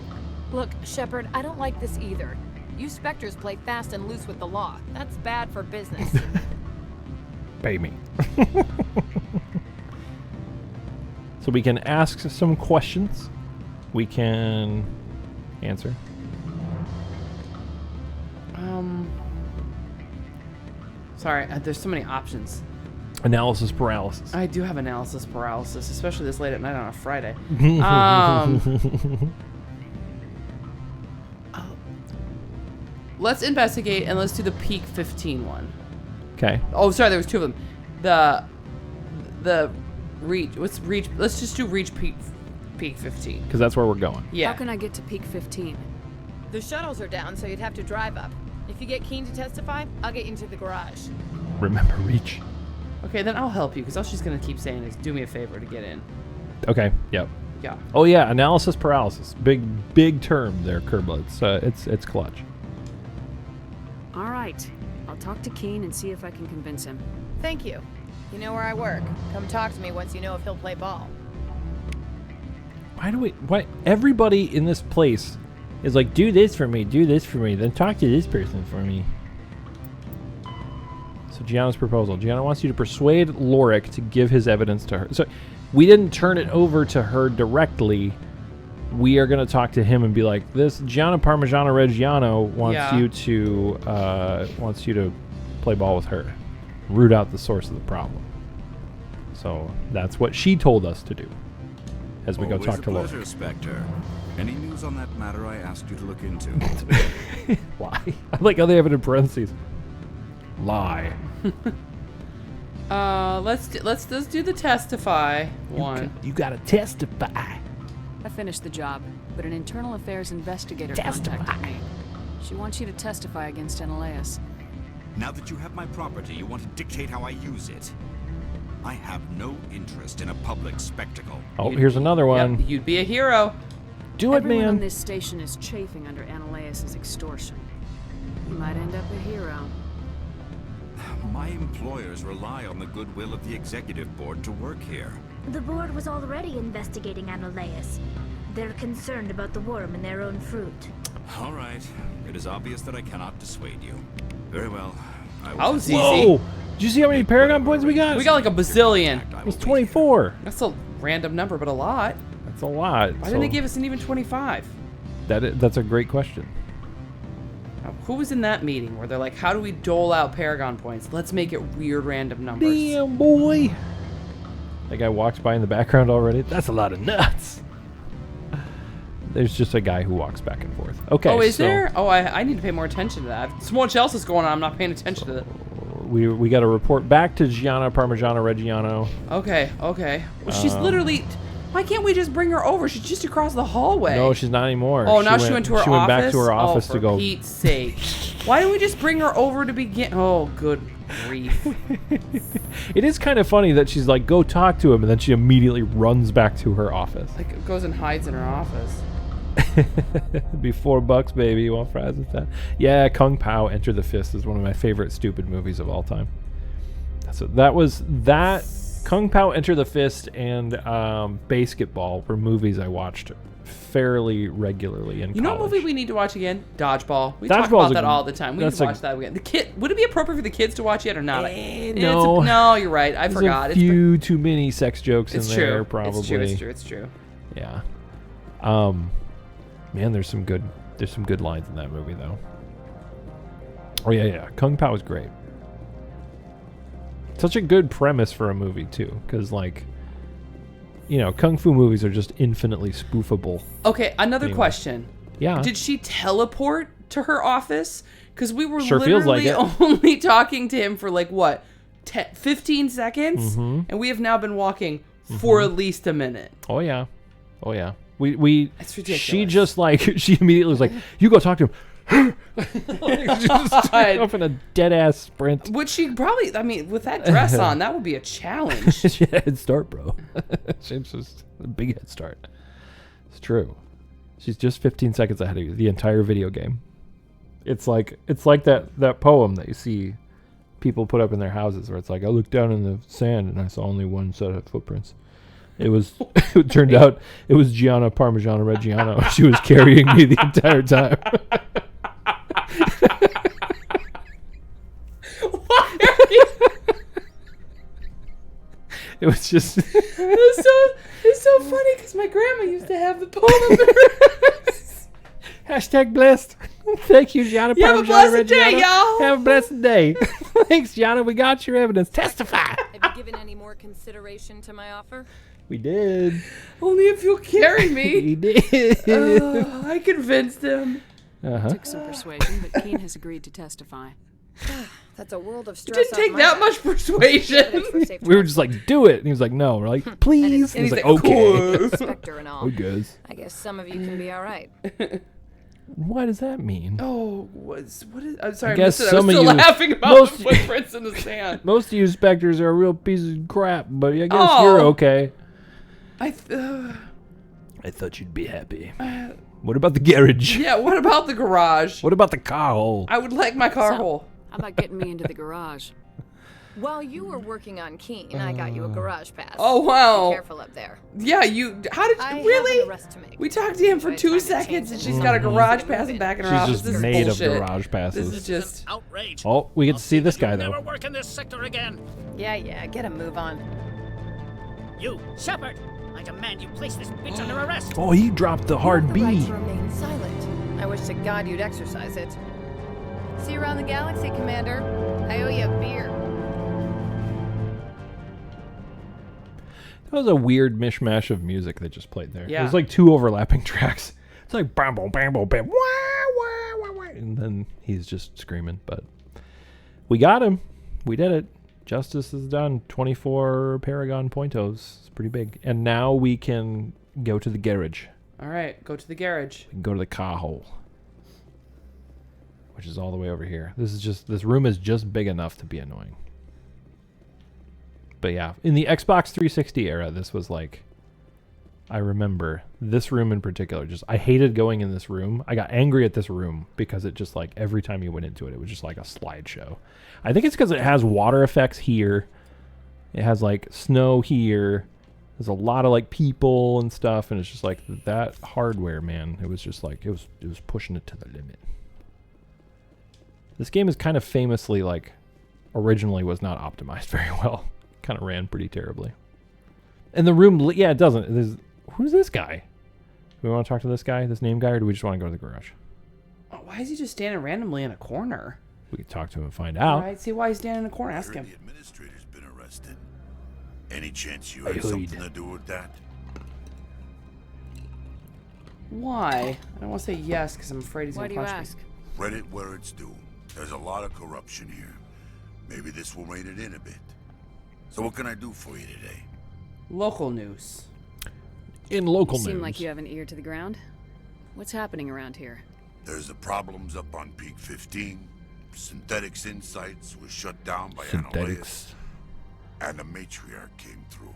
Look, Shepard, I don't like this either. You Spectres play fast and loose with the law. That's bad for business. Pay me. So we can ask some questions. We can answer. Sorry, there's so many options. Analysis paralysis. I do have analysis paralysis, especially this late at night on a Friday. Let's investigate and let's do the Peak 15 one. Okay. Oh, sorry, there was two of them. The reach. What's reach? Let's just do reach Peak 15. Because that's where we're going. Yeah. How can I get to Peak 15? The shuttles are down, so you'd have to drive up. If you get Keen to testify, I'll get you into the garage. Remember reach. Okay, then I'll help you, because all she's going to keep saying is do me a favor to get in. Okay, yep. Yeah. Oh yeah, analysis paralysis. Big term there, Kerbla. It's clutch. All right. I'll talk to Keen and see if I can convince him. Thank you. You know where I work. Come talk to me once you know if he'll play ball. Why everybody in this place is like, do this for me, then talk to this person for me. So Gianna's proposal. Gianna wants you to persuade Lorik to give his evidence to her. So we didn't turn it over to her directly. We are going to talk to him and be like, this Gianna Parmigiano Reggiano wants you to play ball with her. Root out the source of the problem. So that's what she told us to do as we go talk to Lorik. Pleasure, Spectre. Any news on that matter I asked you to look into? Why? I like how they have it in parentheses. Lie. Let's do the testify one. You gotta testify. I finished the job, but an internal affairs investigator contacted me. She wants you to testify against Ananias. Now that you have my property, you want to dictate how I use it. I have no interest in a public spectacle. Oh, here's another one. Yep, you'd be a hero. Do it, Everyone man. on this station is chafing under Analaeus' extortion. You might end up a hero. My employers rely on the goodwill of the executive board to work here. The board was already investigating Analaeus. They're concerned about the worm in their own fruit. All right. It is obvious that I cannot dissuade you. Very well. That was easy. Whoa! Did you see how many Paragon points we got? We got like a bazillion. It was 24. That's a random number, but a lot. That's a lot. Why didn't they give us an even 25? That's a great question. Now, who was in that meeting where they're like, how do we dole out Paragon points? Let's make it weird random numbers. Damn, boy. That guy walks by in the background already. That's a lot of nuts. There's just a guy who walks back and forth. Okay. Oh, is there? Oh, I need to pay more attention to that. If so much else is going on, I'm not paying attention to that. We got to report back to Gianna Parmigiano Reggiano. Okay. Well, she's literally... Why can't we just bring her over? She's just across the hallway. No, she's not anymore. Oh, now she went to her office? She went back to her office to go. For Pete's sake. Why didn't we just bring her over to begin? Oh, good grief. It is kind of funny that she's like, go talk to him, and then she immediately runs back to her office. Like, goes and hides in her office. Be $4, baby. You want fries with that? Yeah, Kung Pao Enter the Fist is one of my favorite stupid movies of all time. That Kung Pao Enter the Fist and Basketball were movies I watched fairly regularly in college. You know what movie we need to watch again? Dodgeball. We Dodgeball's talk about that all the time. We need to watch that again. Would it be appropriate for the kids to watch yet or not? No. No, you're right. I forgot. There's a few too many sex jokes in true. there, probably. It's true. Yeah. Man, there's some good lines in that movie though. Oh yeah. Kung Pao is great. Such a good premise for a movie too, because like, you know, kung fu movies are just infinitely spoofable. Okay, another question. Yeah. Did she teleport to her office? Because we were Sure feels like literally it. only talking to him for like what, 15 seconds, Mhm. and we have now been walking for at least a minute. Oh yeah. We. That's ridiculous. She just like she immediately was like, "You go talk to him." Just up in a dead ass sprint. Would she probably? I mean, with that dress on, that would be a challenge. She had a head start, bro. She's just a big head start. It's true. She's just 15 seconds ahead of you the entire video game. It's like that poem that you see people put up in their houses where it's like, I looked down in the sand and I saw only one set of footprints. It turned out it was Gianna Parmigiano Reggiano. She was carrying me the entire time. It was just It's so funny because my grandma used to have the poem. Hashtag blessed. Thank you, Gianna You have a Parmigiano blessed day, Reggiano. y'all. Have a blessed day. Thanks, Gianna. We got your evidence. Testify. Have you given any more consideration to my offer? We did. Only if you'll carry me. We did. I convinced him. Took some persuasion, but Keen has agreed to testify. That's a world of It stress. didn't take that much persuasion. We were just like, do it. And he was like, no. We're like, please. And he's like, okay. Spectre and all. Who goes? I guess some of you can be all right. What does that mean? Oh, what is? I'm sorry. I guess I was some of still you, laughing about the footprints in the sand. Most of you specters are a real piece of crap, but I guess you're okay. I thought you'd be happy. What about the garage? Yeah, what about the garage? What about the car hole? I would like my car hole. How about getting me into the garage? While you were working on Keen, I got you a garage pass. Oh, wow. Be careful up there. Yeah, you. How did you I really? have an arrest to make. We talked to him for 2 seconds, and she's got a garage pass back in her She's office. just This is made bullshit. of garage passes. This is just outrage. Oh, we get to see this guy though. Never work in this sector again. Yeah, get a move on. You, Shepard. I demand you place this bitch under arrest. Oh, he dropped the hard The B. right to remain silent. I wish to God you'd exercise it. See you around the galaxy, Commander. I owe you a beer. That was a weird mishmash of music that just played there. Yeah. It was like 2 overlapping tracks. It's like bam, bam, bam, bam, bam, wah, wah, wah, wah, and then he's just screaming. But we got him. We did it. Justice is done. 24 Paragon Pointos. It's pretty big. And now we can go to the garage. all right. Go to the garage. We can go to the car hole, which is all the way over here. This room is just big enough to be annoying. But yeah, in the Xbox 360 era, this was like, I remember this room in particular. Just I hated going in this room. I got angry at this room because it just like every time you went into it, it was just like a slideshow. I think it's because it has water effects here. It has like snow here. There's a lot of like people and stuff, and it's just like that hardware, man. It was just like it was pushing it to the limit. This game is kind of famously like originally was not optimized very well. Kind of ran pretty terribly. And the room, yeah, it doesn't. Who's this guy? Do we want to talk to this guy, this name guy, or do we just want to go to the garage? Oh, why is he just standing randomly in a corner? We can talk to him and find out. All right, see why he's standing in a corner. Ask him. The administrator's been arrested. Any chance you had something to do with that? Why? I don't want to say yes because I'm afraid he's going to punch me. Read it where it's due. There's a lot of corruption here. Maybe this will rein it in a bit. So what can I do for you today? Local news. In local You news. seem like you have an ear to the ground. What's happening around here? There's the problems up on Peak 15. Synthetics Insights was shut down by Synthetics. Analyus. And the Matriarch came through.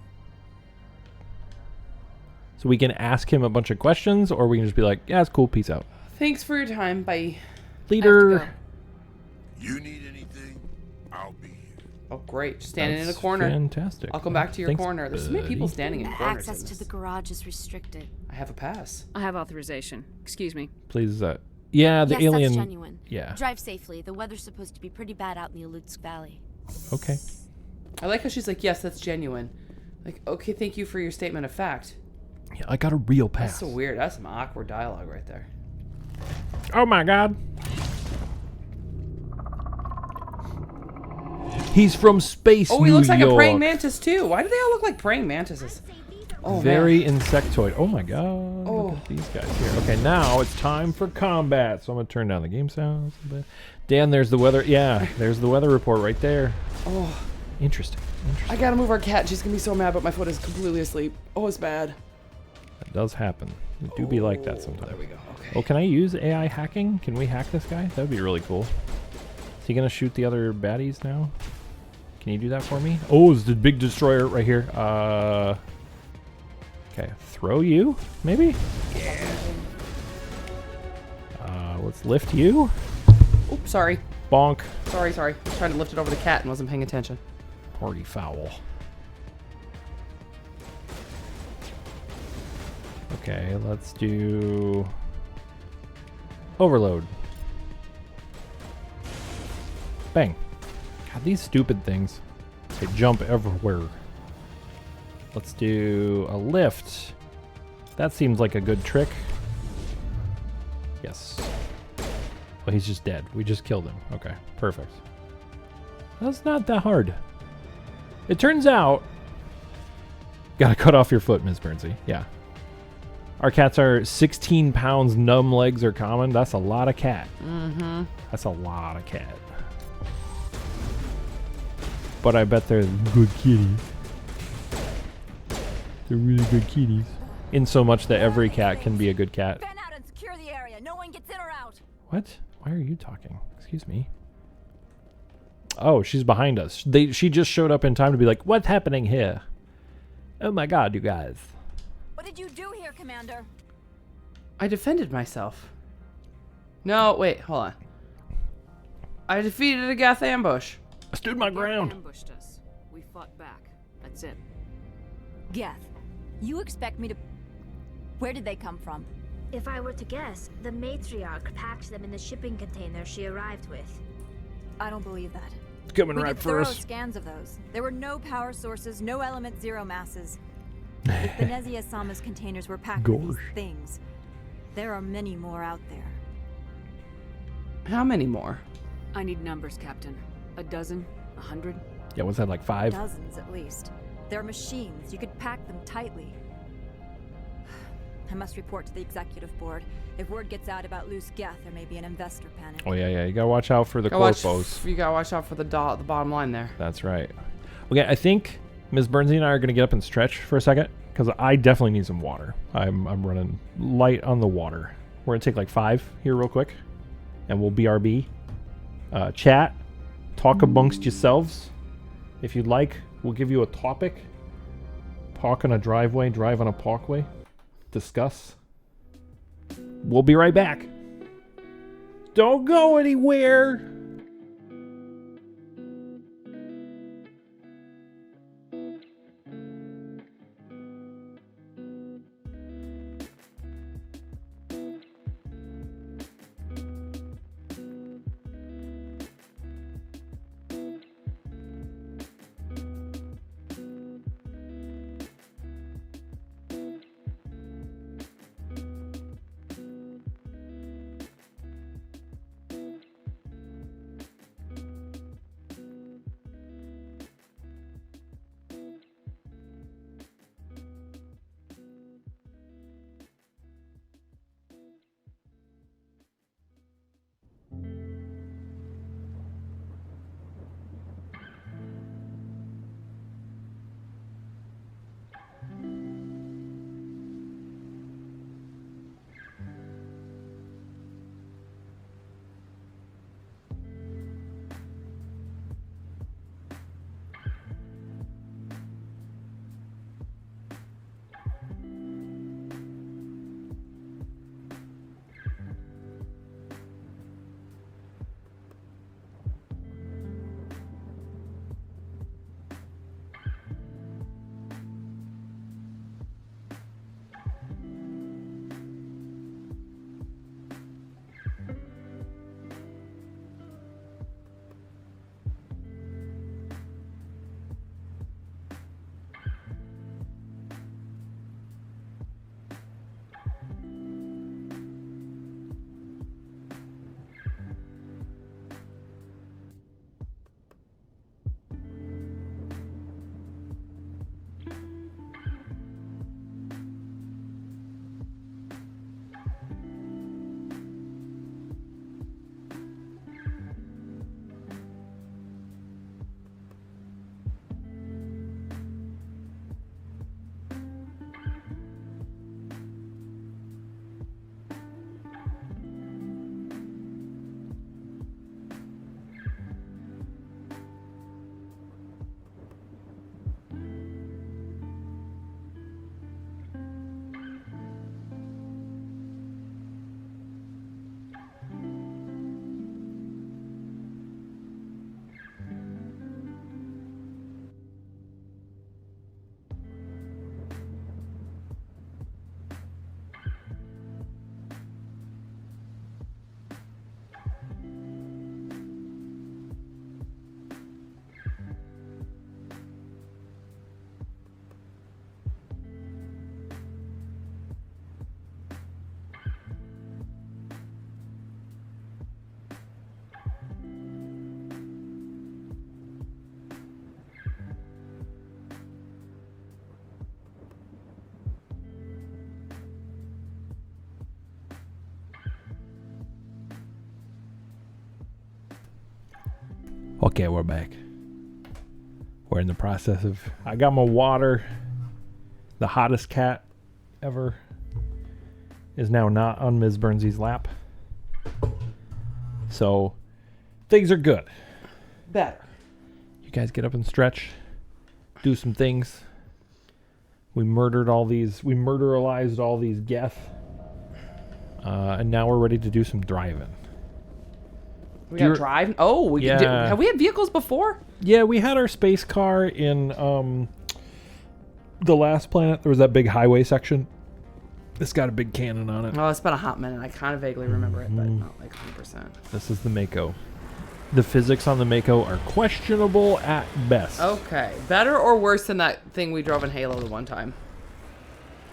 So we can ask him a bunch of questions, or we can just be like, yeah, it's cool, peace out. Thanks for your time. Bye. Leader. You need anything? I'll be here. Oh, great. Just standing in a That's corner. fantastic. I'll come back to your Thanks, corner. There's so many people buddy. standing in corners. Access to the garage is restricted. I have a pass. I have authorization. Excuse me. Please, yeah, the yes, alien. that's genuine. Yeah. Drive safely. The weather's supposed to be pretty bad out in the Alutsk Valley. Okay. I like how she's like, yes, that's genuine. Like, okay, thank you for your statement of fact. Yeah, I got a real pass. That's so weird. That's some awkward dialogue right there. Oh my god. He's from space. Oh, he looks like New a praying York. mantis too. Why do they all look like praying mantises? Oh, Very man. insectoid. Oh my god. Oh. Look at these guys here. Okay, now it's time for combat. So I'm gonna turn down the game sounds a bit. Dan, there's the weather. Yeah, there's the weather report right there. Oh. Interesting. I gotta move our cat. She's gonna be so mad, but my foot is completely asleep. Oh, it's bad. That does happen. It do be like that sometimes. There we go. Okay. Oh, can I use AI hacking? Can we hack this guy? That would be really cool. Is he gonna shoot the other baddies now? Can you do that for me? Oh, it's the big destroyer right here. Okay, throw you, maybe? Yeah. Let's lift you. Oops, sorry. Bonk. Sorry. I was trying to lift it over the cat and wasn't paying attention. Party foul. Okay, let's do overload. Bang. God, these stupid things. They jump everywhere. Let's do a lift. That seems like a good trick. Yes. Well, he's just dead. We just killed him. Okay, perfect. That's not that hard. It turns out... Gotta cut off your foot, Ms. Bernsey. Yeah. Our cats are 16 pounds. Numb legs are common. That's a lot of cat. Mm-hmm. That's a lot of cat. But I bet they're good kitties. They're really good kitties. In so much that every cat can be a good cat. Fan out and secure the area. No one gets in or out. What? Why are you talking? Excuse me. Oh, she's behind us. She just showed up in time to be like, what's happening here? Oh my god, you guys. What did you do here, Commander? I defended myself. No, wait, hold on. I defeated a Geth ambush. I stood my ground. Ambushed us. We fought back. That's it. Geth, you expect me to... Where did they come from? If I were to guess, the Matriarch packed them in the shipping container she arrived with. I don't believe that. It's coming We right did for thorough us. scans of those. There were no power sources, no element zero masses. If Benezia Sama's containers were packed with these things, there are many more out there. How many more? I need numbers, Captain. A dozen? 100? Yeah, what's that, like 5? Dozens at least. They're machines. You could pack them tightly. I must report to the executive board. If word gets out about loose Geth, there may be an investor panic. Oh, yeah. You gotta watch out for the You gotta watch out for the bottom line there. That's right. Okay, I think Ms. Bernsey and I are gonna get up and stretch for a second, because I definitely need some water. I'm running light on the water. We're gonna take like 5 here real quick, and we'll BRB. Chat, talk amongst yourselves if you'd like. We'll give you a topic. Park on a driveway, drive on a parkway. Discuss. We'll be right back. Don't go anywhere. Okay, we're back. We're in the process of... I got my water. The hottest cat ever is now not on Ms. Burnsy's lap. So, things are good. Better. You guys get up and stretch. Do some things. We murderized all these geth. And now we're ready to do some driving. We got drive. Oh, we Yeah. have we had vehicles before? Yeah, we had our space car in the last planet. There was that big highway section. It's got a big cannon on it. Oh, it's been a hot minute. I kind of vaguely remember it, but not like 100%. This is the Mako. The physics on the Mako are questionable at best. Okay. Better or worse than that thing we drove in Halo the one time?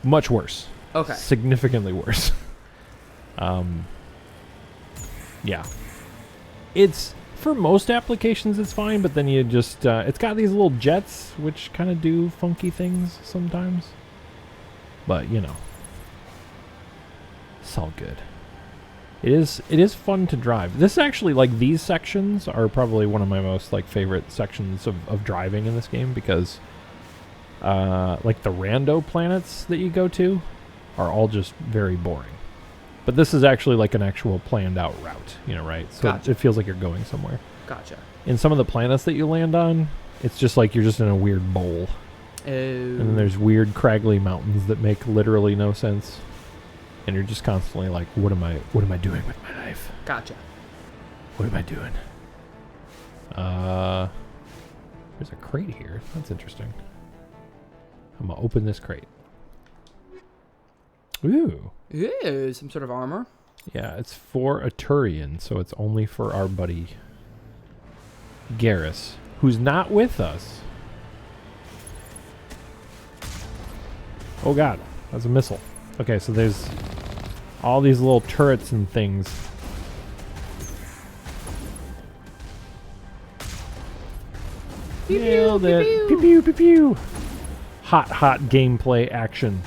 Much worse. Okay. Significantly worse. Yeah. It's, for most applications, it's fine, but then you just, it's got these little jets, which kind of do funky things sometimes. But, you know. It's all good. It is fun to drive. This actually, like, these sections are probably one of my most, like, favorite sections of driving in this game, because, like, the rando planets that you go to are all just very boring. But this is actually like an actual planned out route, you know, right? So Gotcha. it feels like you're going somewhere. Gotcha. In some of the planets that you land on, It's just like you're just in a weird bowl. Oh. And then there's weird craggly mountains that make literally no sense. And you're just constantly like, what am I doing with my life? Gotcha. What am I doing? There's a crate here. That's interesting. I'm gonna open this crate. Ooh. Ooh, some sort of armor. Yeah, it's for a Turian, so it's only for our buddy Garrus, who's not with us. Oh god, that's a missile. Okay, so there's all these little turrets and things. Pew, Nailed pew, it. pew, Pew pew pew pew. Hot gameplay action.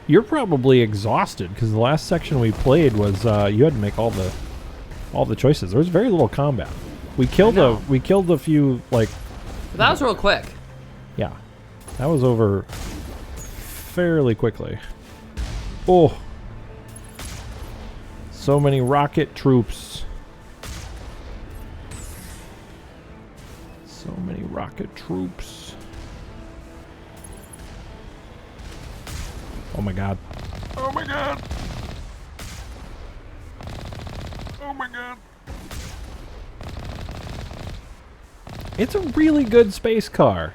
You're probably exhausted because the last section we played was you had to make all the choices. There was very little combat. We killed a few like. But that was real quick. Yeah, that was over fairly quickly. Oh, so many rocket troops. So many rocket troops. Oh my god. Oh my god. Oh my god. It's a really good space car.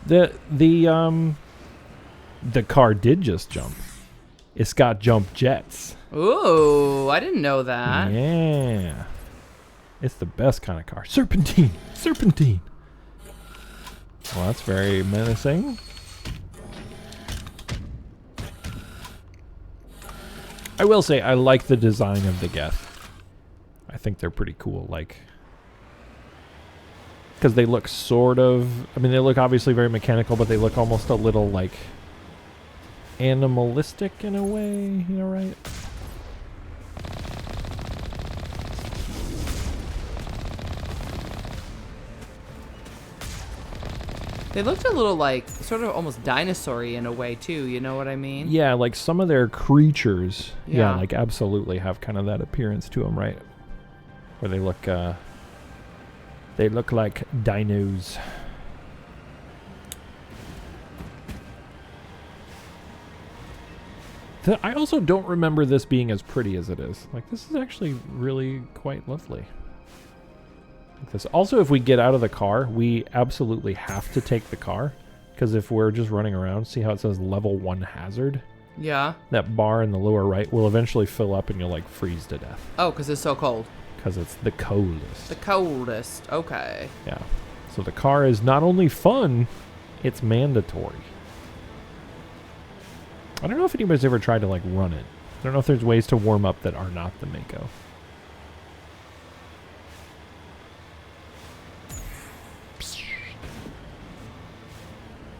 The car did just jump. It's got jump jets. Ooh, I didn't know that. Yeah. It's the best kind of car. Serpentine. Serpentine. Well, that's very menacing. I will say I like the design of the Geth. I think they're pretty cool. Like, because they look sort of... I mean, they look obviously very mechanical, but they look almost a little, like, animalistic in a way. You know, right? They looked a little like sort of almost dinosaur-y in a way too, you know what I mean? Yeah, like some of their creatures, Yeah. like absolutely have kind of that appearance to them, right? Where they look like dinos. I also don't remember this being as pretty as it is. Like, this is actually really quite lovely. Like this. Also, if we get out of the car, we absolutely have to take the car. Because if we're just running around, see how it says level 1 hazard? Yeah. That bar in the lower right will eventually fill up and you'll like freeze to death. Oh, because it's so cold. Because it's the coldest. The coldest. Okay. Yeah. So the car is not only fun, it's mandatory. I don't know if anybody's ever tried to like run it. I don't know if there's ways to warm up that are not the Mako.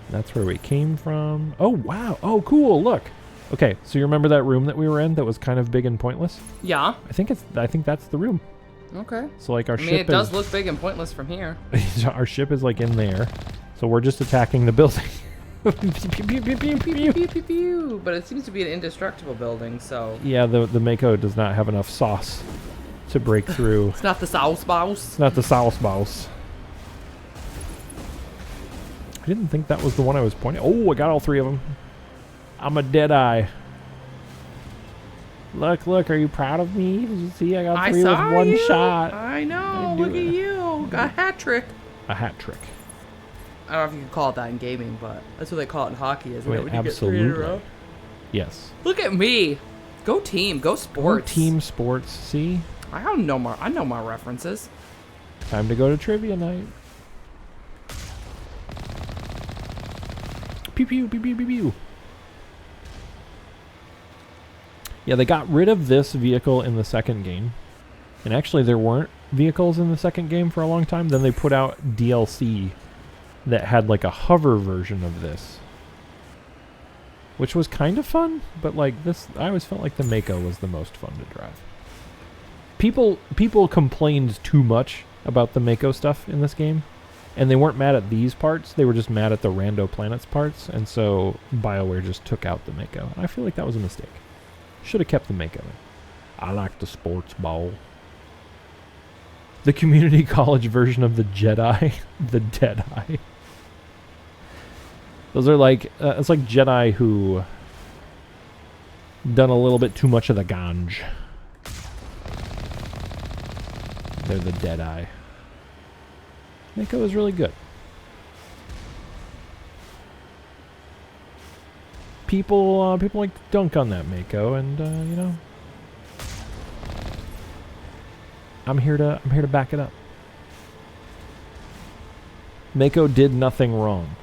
That's where we came from. Oh, wow. Oh, cool. Look. Okay, so you remember that room that we were in that was kind of big and pointless? Yeah. I think that's the room. Okay. So like our I mean, ship it does look big and pointless from here. Our ship is like in there. So we're just attacking the building. Pew, pew, pew, pew. But it seems to be an indestructible building, so... Yeah, the Mako does not have enough sauce to break through. It's not the sauce bouse. It's not the sauce bouse. I didn't think that was the one I was pointing. Oh, I got all 3 of them. I'm a Deadeye. Look, are you proud of me? Did you see I got 3 with 1 shot? I know, look at you. Got a hat trick. A hat trick. I don't know if you can call it that in gaming, but that's what they call it in hockey, isn't it? When you Absolutely. get 3 in a row? Yes. Look at me. Go team. Go sports. Go team sports. See? I don't know my. I know my references. Time to go to trivia night. Pew pew pew pew pew pew. Yeah, they got rid of this vehicle in the second game. And actually there weren't vehicles in the second game for a long time. Then they put out DLC that had like a hover version of this. Which was kind of fun, but like this, I always felt like the Mako was the most fun to drive. People complained too much about the Mako stuff in this game. And they weren't mad at these parts, they were just mad at the Rando Planets parts, and so BioWare just took out the Mako. And I feel like that was a mistake. Should have kept the Mako. I like the sports ball. The community college version of the Jedi. The Deadeye. Those are like, it's like Jedi who done a little bit too much of the ganj. They're the Deadeye. Mako is really good. People like to dunk on that Mako, and you know, I'm here to back it up. Mako did nothing wrong.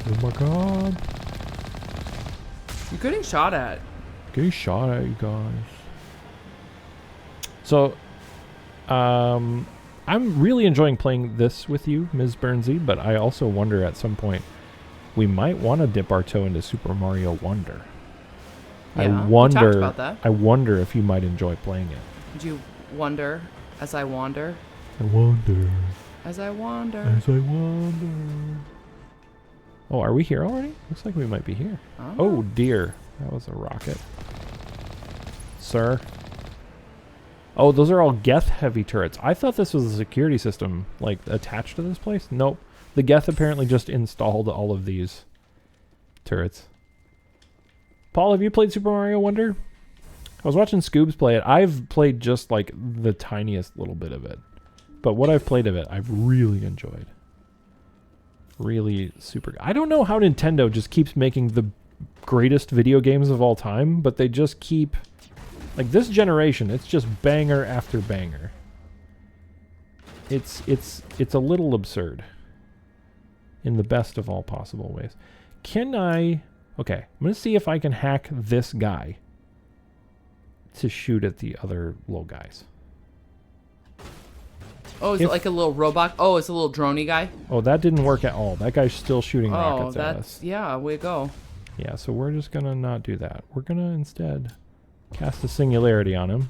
Oh my god. You're getting shot at. Getting shot at, you guys. So, I'm really enjoying playing this with you, Ms. Bernsey, but I also wonder at some point we might want to dip our toe into Super Mario Wonder. Yeah, I we wonder. talked about that. I wonder if you might enjoy playing it. Do you wonder as I wander? I wonder. As I wander. As I wonder. Oh, are we here already? Looks like we might be here. Oh dear, that was a rocket, sir. Oh, those are all Geth heavy turrets. I thought this was a security system, like, attached to this place. Nope. The Geth apparently just installed all of these turrets. Paul, have you played Super Mario Wonder? I was watching Scoobs play it. I've played just, like, the tiniest little bit of it. But what I've played of it, I've really enjoyed. Really super. I don't know how Nintendo just keeps making the greatest video games of all time, but they just keep... Like, this generation, it's just banger after banger. It's a little absurd. In the best of all possible ways. Can I... Okay, I'm going to see if I can hack this guy to shoot at the other little guys. Oh, is it like a little robot? Oh, it's a little droney guy? Oh, that didn't work at all. That guy's still shooting rockets at us. Yeah, way to go. Yeah, so we're just going to not do that. We're going to instead... cast a singularity on him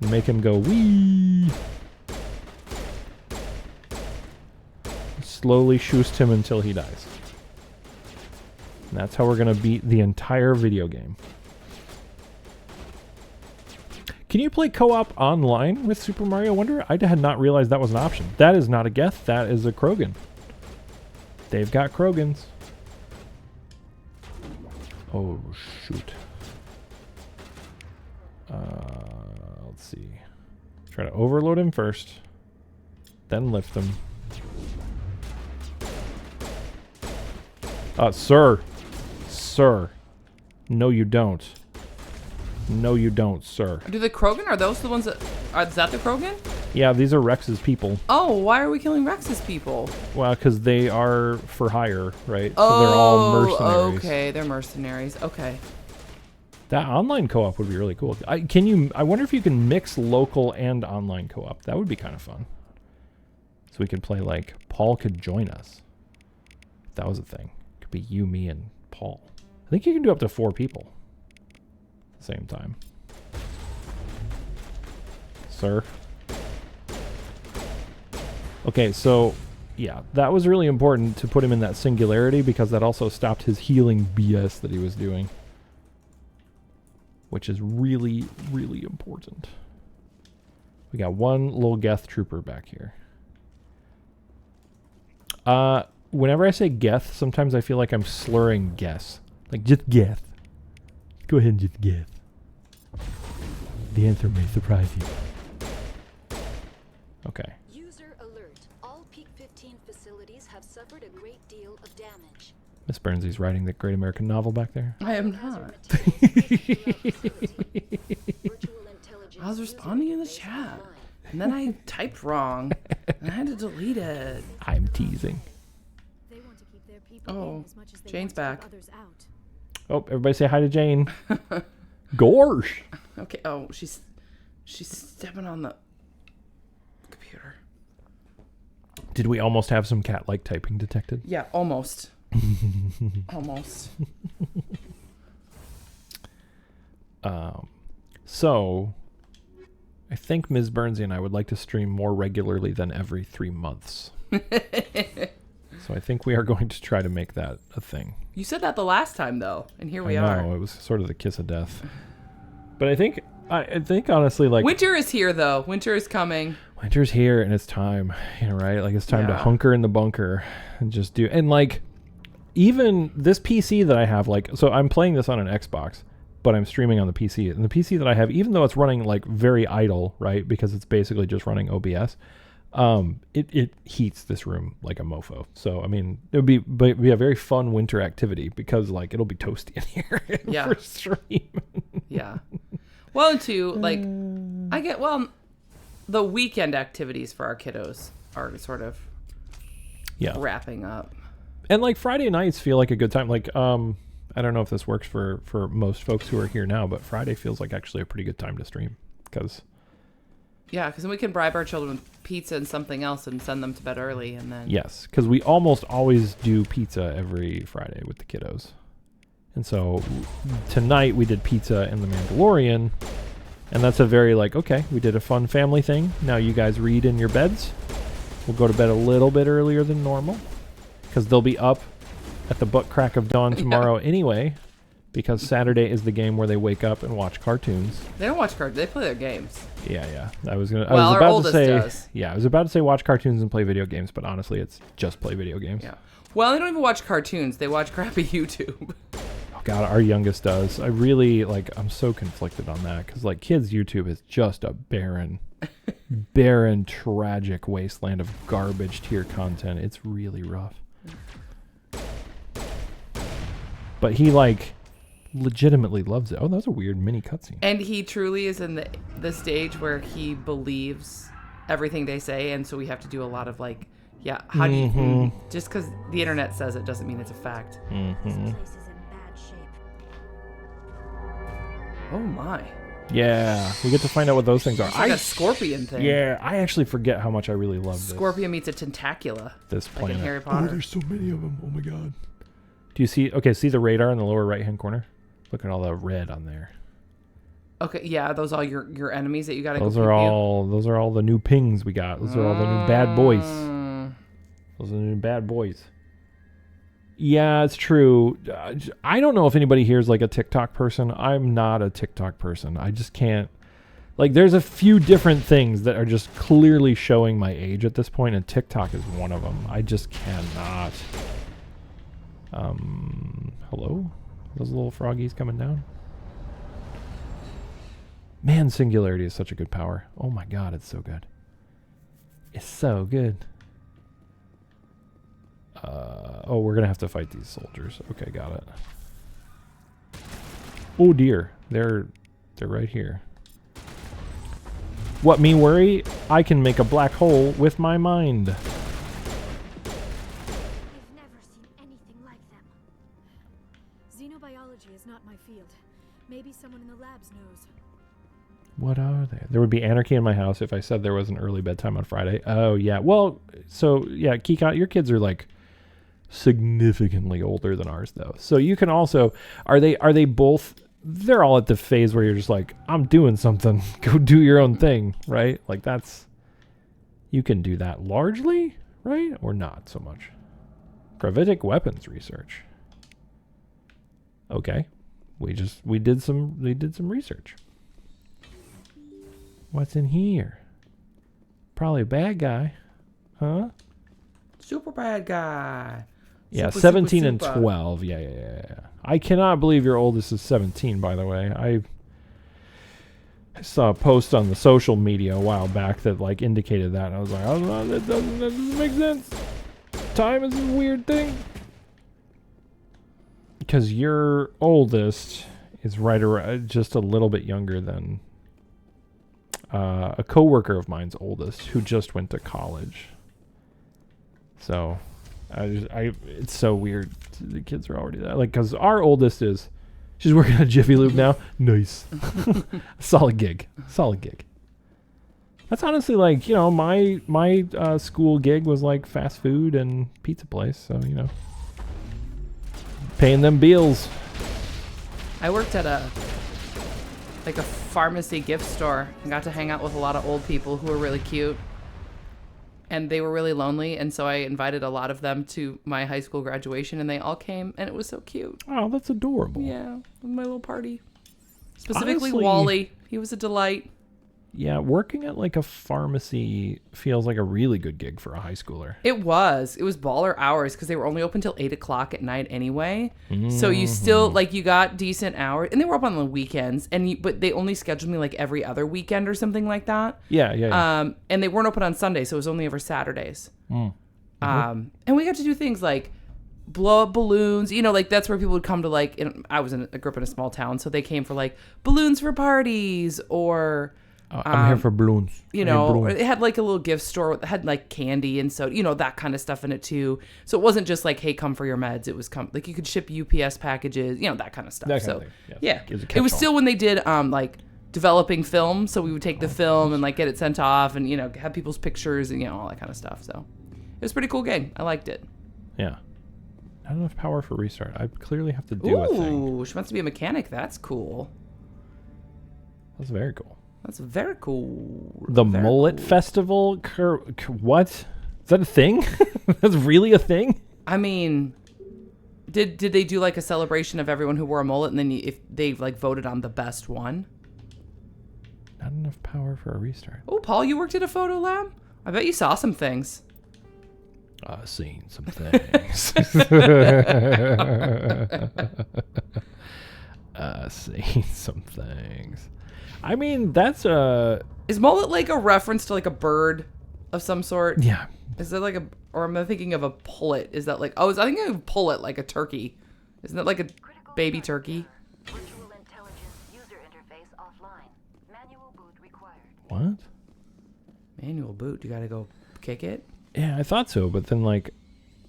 and make him go wee. Slowly shoost him until he dies. And that's how we're going to beat the entire video game. Can you play co-op online with Super Mario Wonder? I had not realized that was an option. That is not a Geth, that is a Krogan. They've got Krogans. Oh, shoot. Let's see. Try to overload him first, then lift him. Sir. Sir. No, you don't. No, you don't, sir. Do the Krogan, are those the ones that... Is that the Krogan? Yeah, these are Rex's people. Oh, why are we killing Rex's people? Well, because they are for hire, right? So they're all mercenaries. Okay, they're mercenaries. Okay. That online co-op would be really cool. I wonder if you can mix local and online co-op. That would be kind of fun. So we could play, like, Paul could join us. If that was a thing. It could be you, me, and Paul. I think you can do up to 4 people at the same time. Sir. Okay, so, yeah, that was really important to put him in that singularity because that also stopped his healing BS that he was doing. Which is really, really important. We got one little Geth trooper back here. Whenever I say Geth, sometimes I feel like I'm slurring Geth. Like, just Geth. Go ahead and just Geth. The answer may surprise you. Okay. User alert. All Peak 15 facilities have suffered a great deal of damage. Miss Burnsy's writing the Great American Novel back there. I am not. I was responding in the chat. And then I typed wrong. And I had to delete it. I'm teasing. Oh, Jane's back. Oh, everybody say hi to Jane. Gorsh. Okay. Oh, she's stepping on the computer. Did we almost have some cat-like typing detected? Yeah, almost. Almost. So, I think Ms. Bernsey and I would like to stream more regularly than every 3 months. So I think we are going to try to make that a thing. You said that the last time, though, and here we I are. know, it was sort of the kiss of death. But I think I think honestly, like winter is here though. Winter is coming. Winter's here and it's time, right? Like it's time to hunker in the bunker and just do. And like even this PC that I have, like, so I'm playing this on an Xbox, but I'm streaming on the PC. And the PC that I have, even though it's running like very idle, right? Because it's basically just running OBS. It heats this room like a mofo. So I mean, it would be a very fun winter activity because like it'll be toasty in here for stream. Yeah. Well, and two, like the weekend activities for our kiddos are sort of wrapping up. And like Friday nights feel like a good time. Like I don't know if this works for most folks who are here now, but Friday feels like actually a pretty good time to stream because. Yeah, because then we can bribe our children with pizza and something else and send them to bed early, and then... Yes, because we almost always do pizza every Friday with the kiddos. And so tonight we did pizza in The Mandalorian, and that's a very like, okay, we did a fun family thing. Now you guys read in your beds. We'll go to bed a little bit earlier than normal, because they'll be up at the butt crack of dawn tomorrow anyway, because Saturday is the game where they wake up and watch cartoons. They don't watch cartoons. They play their games. Yeah. I was about to say watch cartoons and play video games, but honestly, it's just play video games. Yeah. Well, they don't even watch cartoons. They watch crappy YouTube. Oh God, our youngest does. I really I'm so conflicted on that because like kids' YouTube is just a barren, tragic wasteland of garbage tier content. It's really rough. But he legitimately loves it. Oh, that was a weird mini cutscene. And he truly is in the stage where he believes everything they say, and so we have to do a lot of how do you... Just because the internet says it doesn't mean it's a fact. Mm-hmm. Oh my. Yeah, we get to find out what those things are. It's like a scorpion thing. Yeah, I actually forget how much I really love this. Scorpion meets a tentacula. This planet. Like in Harry Potter. Oh, there's so many of them. Oh my God. Do you see... Okay, see the radar in the lower right-hand corner? Look at all the red on there. Okay, yeah, those are all your enemies that you got to Those are all the new pings we got. Those are all the new bad boys. Those are the new bad boys. Yeah, it's true. I don't know if anybody here is like a TikTok person. I'm not a TikTok person. I just can't. Like, there's a few different things that are just clearly showing my age at this point, and TikTok is one of them. I just cannot. Hello? Those little froggies coming down? Man, singularity is such a good power. Oh my God, it's so good. It's so good. Oh, we're gonna have to fight these soldiers. Okay, got it. Oh dear, they're right here. What me worry? I can make a black hole with my mind. Xenobiology is not my field. Maybe someone in the labs knows. What are they? There would be anarchy in my house if I said there was an early bedtime on Friday. Oh yeah. Well, so yeah, Kika, your kids are like significantly older than ours though. So you can also are they both they're all at the phase where you're just like, I'm doing something. Go do your own thing, right? Like that's you can do that largely, right? Or not so much. Gravitic weapons research. Okay. We did some research. What's in here? Probably a bad guy. Huh? Super bad guy. Yeah, Super, 17 super, and super. 12. Yeah. I cannot believe your oldest is 17, by the way. I saw a post on the social media a while back that like indicated that. And I was like, oh, that doesn't make sense. Time is a weird thing. Because your oldest is right around just a little bit younger than a coworker of mine's oldest who just went to college. So it's so weird. The kids are already there. Like, because our oldest she's working at Jiffy Lube now. Nice. Solid gig. That's honestly like, you know, my school gig was like fast food and pizza place. So, you know, paying them bills. I worked at a pharmacy gift store and got to hang out with a lot of old people who were really cute. And they were really lonely, and so I invited a lot of them to my high school graduation, and they all came, and it was so cute. Oh, that's adorable. Yeah, my little party. Specifically, Honestly, Wally. He was a delight. Yeah, working at like a pharmacy feels like a really good gig for a high schooler. It was baller hours because they were only open till 8 o'clock at night anyway. So you still like you got decent hours, and they were up on the weekends. But they only scheduled me like every other weekend or something like that. Yeah. And they weren't open on Sunday, so it was only ever Saturdays. And we got to do things like blow up balloons. Like that's where people would come to like. I grew up in a small town, so they came for like balloons for parties or. I'm here for balloons. It had like a little gift store that had like candy and so, that kind of stuff in it too. So it wasn't just like, hey, come for your meds. It was like you could ship UPS packages, that kind of stuff. That kind of thing. Yeah. It was still when they did like developing film. So we would take the film and like get it sent off and, have people's pictures and, all that kind of stuff. So it was a pretty cool game. I liked it. Yeah. Not enough power for restart. I clearly have to do a thing. Ooh, she wants to be a mechanic. That's cool. That's very cool. That's very cool. The Mullet Festival? What? Is that a thing? That's really a thing? I mean, did they do like a celebration of everyone who wore a mullet and then if they like voted on the best one? Not enough power for a restart. Oh, Paul, you worked at a photo lab? I bet you saw some things. I've seen some things. Seen some things. I mean, that's Is mullet like a reference to like a bird of some sort? Yeah. Is that like or am I thinking of a pullet? Is that like, I think of pullet like a turkey. Isn't that like a baby turkey? What? Manual boot. You gotta go kick it? Yeah, I thought so, but then like...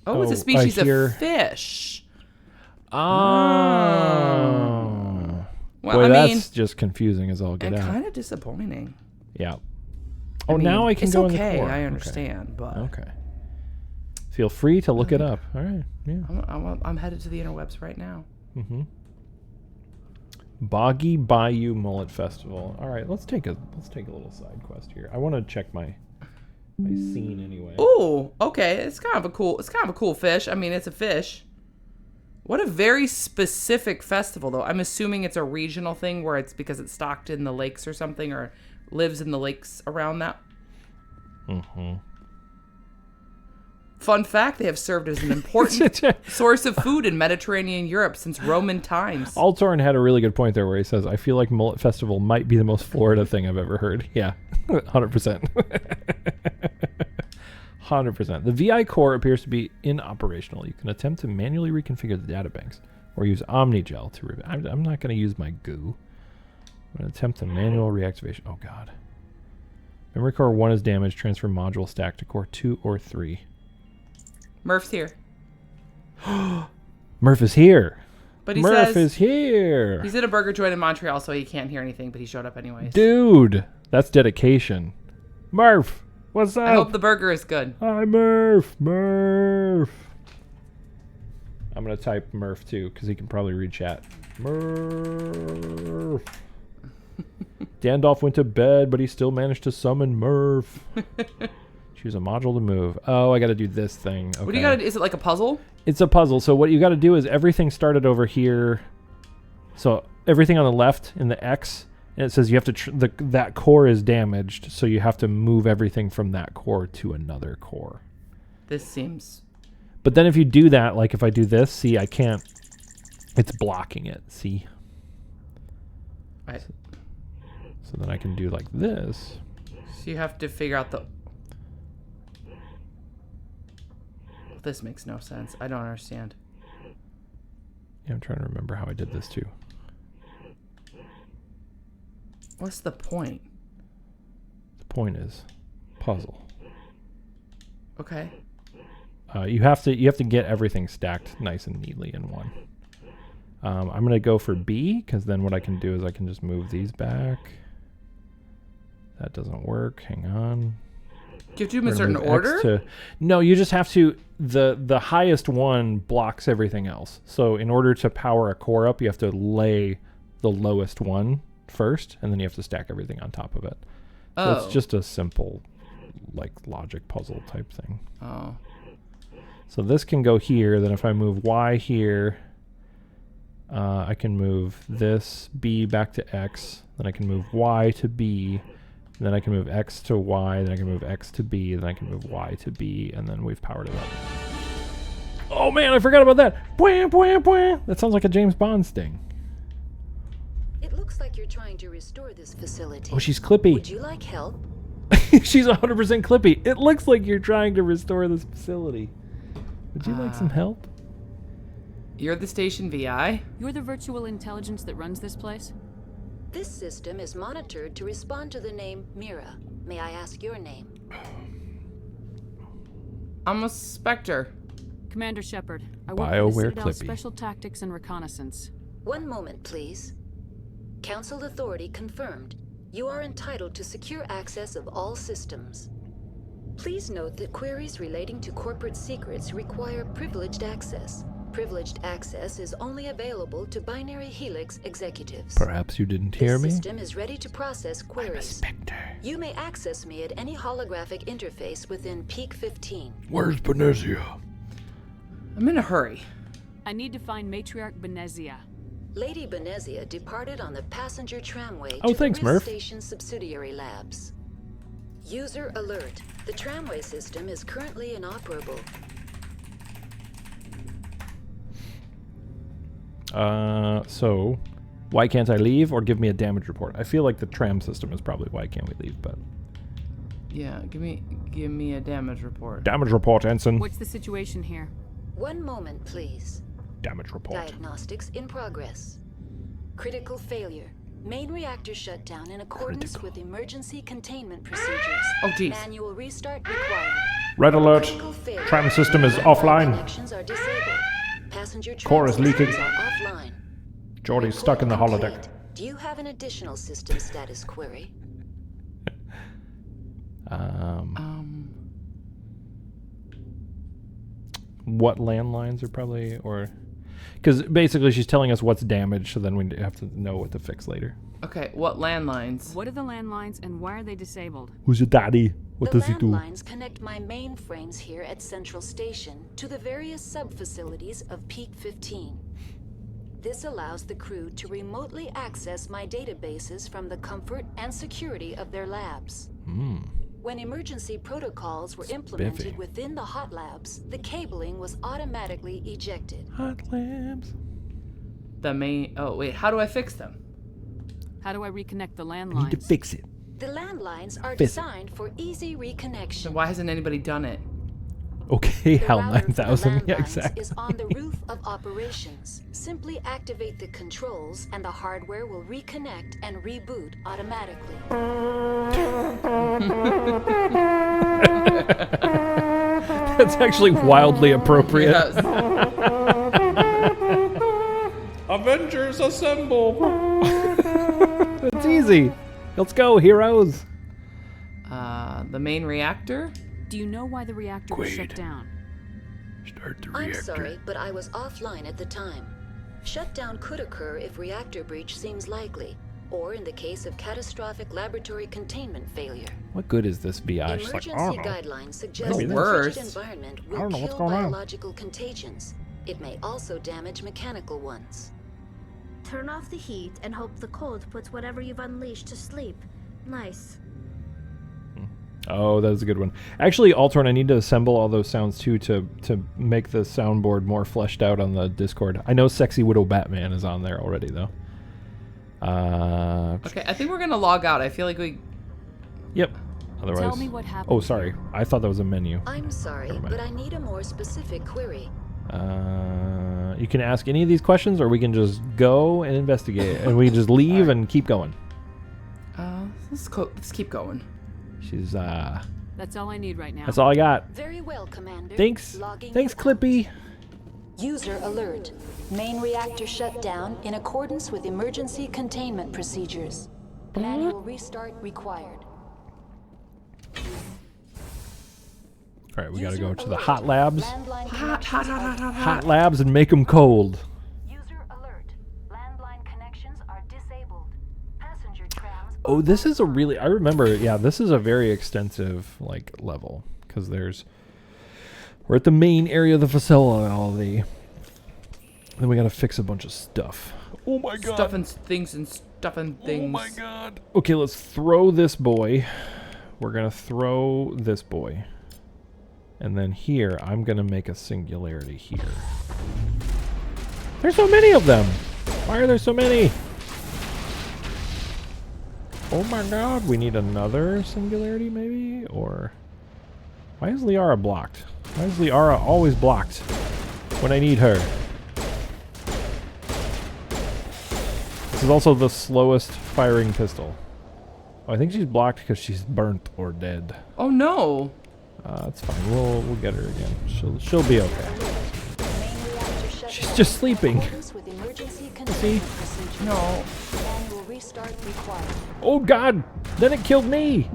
it's a species of fish. Oh. Well, Boy, I mean, that's just confusing as all get and out. kind of disappointing. Yeah. I mean, now I can it's go okay, in the core. I understand, but... Okay. Feel free to look it up. All right, yeah. I'm headed to the interwebs right now. Mm-hmm. Boggy Bayou Mullet Festival. All right, let's take a little side quest here. I want to check my scene anyway. Ooh, okay. It's kind of a cool fish. I mean, it's a fish. What a very specific festival, though. I'm assuming it's a regional thing where it's because it's stocked in the lakes or something, or lives in the lakes around that. Mm-hmm. Fun fact, they have served as an important source of food in Mediterranean Europe since Roman times. Altorn had a really good point there where he says, I feel like Mullet Festival might be the most Florida thing I've ever heard. Yeah, 100%. 100%. The VI core appears to be inoperational. You can attempt to manually reconfigure the databanks or use OmniGel to... I'm not going to use my goo. I'm going to attempt a manual reactivation. Oh, God. Memory core 1 is damaged. Transfer module stack to core 2 or 3. Murph's here. Murph is here. But he Murph says is here. He's at a burger joint in Montreal, so he can't hear anything, but he showed up anyways. Dude, that's dedication. Murph, what's up? I hope the burger is good. Hi, Murph. Murph. I'm going to type Murph, too, because he can probably read chat. Murph. Dandolph went to bed, but he still managed to summon Murph. Choose a module to move. Oh, I got to do this thing. Okay. What do you got to do? Is it like a puzzle? It's a puzzle. So what you got to do is everything started over here. So everything on the left in the X, and it says you have to that core is damaged, so you have to move everything from that core to another core. This seems... But then if you do that, like if I do this, see, I can't... It's blocking it, see? Right. So then I can do like this. So you have to figure out the... This makes no sense. I don't understand. Yeah, I'm trying to remember how I did this too. What's the point? The point is puzzle. Okay. You have to get everything stacked nice and neatly in one. I'm gonna go for B because then what I can do is I can just move these back. That doesn't work. Hang on. Do you have to do them in a certain order? No, you just have to. The highest one blocks everything else. So in order to power a core up, you have to lay the lowest one first, and then you have to stack everything on top of it. So it's just a simple, like, logic puzzle type thing. Oh. So this can go here. Then if I move Y here, I can move this B back to X. Then I can move Y to B. Then I can move X to Y. Then I can move X to B. Then I can move Y to B. And then we've powered it up. Oh man, I forgot about that. Bwah, bwah, bwah. That sounds like a James Bond sting. It looks like you're trying to restore this facility. Oh, she's Clippy. Would you like help? She's 100% Clippy. It looks like you're trying to restore this facility. Would you like some help? You're the station VI? You're the virtual intelligence that runs this place? This system is monitored to respond to the name Mira. May I ask your name? I'm a Spectre. Commander Shepard. I work BioWare for the Citadel Clippy. Special Tactics and Reconnaissance. One moment, please. Council authority confirmed. You are entitled to secure access of all systems. Please note that queries relating to corporate secrets require privileged access. Privileged access is only available to Binary Helix executives. Perhaps you didn't hear me? This system is ready to process queries. You may access me at any holographic interface within Peak 15. Where's Benezia? I'm in a hurry. I need to find Matriarch Benezia. Lady Benezia departed on the passenger tramway Oh, to thanks, the Murph. Station subsidiary labs. User alert. The tramway system is currently inoperable. So, why can't I leave or give me a damage report? I feel like the tram system is probably why can't we leave, but... Yeah, give me a damage report. Damage report, Ensign. What's the situation here? One moment, please. Damage report. Diagnostics in progress. Critical failure. Main reactor shut down in accordance with emergency containment procedures. Oh, jeez. Manual restart required. Red alert. Critical failure. Tram system is Wi-Fi offline. Connections are disabled. Passenger Core is leaking. systems are offline. Jordy's stuck in the holodeck. Do you have an additional system status query? What landlines are probably, or... Because basically she's telling us what's damaged, so then we have to know what to fix later. Okay, what landlines? What are the landlines and why are they disabled? Who's your daddy? What The does he do? landlines connect my mainframes here at Central Station to the various sub-facilities of Peak 15. This allows the crew to remotely access my databases from the comfort and security of their labs. When emergency protocols were implemented Spiffy. within the hot labs, the cabling was automatically ejected. Hot labs. The main... Oh, wait, how do I fix them? How do I reconnect the I need landlines? to fix it. The landlines are Fix it. designed for easy reconnection. So why hasn't anybody done it? Okay, The HAL router for the 9000. Yeah, landlines exactly. is on the roof of operations. Simply activate the controls and the hardware will reconnect and reboot automatically. That's actually wildly appropriate. Yes. Avengers assemble! It's easy. Let's go, heroes. The main reactor? Do you know why the reactor was shut down? Start the I'm sorry, but I was offline at the time. Shutdown could occur if reactor breach seems likely, or in the case of catastrophic laboratory containment failure. What good is this VI? She's like, Emergency oh, guidelines suggest Maybe that this. frigid Worst. environment I will don't know what's kill going on. biological contagions. It may also damage mechanical ones. Turn off the heat and hope the cold puts whatever you've unleashed to sleep. Nice. Oh, that was a good one. Actually, Altern, I need to assemble all those sounds too to make the soundboard more fleshed out on the Discord. I know Sexy Widow Batman is on there already, though. Okay, I think we're gonna log out. I feel like we... Yep. Otherwise... Tell me what happened. Oh, sorry. I thought that was a menu. I'm sorry, Never mind. but I need a more specific query. You can ask any of these questions, or we can just go and investigate, and we can just leave and keep going. Let's keep going. She's That's all I need right now. That's all I got. Very well, Commander. Thanks. Logging Thanks, you out. Clippy. User alert. Main reactor shut down in accordance with emergency containment procedures. Manual restart required. All right, we gotta go to the hot labs. Landline Hot Hot labs and make them cold. User alert. Landline connections are disabled. Passenger trams. Oh, this is a really... I remember, yeah, this is a very extensive, like, level. Because there's... We're at the main area of the facility. Then we gotta fix a bunch of stuff. Oh my god. Stuffing things and stuffing things. Oh my god. Okay, let's throw this boy. We're gonna throw this boy. And then here, I'm gonna make a singularity here. There's so many of them! Why are there so many? Oh my god, we need another singularity maybe? Or... why is Liara blocked? Why is Liara always blocked when I need her? This is also the slowest firing pistol. Oh, I think she's blocked because she's burnt or dead. Oh no! That's fine. We'll get her again. She'll be okay. She's just sleeping. See? No. Oh god! Then it killed me!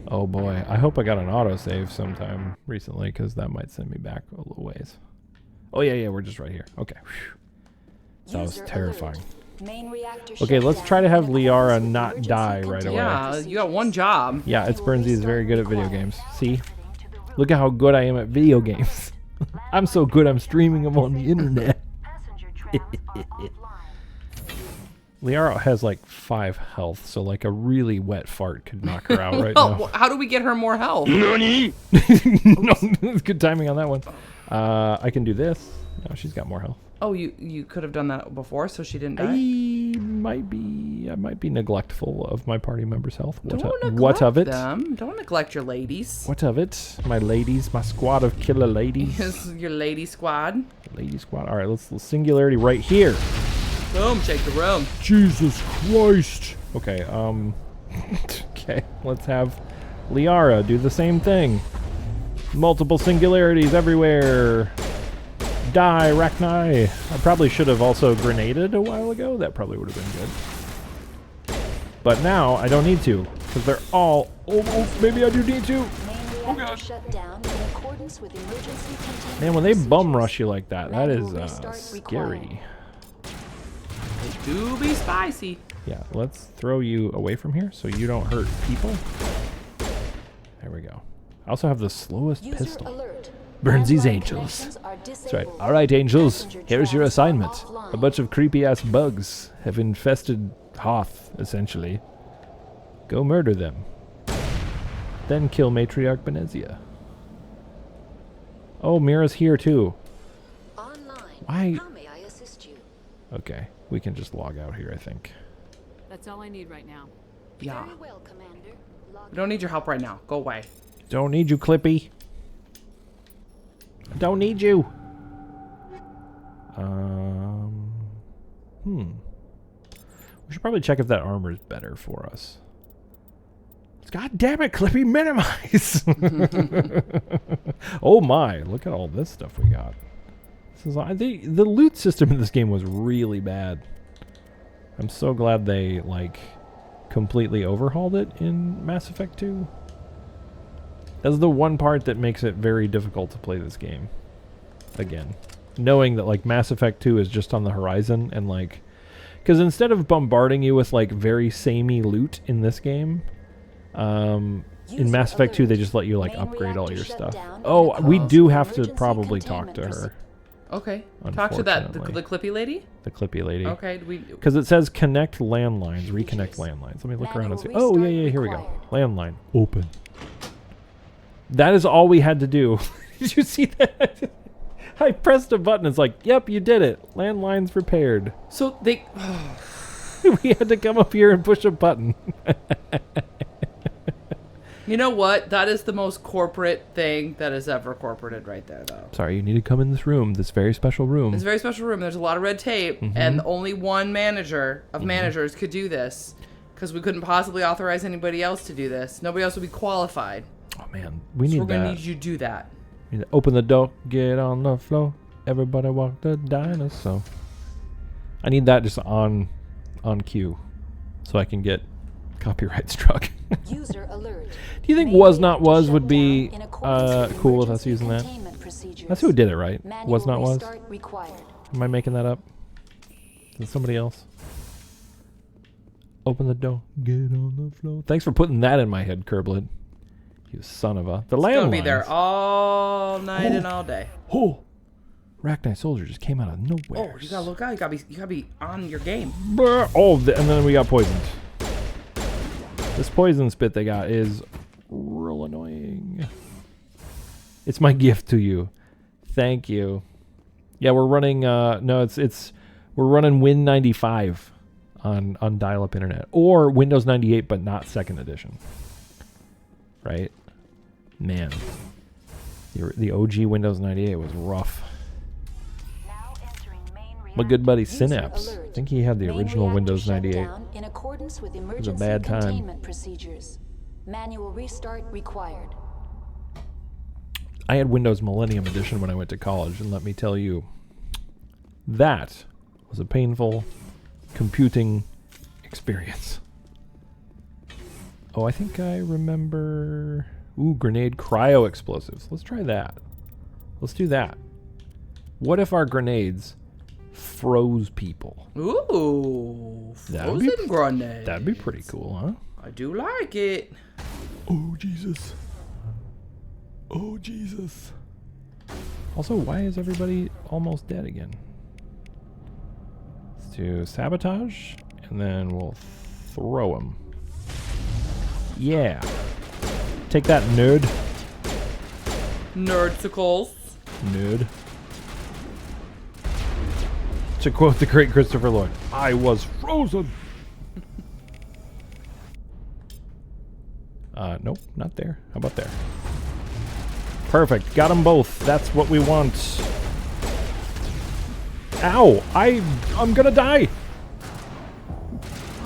Oh boy. I hope I got an autosave sometime recently, because that might send me back a little ways. Oh yeah, we're just right here. Okay. Whew. That was terrifying. Okay, let's try to have Liara not die right away. Yeah, you got one job. Yeah, it's Bernsey is very good at video games. See? Look at how good I am at video games. I'm so good I'm streaming them on the internet. Liara has like 5 health, so like a really wet fart could knock her out right now. How do we get her more health? No, good timing on that one. I can do this. No, she's got more health. Oh, you could have done that before, so she didn't die. I might be neglectful of my party members' health. What of it? Don't neglect your ladies. What of it? My ladies, my squad of killer ladies. Yes, your lady squad. Lady squad. All right, let's singularity right here. Boom, shake the room. Jesus Christ. Okay, okay, let's have Liara do the same thing. Multiple singularities everywhere. Die, Rachni. I probably should have also grenaded a while ago. That probably would have been good. But now I don't need to, because they're all... Oh, maybe I do need to. Oh god. Man, when they bum rush you like that, that is scary. They do be spicy. Yeah, let's throw you away from here so you don't hurt people. There we go. I also have the slowest pistol. Bernsey's Angels. That's right. Alright, Angels, here's your assignment. A bunch of creepy-ass bugs have infested Hoth, essentially. Go murder them. Then kill Matriarch Benezia. Oh, Mira's here too. Why? Okay, we can just log out here, I think. That's all I need right now. Yeah. We don't need your help right now. Go away. Don't need you, Clippy. Don't need you. We should probably check if that armor is better for us. God damn it, Clippy, minimize. Oh my, look at all this stuff we got. This is, the loot system in this game was really bad. I'm so glad they like completely overhauled it in Mass Effect 2. That's the one part that makes it very difficult to play this game again. Knowing that like Mass Effect 2 is just on the horizon and like... Because instead of bombarding you with like very samey loot in this game, in Mass Effect 2 they just let you like upgrade all your stuff. Oh, we do have to probably talk to her. Okay. Talk to that, the Clippy lady? The Clippy lady. Okay. Because it says connect landlines, reconnect landlines. Let me look around and see. Oh, yeah, here we go. Landline. Open. That is all we had to do. Did you see that? I pressed a button. It's like, yep, you did it. Landline's repaired. So they... we had to come up here and push a button. You know what? That is the most corporate thing that is ever corporated right there, though. Sorry, you need to come in this room, this very special room. This very special room. There's a lot of red tape, and only one manager of managers could do this, because we couldn't possibly authorize anybody else to do this. Nobody else would be qualified. Oh, man. We need that. We're going to need you to do that. You need to open the door, get on the floor, everybody walk the dinosaur. I need that just on cue, so I can get copyright struck. User alert. Do you think was not was would be cool with us using that? That's who did it, right? Was not was. Am I making that up? Is it somebody else? Open the door, get on the floor. Thanks for putting that in my head, Kerblet. You son of a... The landlines. It's gonna be there all night and all day. Oh, Arachnite soldier just came out of nowhere. Oh, you gotta look out. You gotta be on your game. Oh, and then we got poisoned. This poison spit they got is real annoying. It's my gift to you. Thank you. Yeah, we're running. No, we're running Win 95 on dial-up internet, or Windows 98, but not second edition. Right? Man, the OG Windows 98 was rough. My good buddy Synapse. I think he had the original Windows 98. In accordance with It was a bad time. containment procedures. Manual restart required. I had Windows Millennium Edition when I went to college, and let me tell you, that was a painful computing experience. Oh, I think I remember... Ooh, grenade cryo explosives. Let's try that. Let's do that. What if our grenades froze people? Ooh, frozen grenade. That'd be pretty cool, huh? I do like it. Oh, Jesus. Oh, Jesus. Also, why is everybody almost dead again? Let's do sabotage, and then we'll throw them. Yeah. Take that, nerd. Nerdsicles. Nerd. To quote the great Christopher Lloyd, I was frozen. Nope, not there. How about there? Perfect. Got them both. That's what we want. Ow! I'm gonna die.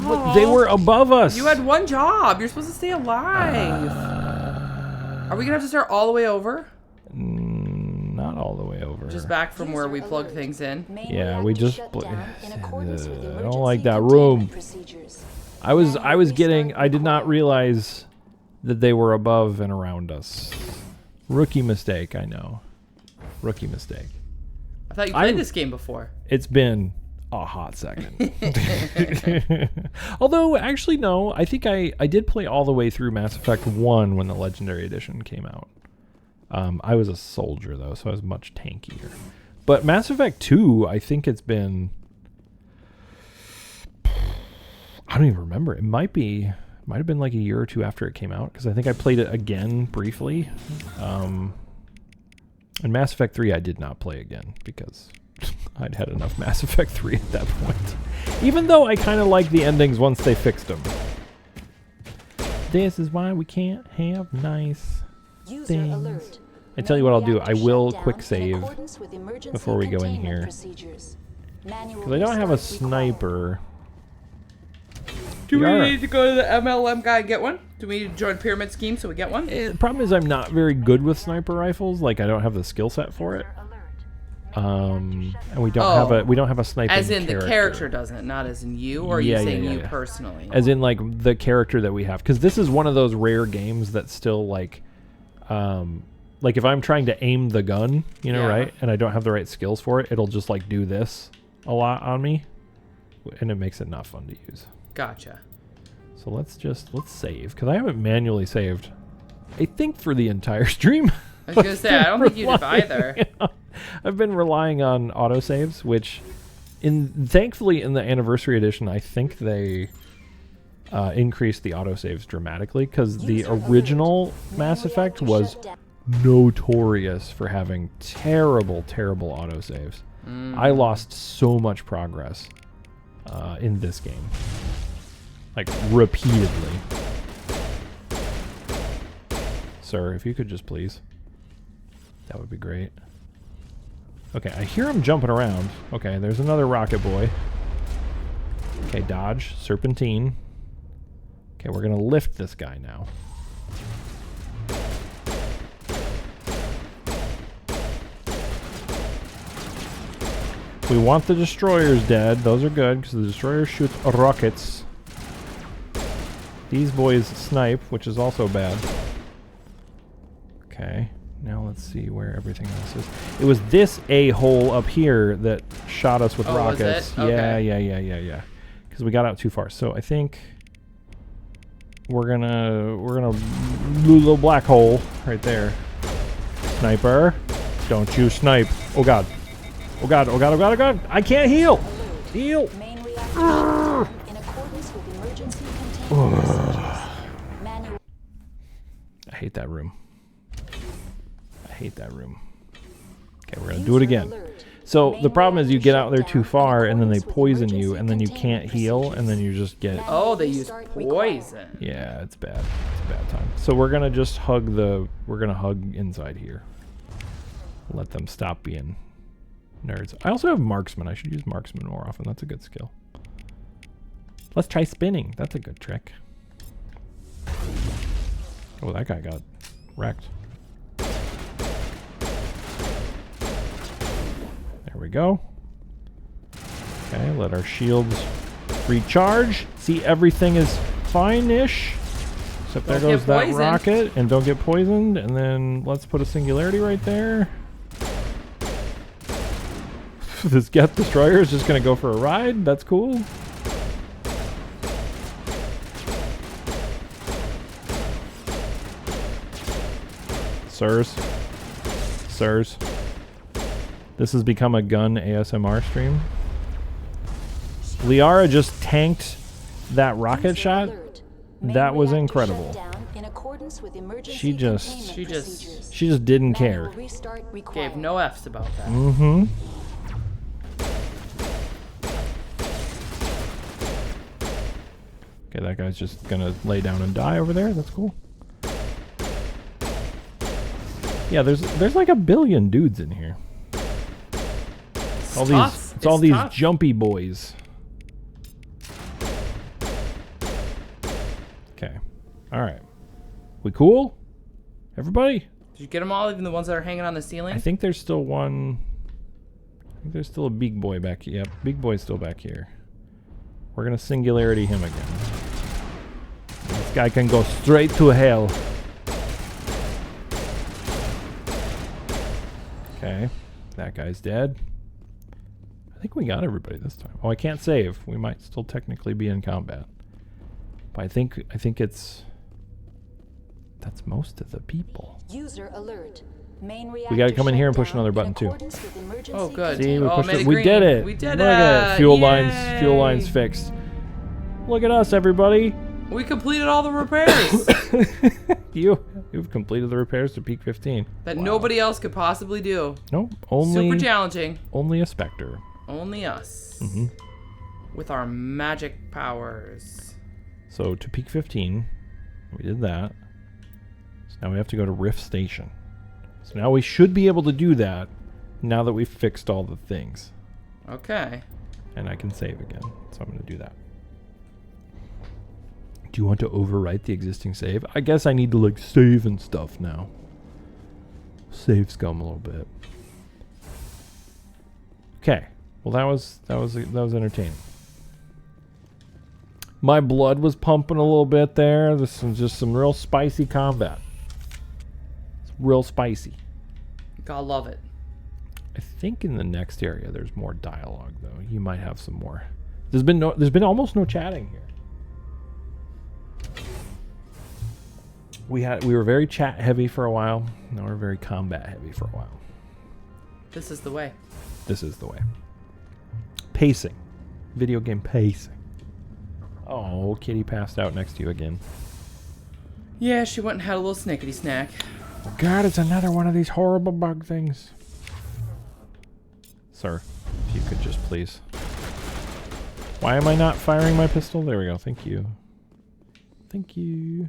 But they were above us. You had one job. You're supposed to stay alive. Are we gonna have to start all the way over? Not all the way over. Just back from where we plugged things in. Yeah, we just. I don't like that room. I did not realize that they were above and around us. Rookie mistake, I know. Rookie mistake. I thought you played this game before. It's been a hot second. Although, actually, no. I think I did play all the way through Mass Effect 1 when the Legendary Edition came out. I was a soldier, though, so I was much tankier. But Mass Effect 2, I think it's been... I don't even remember. It might have been like a year or two after it came out, because I think I played it again briefly. And Mass Effect 3 I did not play again, because I'd had enough Mass Effect 3 at that point. Even though I kind of like the endings once they fixed them. This is why we can't have nice things. I tell you what I'll do. I will quick save before we go in here. Because I don't have a sniper. Do we need to go to the MLM guy and get one? Do we need to join Pyramid Scheme so we get one? The problem is I'm not very good with sniper rifles. Like, I don't have the skill set for it. And we don't have a sniper. As in the character doesn't, not as in you, or are you saying you personally? As in like the character that we have, because this is one of those rare games that still like if I'm trying to aim the gun, right, and I don't have the right skills for it, it'll just like do this a lot on me, and it makes it not fun to use. Gotcha. So let's save, because I haven't manually saved, I think, for the entire stream. I was gonna say I don't think you did either. I've been relying on autosaves, which, thankfully in the Anniversary Edition, I think they increased the autosaves dramatically, because the original Mass Effect was notorious for having terrible autosaves. I lost so much progress in this game. Like, repeatedly. Sir, if you could just please. That would be great. Okay, I hear him jumping around. Okay, there's another rocket boy. Okay, dodge. Serpentine. Okay, we're gonna lift this guy now. We want the destroyers dead. Those are good, because the destroyers shoot rockets. These boys snipe, which is also bad. Okay, now let's see where everything else is. It was this a-hole up here that shot us with rockets. Was it? Okay. Yeah. Because we got out too far. So I think we're gonna do a little black hole right there. Sniper, don't you snipe. Oh god. Oh god, oh god, oh god, oh god. I can't heal. Heal. I hate that room. I hate that room. Okay, we're gonna do it again. So the problem is you get out there too far and then they poison you and then you can't heal and then you just get... Oh, they use poison. Yeah, it's bad. It's a bad time. So we're gonna just hug the... We're gonna hug inside here. Let them stop being nerds. I also have marksman. I should use marksman more often. That's a good skill. Let's try spinning. That's a good trick. Oh, that guy got wrecked. There we go. Okay, let our shields recharge. See, everything is fine-ish. Except there goes that rocket. And don't get poisoned. And then let's put a singularity right there. This Geth Destroyer is just going to go for a ride. That's cool. Sirs. Sirs. This has become a gun ASMR stream. Liara just tanked that rocket shot. That was incredible. She just didn't care. Gave no F's about that. Mm-hmm. Okay, that guy's just gonna lay down and die over there. That's cool. Yeah, there's like a billion dudes in here. It's all these jumpy boys. Okay. All right. We cool? Everybody? Did you get them all, even the ones that are hanging on the ceiling? I think there's still one. I think there's still a big boy back here. Yep, big boy's still back here. We're gonna singularity him again. This guy can go straight to hell. Okay. That guy's dead. I think we got everybody this time. Oh, I can't save. We might still technically be in combat. But I think it's... That's most of the people. User alert. Main We gotta come in here and push another button too. Oh, good. See, we pushed it. We did it. We did Look at it. Fuel Yay. lines fixed. Look at us, everybody. We completed all the repairs. You've completed the repairs to peak 15. That nobody else could possibly do. Nope. Only super challenging. Only a Spectre. Only us. Mm-hmm. With our magic powers. So to peak 15, we did that. So now we have to go to Rift Station. So now we should be able to do that now that we've fixed all the things. Okay. And I can save again. So I'm going to do that. Do you want to overwrite the existing save? I guess I need to like save and stuff now. Save scum a little bit. Okay. Well, that was entertaining. My blood was pumping a little bit there. This was just some real spicy combat. It's real spicy. Gotta love it. I think in the next area there's more dialogue though. You might have some more. There's been almost no chatting here. We were very chat heavy for a while. Now we're very combat heavy for a while. This is the way. This is the way. Pacing. Video game pacing. Oh, Kitty passed out next to you again. Yeah, she went and had a little snickety snack. Oh God, it's another one of these horrible bug things. Sir, if you could just please. Why am I not firing my pistol? There we go. Thank you. Thank you.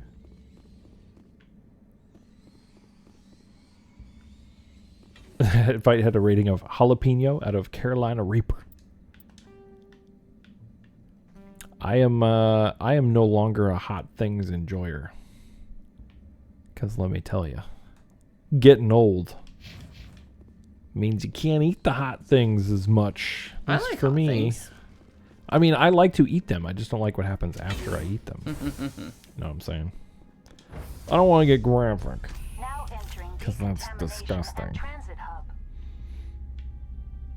That fight had a rating of jalapeno out of Carolina Reaper. I am no longer a hot things enjoyer. Because let me tell you, getting old means you can't eat the hot things as much. I like for hot me. things. I mean, I like to eat them. I just don't like what happens after I eat them. You know what I'm saying? I don't want to get graphic. Because that's disgusting.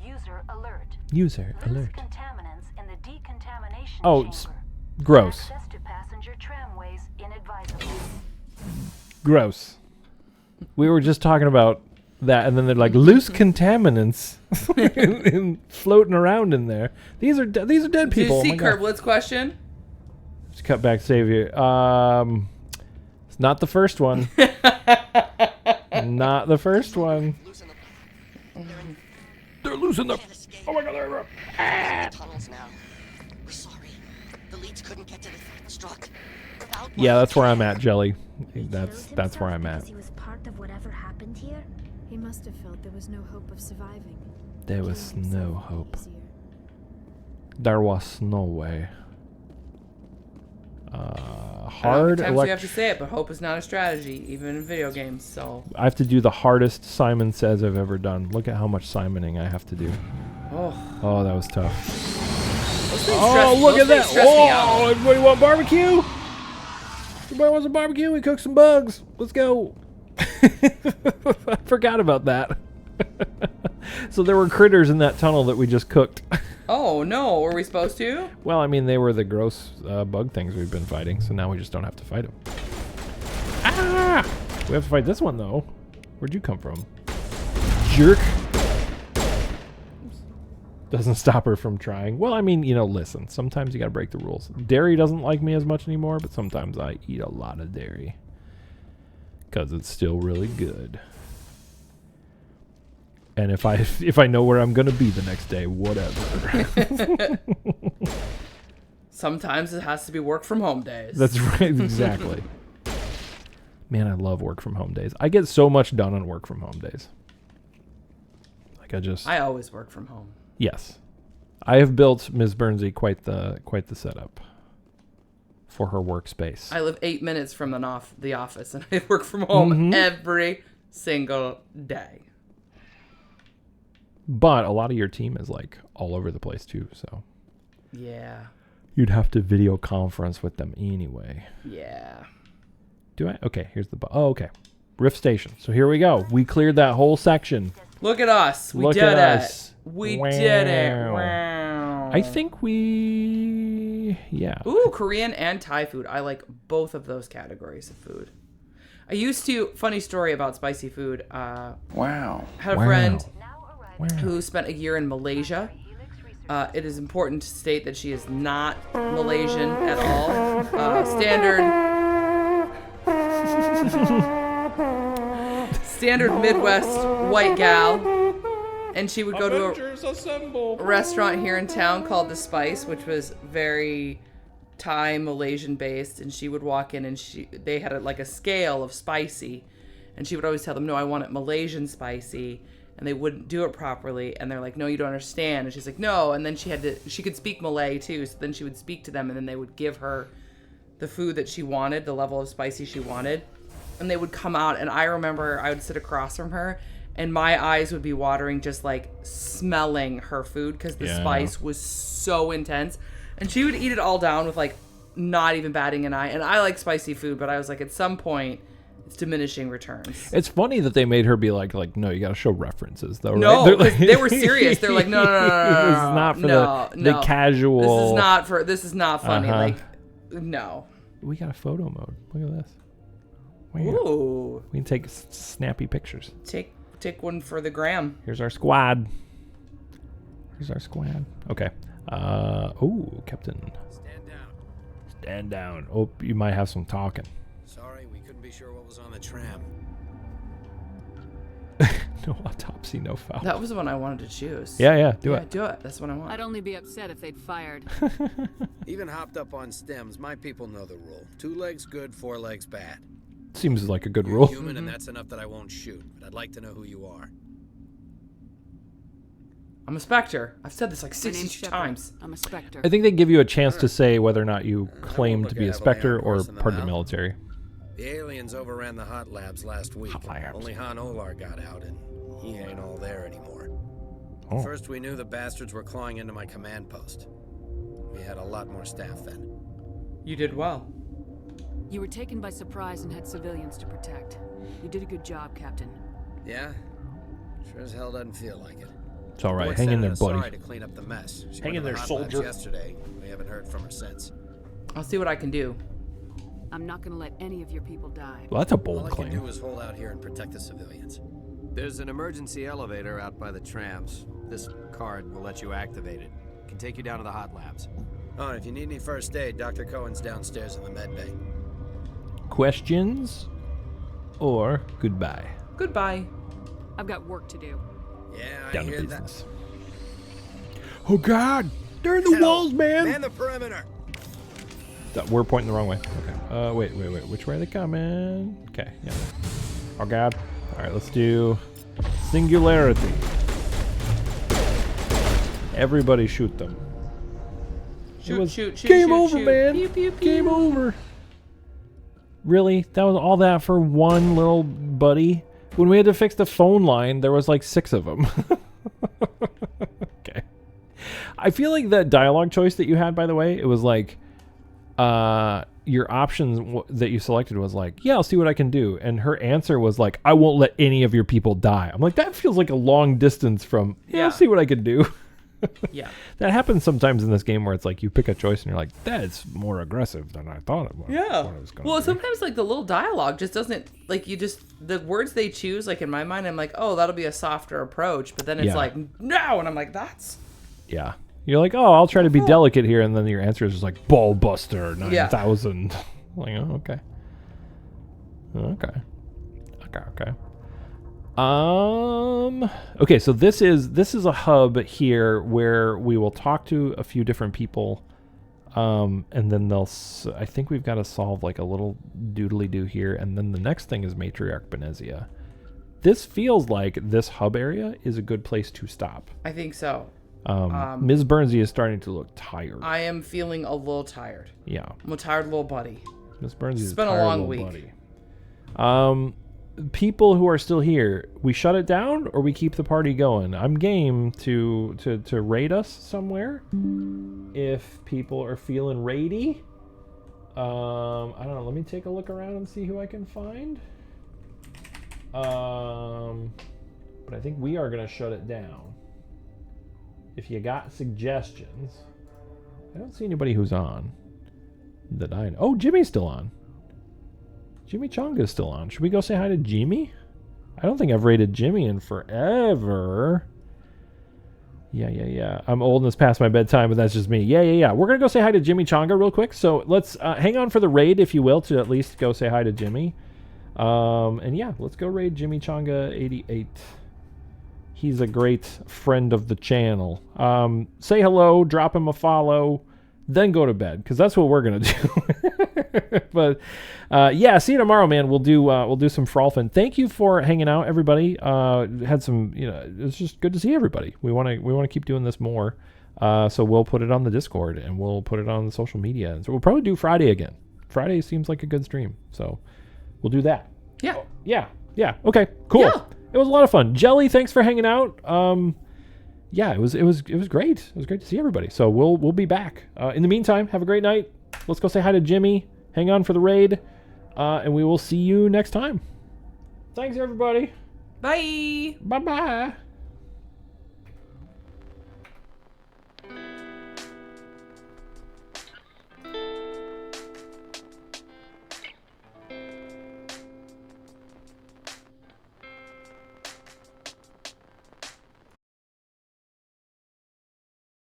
User alert. Oh, gross. Gross. We were just talking about that, and then they're like loose contaminants floating around in there. These are dead people. Did you see Kerblet's question? Just cut back, Savior. It's not the first one. Not the first one. They're losing the. Oh my God! They're tunnels now. We're sorry. The leads couldn't get to the struck. Yeah, that's where I'm at, Jelly. That's where I'm at. He was part of whatever happened here. He must have felt there was no hope of surviving. There was no hope. There was no way. Hard. Sometimes we have to say it, but hope is not a strategy, even in video games. So I have to do the hardest Simon Says I've ever done. Look at how much Simoning I have to do. Oh, that was tough. Oh, look at that! Oh, everybody want barbecue? Everybody wants a barbecue? We cooked some bugs. Let's go. I forgot about that. So there were critters in that tunnel that we just cooked. Oh no, were we supposed to? Well, I mean, they were the gross bug things we've been fighting, so now we just don't have to fight them. Ah! We have to fight this one, though. Where'd you come from? Jerk. Doesn't stop her from trying. Well, I mean, you know, listen, sometimes you gotta break the rules. Dairy doesn't like me as much anymore, but sometimes I eat a lot of dairy. Because it's still really good. And if I know where I'm gonna be the next day, whatever. Sometimes it has to be work from home days. That's right, exactly. Man, I love work from home days. I get so much done on work from home days. Like I always work from home. Yes. I have built Ms. Bernsey quite the setup for her workspace. I live 8 minutes from the office, and I work from home every single day. But a lot of your team is like all over the place too, so. Yeah. You'd have to video conference with them anyway. Yeah. Do I? Okay, here's the... Oh, okay. Rift Station. So here we go. We cleared that whole section. Look at us. We did it. We did it. Wow. I think we... Yeah. Ooh, Korean and Thai food. I like both of those categories of food. I used to... Funny story about spicy food. Wow. Had a friend who spent a year in Malaysia. It is important to state that she is not Malaysian at all. Standard Midwest white gal. And she would go to a restaurant here in town called The Spice, which was very Thai Malaysian based. And she would walk in and they had a scale of spicy. And she would always tell them, no, I want it Malaysian spicy. And they wouldn't do it properly, and they're like, no, you don't understand. And she's like, no. And then she could speak Malay too, so then she would speak to them, and then they would give her the food that she wanted, the level of spicy she wanted, and they would come out. And I remember I would sit across from her, and my eyes would be watering just like smelling her food because the spice was so intense. And she would eat it all down with like not even batting an eye. And I like spicy food, but I was like, at some point, it's diminishing returns. It's funny that they made her be like, no, you got to show references, though. No, right? They were serious. They're like, no. This is not for the casual. This is not funny. Like, no. We got a photo mode. Look at this. Wow. Ooh. We can take snappy pictures. Take one for the gram. Here's our squad. Okay. Captain. Stand down. Oh, you might have some talking. Sorry, we couldn't be sure what was on the tram. No autopsy, no foul. That was the one I wanted to choose. Yeah, do it. Do it. That's what I want. I'd only be upset if they'd fired. Even hopped up on stems, my people know the rule. 2 legs good, 4 legs bad. Seems like a good You're rule. Human, and that's enough that I won't shoot. But I'd like to know who you are. I'm a Spectre. I've said this like 62 times. I'm a Spectre. I think they give you a chance to say whether or not you claim to be a Spectre or part of the military. The aliens overran the hot labs last week. Only Han Olar got out, and he ain't all there anymore. Oh. First, we knew the bastards were clawing into my command post. We had a lot more staff then. You did well. You were taken by surprise and had civilians to protect. You did a good job, Captain. Yeah? Sure as hell doesn't feel like it. It's all right. Hang in there, buddy. Sorry to clean up the mess. She Hang went in to the there, hot soldier. labs yesterday. We haven't heard from her since. I'll see what I can do. I'm not going to let any of your people die. Well, that's a bold All I claim. can do is hold out here and protect the civilians. There's an emergency elevator out by the trams. This card will let you activate it. Can take you down to the hot labs. Oh, and if you need any first aid, Dr. Cohen's downstairs in the med bay. Questions or goodbye? Goodbye. I've got work to do. Yeah, I Down to hear business. Oh God, they're in the walls, man. Man the perimeter. We're pointing the wrong way. Okay. Wait. Which way are they coming? Okay. Yeah. Oh God. All right. Let's do singularity. Everybody shoot them. Shoot. Game over, man. Pew, pew, pew. Game over. Really? That was all that for one little buddy? When we had to fix the phone line, there was like 6 of them. Okay. I feel like that dialogue choice that you had, by the way, it was like, your options that you selected was like, yeah, I'll see what I can do. And her answer was like, I won't let any of your people die. I'm like, that feels like a long distance from, yeah. I'll see what I can do. Yeah. That happens sometimes in this game where it's like you pick a choice and you're like, that's more aggressive than I thought it was. Yeah. What it was gonna Well, be. sometimes like the little dialogue just doesn't, like, you just, the words they choose, like in my mind, I'm like, oh, that'll be a softer approach. But then it's like, no. And I'm like, that's. Yeah. You're like, oh, I'll try to be delicate here. And then your answer is just like, ball buster 9,000. Like, oh, okay. Okay, so this is a hub here where we will talk to a few different people, and then I think we've got to solve like a little doodly do here, and then the next thing is Matriarch Benezia. This feels like this hub area is a good place to stop. I think so. Ms. Bernsey is starting to look tired. I am feeling a little tired. Yeah. I'm a tired little buddy. Ms. Bernsey is It's been a long week. Buddy. People who are still here, we shut it down or we keep the party going. I'm game to raid us somewhere if people are feeling raidy. I don't know. Let me take a look around and see who I can find. But I think we are going to shut it down. If you got suggestions, I don't see anybody who's on that I know. Oh, Jimmy's still on. Jimmy Chonga's still on. Should we go say hi to Jimmy? I don't think I've rated Jimmy in forever. Yeah. I'm old and it's past my bedtime, but that's just me. Yeah. We're going to go say hi to Jimmy Chonga real quick. So let's hang on for the raid, if you will, to at least go say hi to Jimmy. And yeah, let's go raid Jimmy Chonga 88. He's a great friend of the channel. Say hello, drop him a follow, then go to bed, because that's what we're going to do. But yeah, see you tomorrow, man. We'll do some frolfing. Thank you for hanging out, everybody. Had some, it's just good to see everybody. We want to keep doing this more. So we'll put it on the Discord and we'll put it on the social media. And so we'll probably do Friday again. Friday seems like a good stream, so we'll do that. Yeah. Yeah. Okay. Cool. Yeah. It was a lot of fun. Jelly, thanks for hanging out. Yeah, it was great. It was great to see everybody. So we'll be back. In the meantime, have a great night. Let's go say hi to Jimmy. Hang on for the raid. And we will see you next time. Thanks, everybody. Bye. Bye-bye.